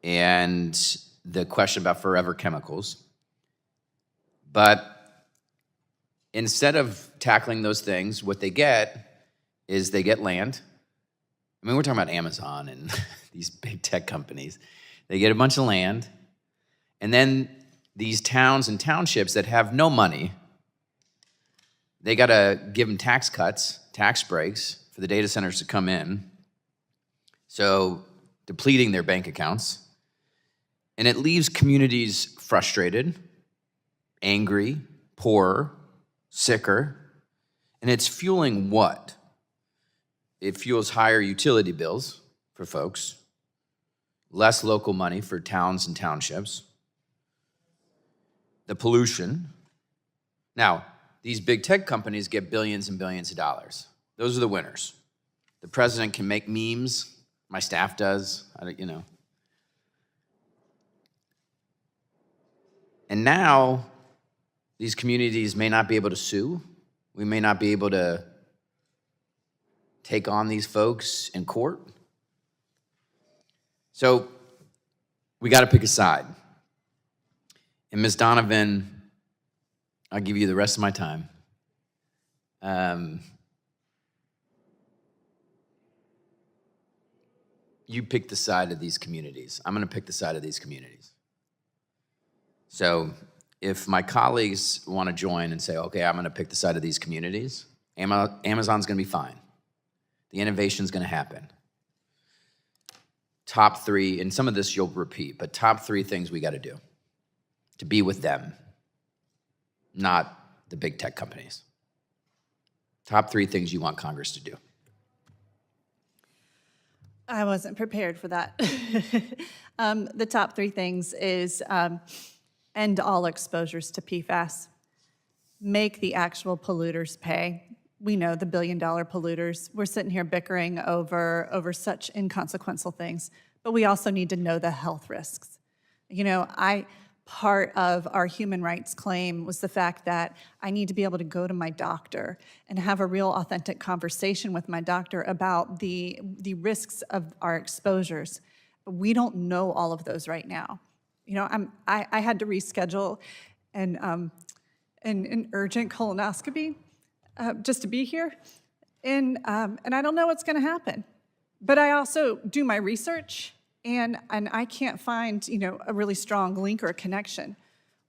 and the question about forever chemicals. But instead of tackling those things, what they get is they get land. I mean, we're talking about Amazon and these big tech companies. They get a bunch of land, and then these towns and townships that have no money, they got to give them tax cuts, tax breaks for the data centers to come in, so depleting their bank accounts. And it leaves communities frustrated, angry, poorer, sicker, and it's fueling what? It fuels higher utility bills for folks, less local money for towns and townships, the pollution. Now, these big tech companies get billions and billions of dollars. Those are the winners. The president can make memes. My staff does, And now, these communities may not be able to sue. We may not be able to take on these folks in court. So we got to pick a side. And Ms. Donovan, I'll give you the rest of my time. You pick the side of these communities. I'm going to pick the side of these communities. So if my colleagues want to join and say, okay, I'm going to pick the side of these communities, Amazon's going to be fine. The innovation's going to happen. Top 3, and some of this you'll repeat, but top 3 things we got to do to be with them, not the big tech companies. Top 3 things you want Congress to do. I wasn't prepared for that. The top 3 things is end all exposures to PFAS. Make the actual polluters pay. We know the billion-dollar polluters. We're sitting here bickering over such inconsequential things, but we also need to know the health risks. Part of our human rights claim was the fact that I need to be able to go to my doctor and have a real authentic conversation with my doctor about the risks of our exposures. But we don't know all of those right now. I had to reschedule an urgent colonoscopy just to be here, and I don't know what's going to happen. But I also do my research, and I can't find a really strong link or a connection.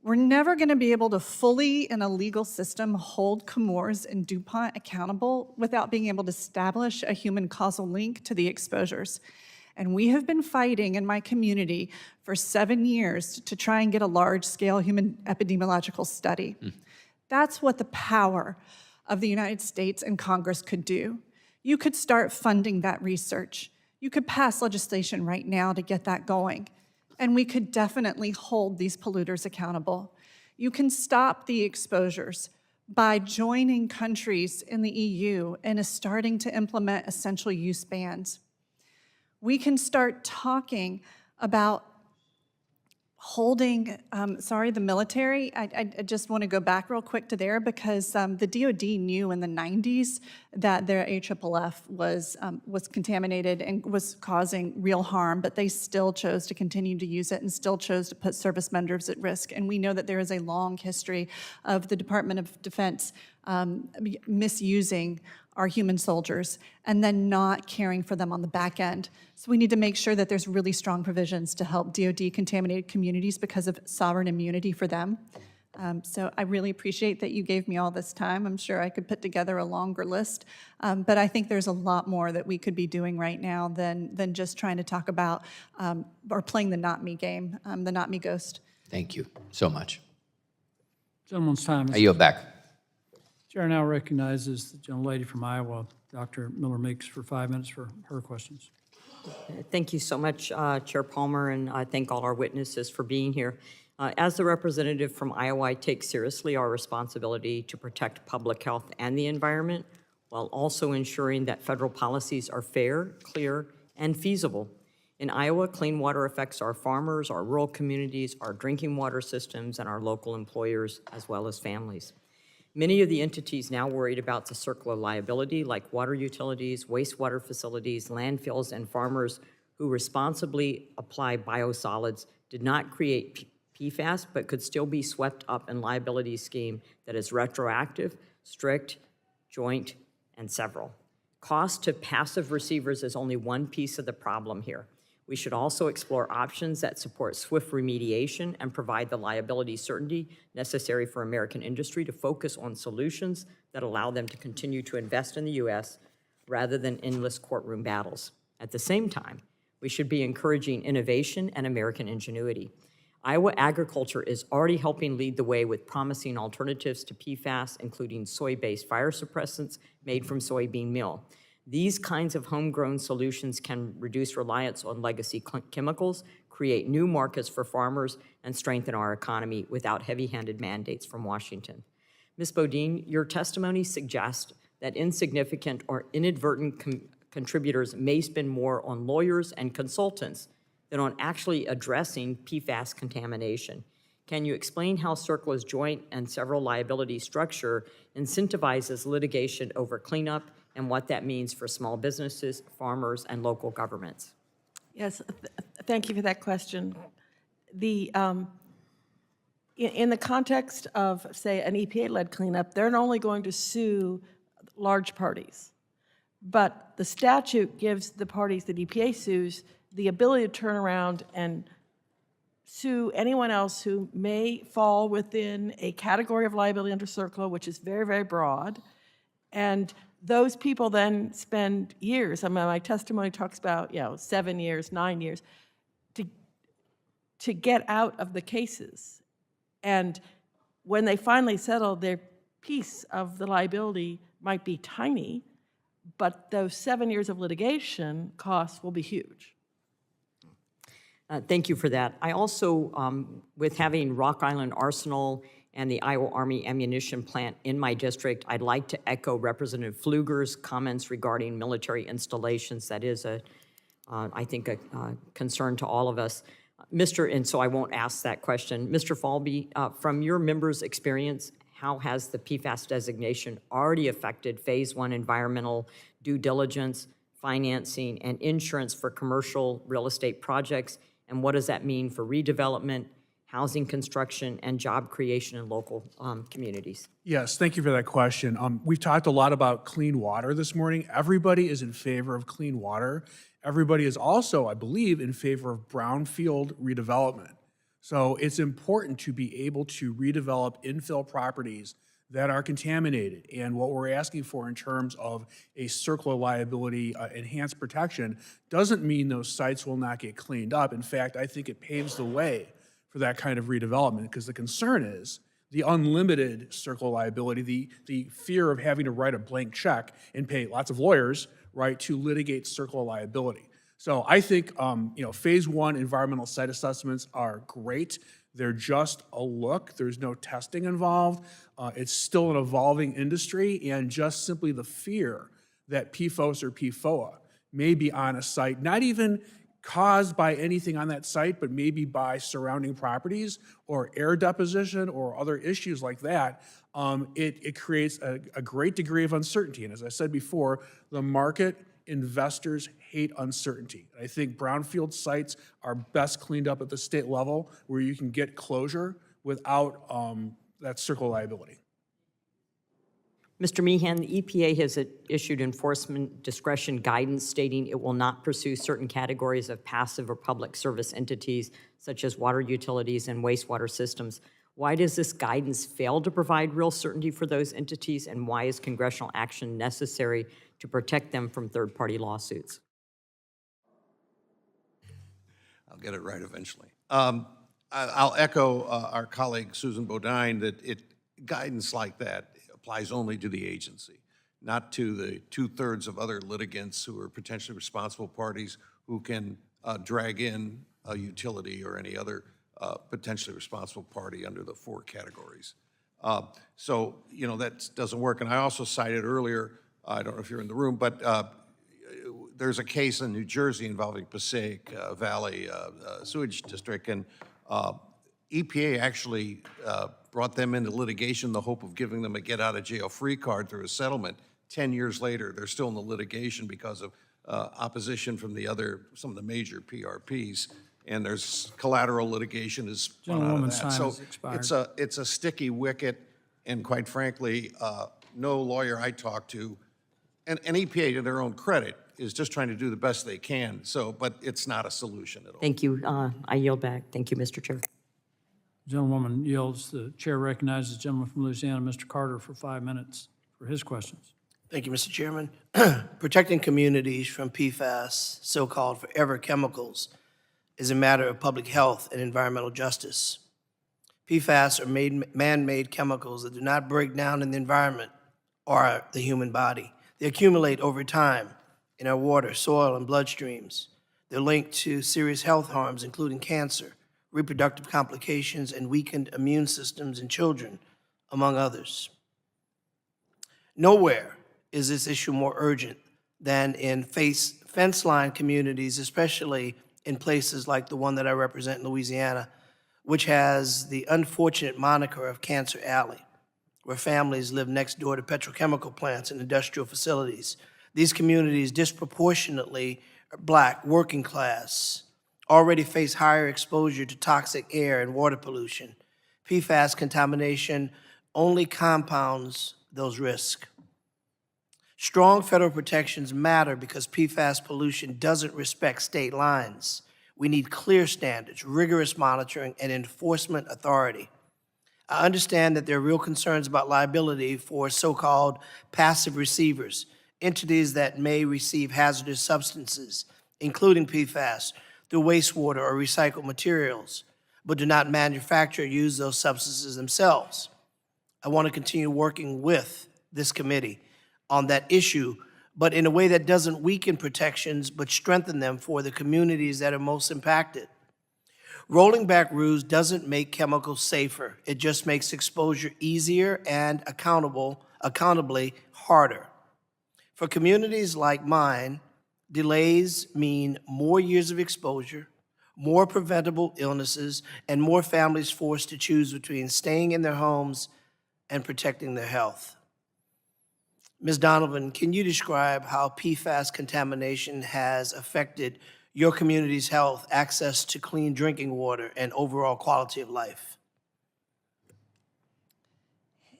We're never going to be able to fully, in a legal system, hold Chemours and DuPont accountable without being able to establish a human causal link to the exposures. And we have been fighting in my community for 7 years to try and get a large-scale human epidemiological study. That's what the power of the United States and Congress could do. You could start funding that research. You could pass legislation right now to get that going. And we could definitely hold these polluters accountable. You can stop the exposures by joining countries in the EU and is starting to implement essential use bans. We can start talking about holding, the military. I just want to go back real quick to there because the DoD knew in the 90s that their AFFF was contaminated and was causing real harm, but they still chose to continue to use it and still chose to put service members at risk. And we know that there is a long history of the Department of Defense misusing our human soldiers and then not caring for them on the back end. So we need to make sure that there's really strong provisions to help DoD contaminated communities because of sovereign immunity for them. So I really appreciate that you gave me all this time. I'm sure I could put together a longer list, but I think there's a lot more that we could be doing right now than just trying to talk about or playing the not me game, the not me ghost. Thank you so much. Gentleman's time I is. yield back. Chair now recognizes the gentlelady from Iowa, Dr. Miller Meeks, for 5 minutes for her questions. Thank you so much, Chair Palmer, and I thank all our witnesses for being here. As the representative from Iowa, I take seriously our responsibility to protect public health and the environment while also ensuring that federal policies are fair, clear, and feasible. In Iowa, clean water affects our farmers, our rural communities, our drinking water systems, and our local employers, as well as families. Many of the entities now worried about the circular liability, like water utilities, wastewater facilities, landfills, and farmers who responsibly apply biosolids, did not create PFAS, but could still be swept up in liability scheme that is retroactive, strict, joint, and several. Cost to passive receivers is only one piece of the problem here. We should also explore options that support swift remediation and provide the liability certainty necessary for American industry to focus on solutions that allow them to continue to invest in the U.S. rather than endless courtroom battles. At the same time, we should be encouraging innovation and American ingenuity. Iowa agriculture is already helping lead the way with promising alternatives to PFAS, including soy-based fire suppressants made from soybean meal. These kinds of homegrown solutions can reduce reliance on legacy chemicals, create new markets for farmers, and strengthen our economy without heavy-handed mandates from Washington. Ms. Bodine, your testimony suggests that insignificant or inadvertent contributors may spend more on lawyers and consultants than on actually addressing PFAS contamination. Can you explain how CERCLA's joint and several liability structure incentivizes litigation over cleanup and what that means for small businesses, farmers, and local governments? Yes, thank you for that question. In the context of, say, an EPA-led cleanup, they're not only going to sue large parties, but the statute gives the parties that EPA sues the ability to turn around and sue anyone else who may fall within a category of liability under CERCLA, which is very, very broad. And those people then spend years, I mean, my testimony talks about, 7 years, 9 years, to get out of the cases. And when they finally settle, their piece of the liability might be tiny, but those 7 years of litigation costs will be huge. Thank you for that. I also, with having Rock Island Arsenal and the Iowa Army Ammunition Plant in my district, I'd like to echo Representative Pfluger's comments regarding military installations. That is, I think, a concern to all of us. And so I won't ask that question. Mr. Falby, from your members' experience, how has the PFAS designation already affected Phase 1 environmental due diligence, financing, and insurance for commercial real estate projects? And what does that mean for redevelopment, housing construction, and job creation in local communities? Yes, thank you for that question. We've talked a lot about clean water this morning. Everybody is in favor of clean water. Everybody is also, I believe, in favor of brownfield redevelopment. So it's important to be able to redevelop infill properties that are contaminated. And what we're asking for in terms of a circular liability enhanced protection doesn't mean those sites will not get cleaned up. In fact, I think it paves the way for that kind of redevelopment, because the concern is the unlimited circular liability, the fear of having to write a blank check and pay lots of lawyers, right, to litigate circular liability. So I think, Phase 1 environmental site assessments are great. They're just a look. There's no testing involved. It's still an evolving industry, and just simply the fear that PFOS or PFOA may be on a site, not even caused by anything on that site, but maybe by surrounding properties or air deposition or other issues like that, it creates a great degree of uncertainty. And as I said before, the market, investors hate uncertainty. I think brownfield sites are best cleaned up at the state level where you can get closure without that CERCLA liability. Mr. Meehan, the EPA has issued enforcement discretion guidance stating it will not pursue certain categories of passive or public service entities, such as water utilities and wastewater systems. Why does this guidance fail to provide real certainty for those entities, and why is congressional action necessary to protect them from third-party lawsuits? I'll get it right eventually. I'll echo our colleague Susan Bodine that guidance like that applies only to the agency, not to the 2/3 of other litigants who are potentially responsible parties who can drag in a utility or any other potentially responsible party under the 4 categories. So, you know, that doesn't work. And I also cited earlier, I don't know if you're in the room, but there's a case in New Jersey involving Passaic Valley Sewage District, and EPA actually brought them into litigation in the hope of giving them a get-out-of-jail-free card through a settlement. 10 years later, they're still in the litigation because of opposition from some of the major PRPs, and there's collateral litigation is spun out of that. So it's a sticky wicket, and quite frankly, no lawyer I talk to, and EPA, to their own credit, is just trying to do the best they can. But it's not a solution at all. Thank you. I yield back. Thank you, Mr. Chair. Gentlewoman yields. The chair recognizes the gentleman from Louisiana, Mr. Carter, for 5 minutes for his questions. Thank you, Mr. Chairman. Protecting communities from PFAS, so-called forever chemicals, is a matter of public health and environmental justice. PFAS are man-made chemicals that do not break down in the environment or the human body. They accumulate over time in our water, soil, and bloodstreams. They're linked to serious health harms, including cancer, reproductive complications, and weakened immune systems in children, among others. Nowhere is this issue more urgent than in fence-line communities, especially in places like the one that I represent in Louisiana, which has the unfortunate moniker of Cancer Alley, where families live next door to petrochemical plants and industrial facilities. These communities, disproportionately Black, working class, already face higher exposure to toxic air and water pollution. PFAS contamination only compounds those risks. Strong federal protections matter because PFAS pollution doesn't respect state lines. We need clear standards, rigorous monitoring, and enforcement authority. I understand that there are real concerns about liability for so-called passive receivers, entities that may receive hazardous substances, including PFAS, through wastewater or recycled materials, but do not manufacture or use those substances themselves. I want to continue working with this committee on that issue, but in a way that doesn't weaken protections, but strengthen them for the communities that are most impacted. Rolling back rules doesn't make chemicals safer. It just makes exposure easier and accountably harder. For communities like mine, delays mean more years of exposure, more preventable illnesses, and more families forced to choose between staying in their homes and protecting their health. Ms. Donovan, can you describe how PFAS contamination has affected your community's health, access to clean drinking water, and overall quality of life?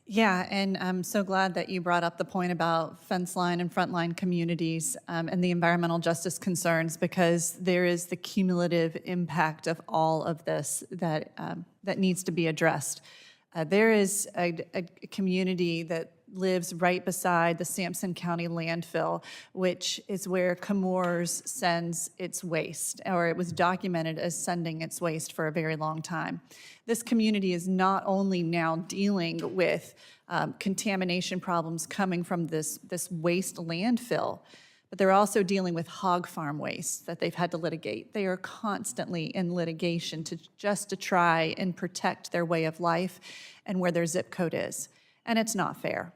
Yeah, and I'm so glad that you brought up the point about fence line and frontline communities and the environmental justice concerns, because there is the cumulative impact of all of this that needs to be addressed. There is a community that lives right beside the Sampson County landfill, which is where Chemours sends its waste, or it was documented as sending its waste for a very long time. This community is not only now dealing with contamination problems coming from this waste landfill, but they're also dealing with hog farm waste that they've had to litigate. They are constantly in litigation to try and protect their way of life and where their zip code is, and it's not fair.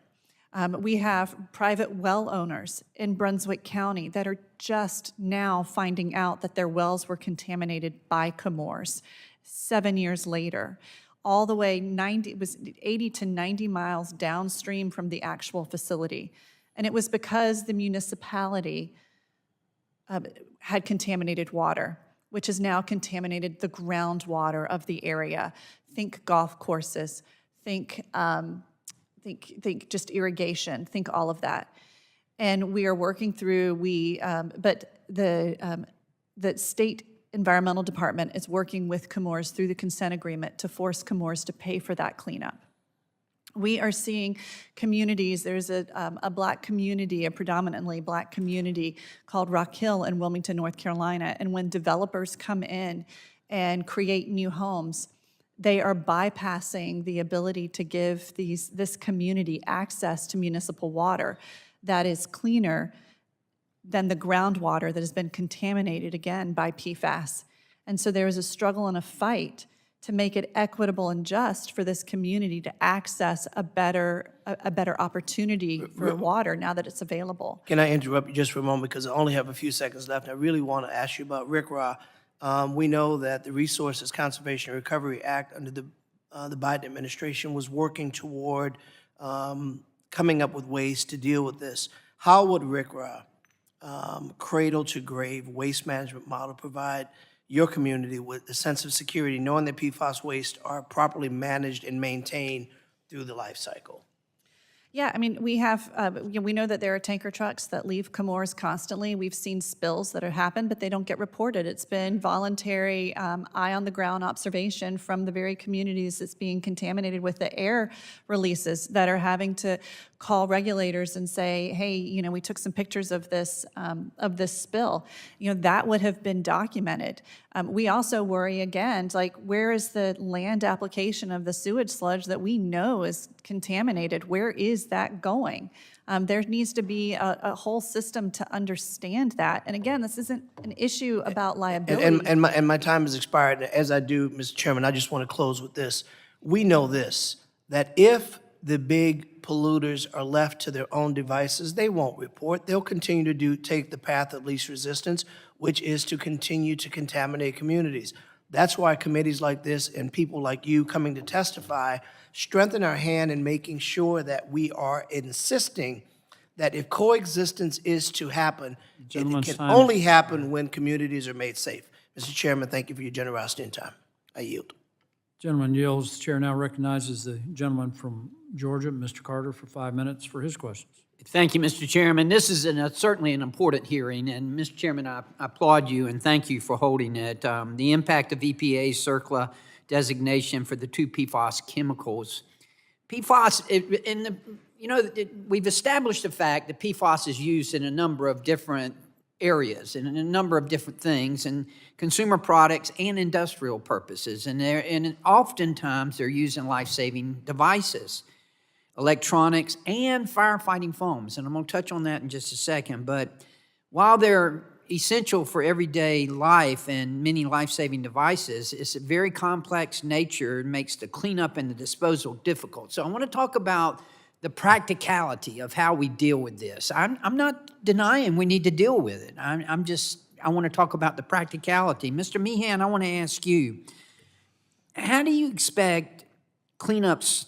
We have private well owners in Brunswick County that are just now finding out that their wells were contaminated by Chemours 7 years later, all the way 80 to 90 miles downstream from the actual facility. And it was because the municipality had contaminated water, which has now contaminated the groundwater of the area. Think golf courses, think just irrigation, think all of that. And we are working through, but the state environmental department is working with Chemours through the consent agreement to force Chemours to pay for that cleanup. We are seeing communities, there's a black community, a predominantly black community called Rock Hill in Wilmington, North Carolina, and when developers come in and create new homes, they are bypassing the ability to give this community access to municipal water that is cleaner than the groundwater that has been contaminated, again, by PFAS. And so there is a struggle and a fight to make it equitable and just for this community to access a better opportunity for water now that it's available. Can I interrupt you just for a moment, because I only have a few seconds left. I really want to ask you about RCRA. We know that the Resources Conservation and Recovery Act under the Biden administration was working toward coming up with ways to deal with this. How would RCRA, cradle-to-grave waste management model, provide your community with a sense of security, knowing that PFAS waste are properly managed and maintained through the life cycle? Yeah, I mean, we know that there are tanker trucks that leave Chemours constantly. We've seen spills that have happened, but they don't get reported. It's been voluntary, eye-on-the-ground observation from the very communities that's being contaminated with the air releases that are having to call regulators and say, hey, we took some pictures of this spill. That would have been documented. We also worry, again, where is the land application of the sewage sludge that we know is contaminated? Where is that going? There needs to be a whole system to understand that. And again, this isn't an issue about liability. And my time has expired. As I do, Mr. Chairman, I just want to close with this. We know this, that if the big polluters are left to their own devices, they won't report. They'll continue to take the path of least resistance, which is to continue to contaminate communities. That's why committees like this and people like you coming to testify strengthen our hand in making sure that we are insisting that if coexistence is to happen, it can only happen when communities are made safe. Mr. Chairman, thank you for your generosity and time. I yield. Gentleman yields. The chair now recognizes the gentleman from Georgia, Mr. Carter, for 5 minutes for his questions. Thank you, Mr. Chairman. This is certainly an important hearing, and Mr. Chairman, I applaud you and thank you for holding it. The impact of EPA's CERCLA designation for the two PFAS chemicals. PFAS, we've established the fact that PFAS is used in a number of different areas and in a number of different things, and consumer products and industrial purposes, and oftentimes they're used in life-saving devices, electronics, and firefighting foams, and I'm going to touch on that in just a second. But while they're essential for everyday life and many life-saving devices, it's a very complex nature and makes the cleanup and the disposal difficult. So I want to talk about the practicality of how we deal with this. I'm not denying we need to deal with it. I want to talk about the practicality. Mr. Meehan, I want to ask you, how do you expect cleanups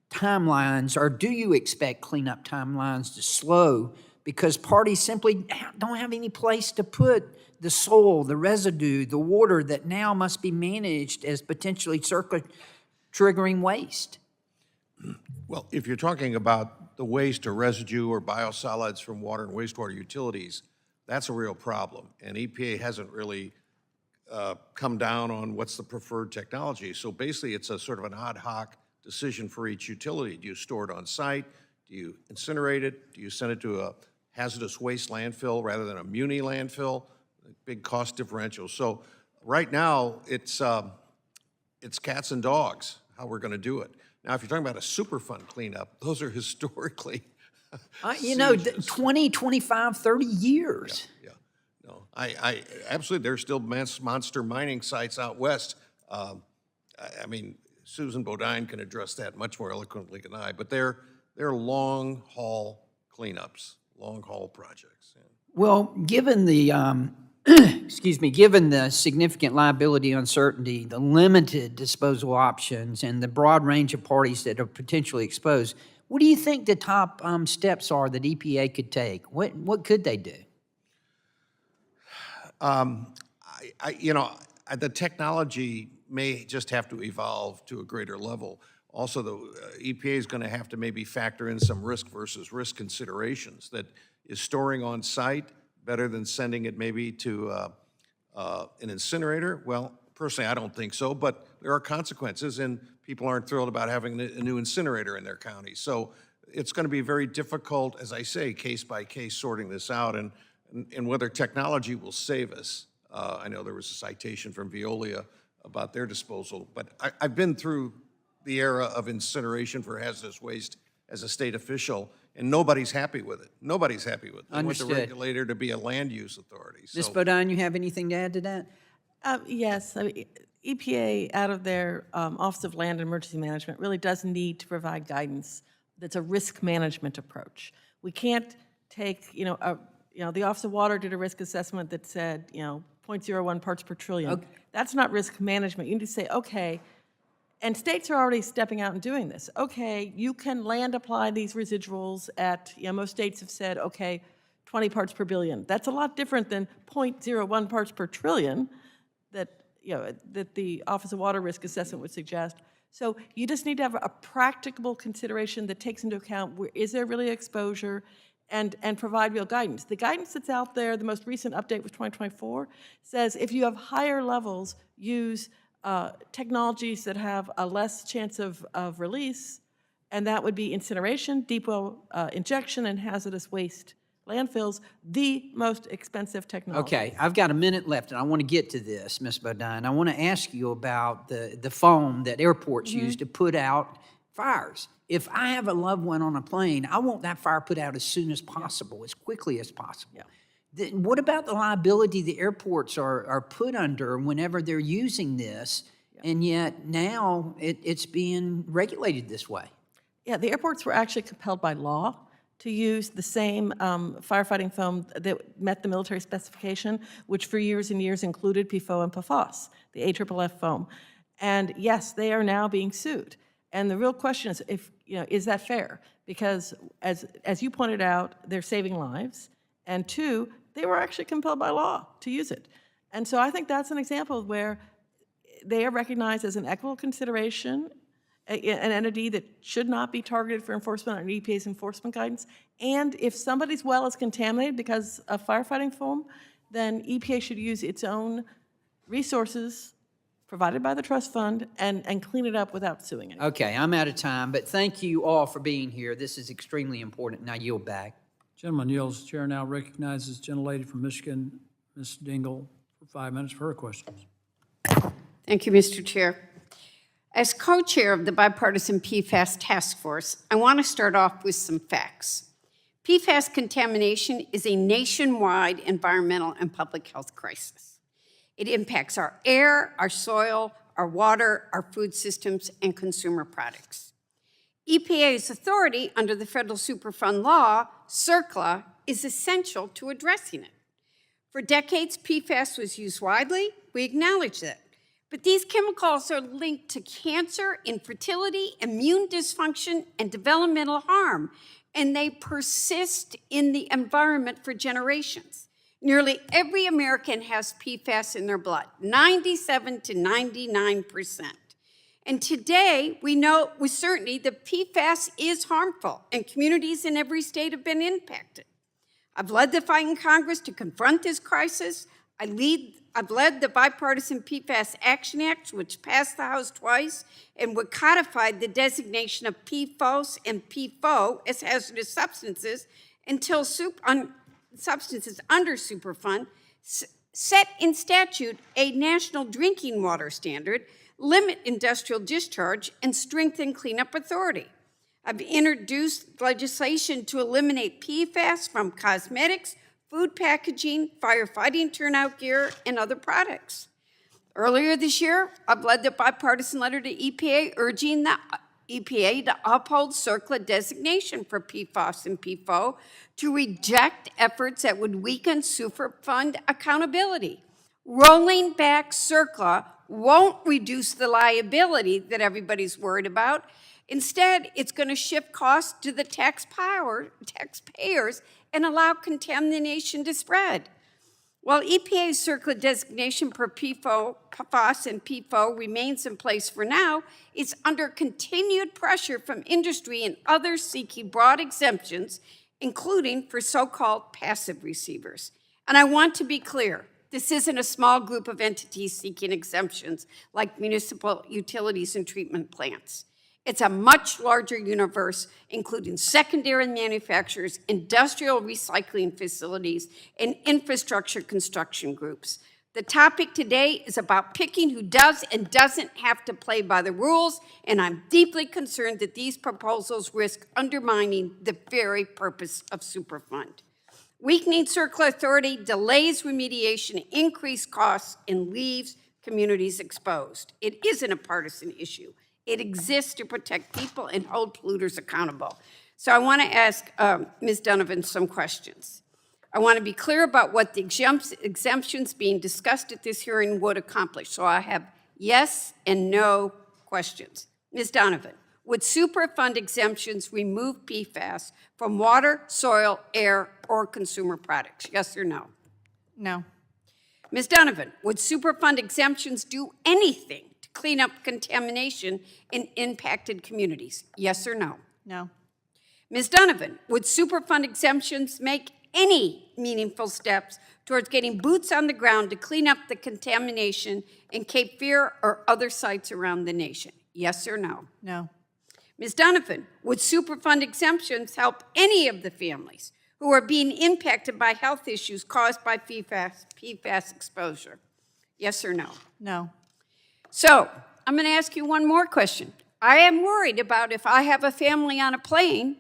timelines, or do you expect cleanup timelines to slow because parties simply don't have any place to put the soil, the residue, the water that now must be managed as potentially triggering waste? Well, if you're talking about the waste or residue or biosolids from water and wastewater utilities, that's a real problem. And EPA hasn't really come down on what's the preferred technology. So basically, it's a sort of an ad hoc decision for each utility. Do you store it on site? Do you incinerate it? Do you send it to a hazardous waste landfill rather than a muni landfill? Big cost differential. So right now, it's cats and dogs, how we're going to do it. Now, if you're talking about a Superfund cleanup, those are historically You know, 20, 25, 30 years. Yeah, no, I absolutely, there's still monster mining sites out west. I mean, Susan Bodine can address that much more eloquently than I, but they're long-haul cleanups, long-haul projects. Yeah. Well, given the, excuse me, given the significant liability uncertainty, the limited disposal options, and the broad range of parties that are potentially exposed, what do you think the top steps are that EPA could take? What could they do? The technology may just have to evolve to a greater level. Also, the EPA is going to have to maybe factor in some risk versus risk considerations. That is storing on site better than sending it maybe to an incinerator? Well, personally, I don't think so, but there are consequences, and people aren't thrilled about having a new incinerator in their county. So it's going to be very difficult, as I say, case by case sorting this out, and whether technology will save us. I know there was a citation from Veolia about their disposal, but I've been through the era of incineration for hazardous waste as a state official, and nobody's happy with it. Nobody's happy with it. They want the regulator to be a land use authority. Ms. Bodine, you have anything to add to that? Yes. I mean, EPA, out of their Office of Land and Emergency Management, really does need to provide guidance that's a risk management approach. We can't take, the Office of Water did a risk assessment that said, 0.01 parts per trillion. Okay. That's not risk management. You need to say, okay, and states are already stepping out and doing this. Okay, you can land apply these residuals at, most states have said, okay, 20 parts per billion. That's a lot different than 0.01 parts per trillion that, that the Office of Water Risk Assessment would suggest. So you just need to have a practicable consideration that takes into account is there really exposure, and provide real guidance. The guidance that's out there, the most recent update was 2024, says if you have higher levels, use technologies that have a less chance of release, and that would be incineration, deep well injection, and hazardous waste landfills, the most expensive technology. Okay, I've got a minute left, and I want to get to this, Ms. Bodine. I want to ask you about the foam that airports use to put out fires. If I have a loved one on a plane, I want that fire put out as soon as possible, as quickly as possible. Yeah. What about the liability the airports are put under whenever they're using this, and yet now it's being regulated this way? Yeah, the airports were actually compelled by law to use the same firefighting foam that met the military specification, which for years and years included PFOA and PFAS, the AFFF foam. And yes, they are now being sued. And the real question is, is that fair? Because as you pointed out, they're saving lives, and two, they were actually compelled by law to use it. And so I think that's an example where they are recognized as an equitable consideration, an entity that should not be targeted for enforcement under EPA's enforcement guidance. And if somebody's well is contaminated because of firefighting foam, then EPA should use its own resources provided by the trust fund and clean it up without suing it. Okay, I'm out of time, but thank you all for being here. This is extremely important. Now yield back. Gentleman yields. Chair now recognizes gentlelady from Michigan, Ms. Dingle, for 5 minutes for her questions. Thank you, Mr. Chair. As co-chair of the Bipartisan PFAS Task Force, I want to start off with some facts. PFAS contamination is a nationwide environmental and public health crisis. It impacts our air, our soil, our water, our food systems, and consumer products. EPA's authority under the Federal Superfund Law, CERCLA, is essential to addressing it. For decades, PFAS was used widely. We acknowledge that. But these chemicals are linked to cancer, infertility, immune dysfunction, and developmental harm, and they persist in the environment for generations. Nearly every American has PFAS in their blood, 97 to 99%. And today, we know with certainty that PFAS is harmful, and communities in every state have been impacted. I've led the fight in Congress to confront this crisis. I've led the Bipartisan PFAS Action Act, which passed the House twice, and which codified the designation of PFOS and PFO as hazardous substances until substances under Superfund, set in statute a national drinking water standard, limit industrial discharge, and strengthen cleanup authority. I've introduced legislation to eliminate PFAS from cosmetics, food packaging, firefighting turnout gear, and other products. Earlier this year, I've led the bipartisan letter to EPA urging the EPA to uphold CERCLA designation for PFAS and PFOA, to reject efforts that would weaken Superfund accountability. Rolling back CERCLA won't reduce the liability that everybody's worried about. Instead, it's going to shift costs to the taxpayers and allow contamination to spread. While EPA's CERCLA designation for PFAS and PFOA remains in place for now, it's under continued pressure from industry and others seeking broad exemptions, including for so-called passive receivers. And I want to be clear, this isn't a small group of entities seeking exemptions like municipal utilities and treatment plants. It's a much larger universe, including secondary manufacturers, industrial recycling facilities, and infrastructure construction groups. The topic today is about picking who does and doesn't have to play by the rules, and I'm deeply concerned that these proposals risk undermining the very purpose of Superfund. Weakening CERCLA authority delays remediation, increased costs, and leaves communities exposed. It isn't a partisan issue. It exists to protect people and hold polluters accountable. So I want to ask Ms. Donovan some questions. I want to be clear about what the exemptions being discussed at this hearing would accomplish. So I have yes and no questions. Ms. Donovan, would Superfund exemptions remove PFAS from water, soil, air, or consumer products? Yes or no? No. Ms. Donovan, would Superfund exemptions do anything to clean up contamination in impacted communities? Yes or no? No. Ms. Donovan, would Superfund exemptions make any meaningful steps towards getting boots on the ground to clean up the contamination in Cape Fear or other sites around the nation? Yes or no? No. Ms. Donovan, would Superfund exemptions help any of the families who are being impacted by health issues caused by PFAS exposure? Yes or no? No. So I'm going to ask you one more question. I am worried about if I have a family on a plane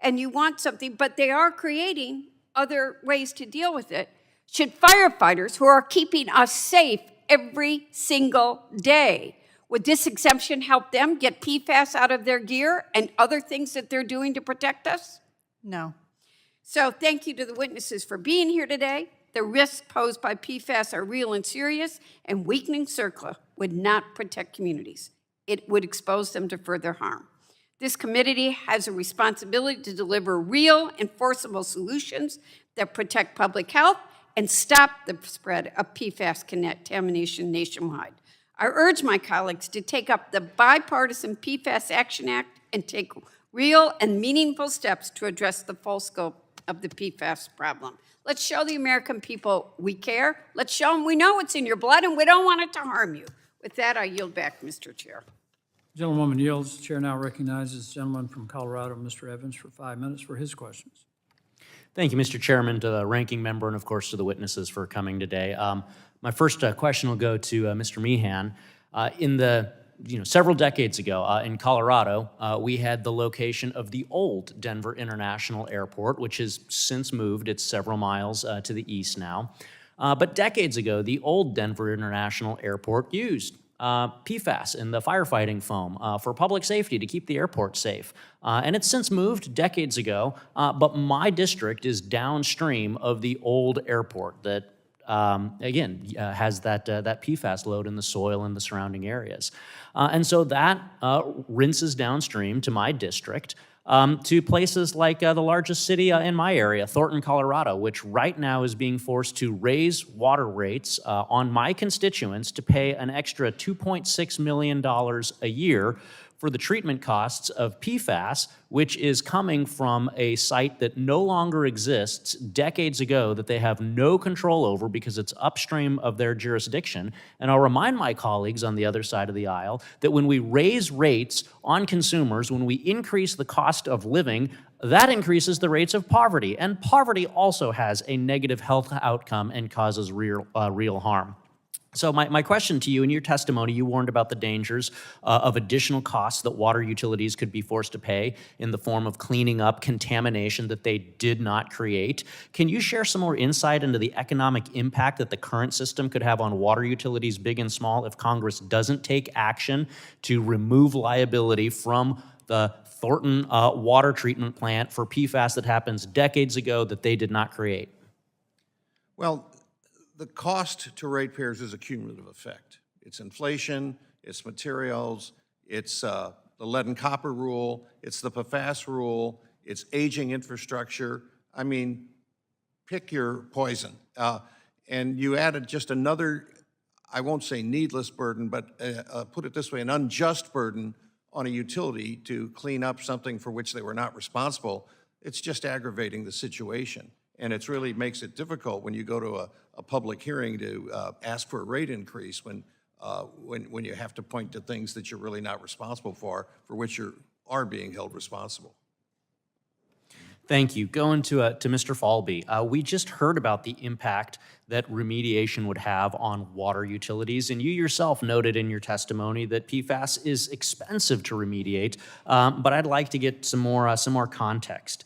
and you want something, but they are creating other ways to deal with it. Should firefighters who are keeping us safe every single day, would this exemption help them get PFAS out of their gear and other things that they're doing to protect us? No. So thank you to the witnesses for being here today. The risks posed by PFAS are real and serious, and weakening CERCLA would not protect communities. It would expose them to further harm. This committee has a responsibility to deliver real, enforceable solutions that protect public health and stop the spread of PFAS contamination nationwide. I urge my colleagues to take up the bipartisan PFAS Action Act and take real and meaningful steps to address the full scope of the PFAS problem. Let's show the American people we care. Let's show them we know it's in your blood and we don't want it to harm you. With that, I yield back, Mr. Chair. Gentlewoman yields. The chair now recognizes the gentleman from Colorado, Mr. Evans, for 5 minutes for his questions. Thank you, Mr. Chairman, to the ranking member, and of course to the witnesses for coming today. My first question will go to Mr. Meehan. In the several decades ago in Colorado, we had the location of the old Denver International Airport, which has since moved. It's several miles to the east now. But decades ago, the old Denver International Airport used PFAS in the firefighting foam for public safety to keep the airport safe. And it's since moved decades ago, but my district is downstream of the old airport that, again, has that PFAS load in the soil in the surrounding areas. And so that rinses downstream to my district, to places like the largest city in my area, Thornton, Colorado, which right now is being forced to raise water rates on my constituents to pay an extra $2.6 million a year for the treatment costs of PFAS, which is coming from a site that no longer exists decades ago that they have no control over because it's upstream of their jurisdiction. And I'll remind my colleagues on the other side of the aisle that when we raise rates on consumers, when we increase the cost of living, that increases the rates of poverty. And poverty also has a negative health outcome and causes real harm. So my question to you, in your testimony, you warned about the dangers of additional costs that water utilities could be forced to pay in the form of cleaning up contamination that they did not create. Can you share some more insight into the economic impact that the current system could have on water utilities, big and small, if Congress doesn't take action to remove liability from the Thornton water treatment plant for PFAS that happens decades ago that they did not create? Well, the cost to ratepayers is a cumulative effect. It's inflation, it's materials, it's the lead and copper rule, it's the PFAS rule, it's aging infrastructure. I mean, pick your poison. And you added just another, I won't say needless burden, but put it this way, an unjust burden on a utility to clean up something for which they were not responsible. It's just aggravating the situation. And it really makes it difficult when you go to a public hearing to ask for a rate increase when you have to point to things that you're really not responsible for which you are being held responsible. Thank you. Going to Mr. Falby, we just heard about the impact that remediation would have on water utilities, and you yourself noted in your testimony that PFAS is expensive to remediate, but I'd like to get some more context.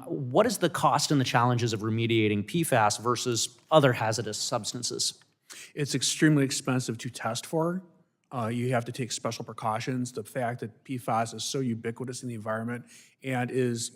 What is the cost and the challenges of remediating PFAS versus other hazardous substances? It's extremely expensive to test for. You have to take special precautions. The fact that PFAS is so ubiquitous in the environment and is,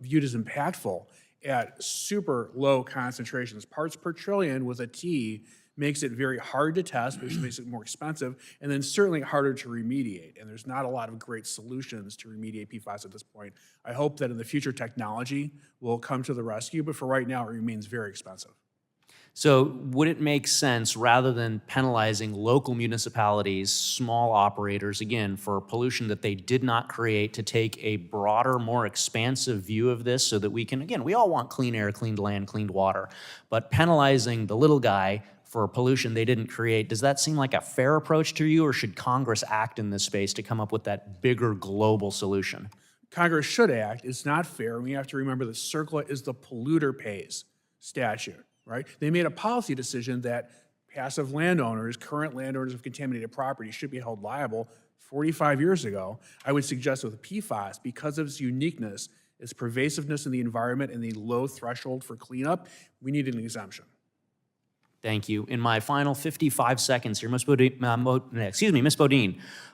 viewed as impactful at super low concentrations, parts per trillion with a T, makes it very hard to test, which makes it more expensive, and then certainly harder to remediate. And there's not a lot of great solutions to remediate PFAS at this point. I hope that in the future technology will come to the rescue, but for right now, it remains very expensive. So would it make sense, rather than penalizing local municipalities, small operators, again, for pollution that they did not create, to take a broader, more expansive view of this so that we can, again, we all want clean air, clean land, clean water, but penalizing the little guy for pollution they didn't create, does that seem like a fair approach to you, or should Congress act in this space to come up with that bigger global solution? Congress should act. It's not fair. We have to remember that CERCLA is the polluter pays statute. Right? They made a policy decision that passive landowners, current landowners of contaminated property, should be held liable 45 years ago. I would suggest with PFAS, because of its uniqueness, its pervasiveness in the environment, and the low threshold for cleanup, we need an exemption. Thank you. In my final 55 seconds here, Ms. Bodine,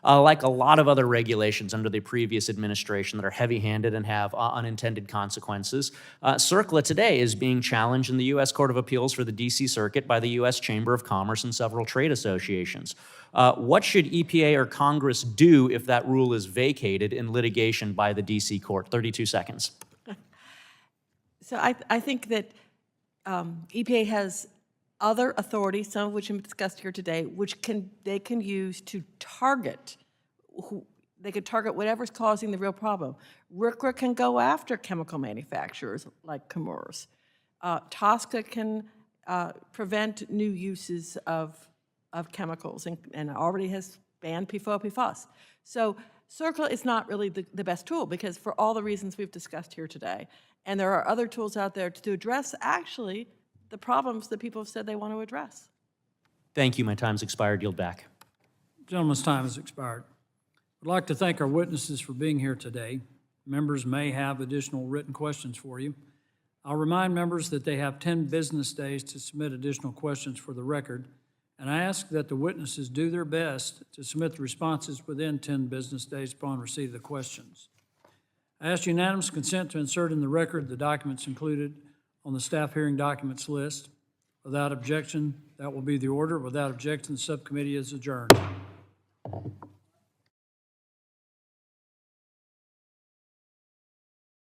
like a lot of other regulations under the previous administration that are heavy-handed and have unintended consequences, CERCLA today is being challenged in the U.S. Court of Appeals for the D.C. Circuit by the U.S. Chamber of Commerce and several trade associations. What should EPA or Congress do if that rule is vacated in litigation by the D.C. Court? 32 seconds. So I think that EPA has other authorities, some of which have been discussed here today, which they can use to target, they could target whatever's causing the real problem. RCRA can go after chemical manufacturers like Chemours. TSCA can prevent new uses of chemicals and already has banned PFAS. So CERCLA is not really the best tool, because for all the reasons we've discussed here today. And there are other tools out there to address actually the problems that people have said they want to address. Thank you. My time's expired. Yield back. Gentleman's time has expired. I'd like to thank our witnesses for being here today. Members may have additional written questions for you. I'll remind members that they have 10 business days to submit additional questions for the record, and I ask that the witnesses do their best to submit the responses within 10 business days upon receipt of the questions. I ask unanimous consent to insert in the record the documents included on the staff hearing documents list. Without objection, that will be the order. Without objection, the subcommittee is adjourned.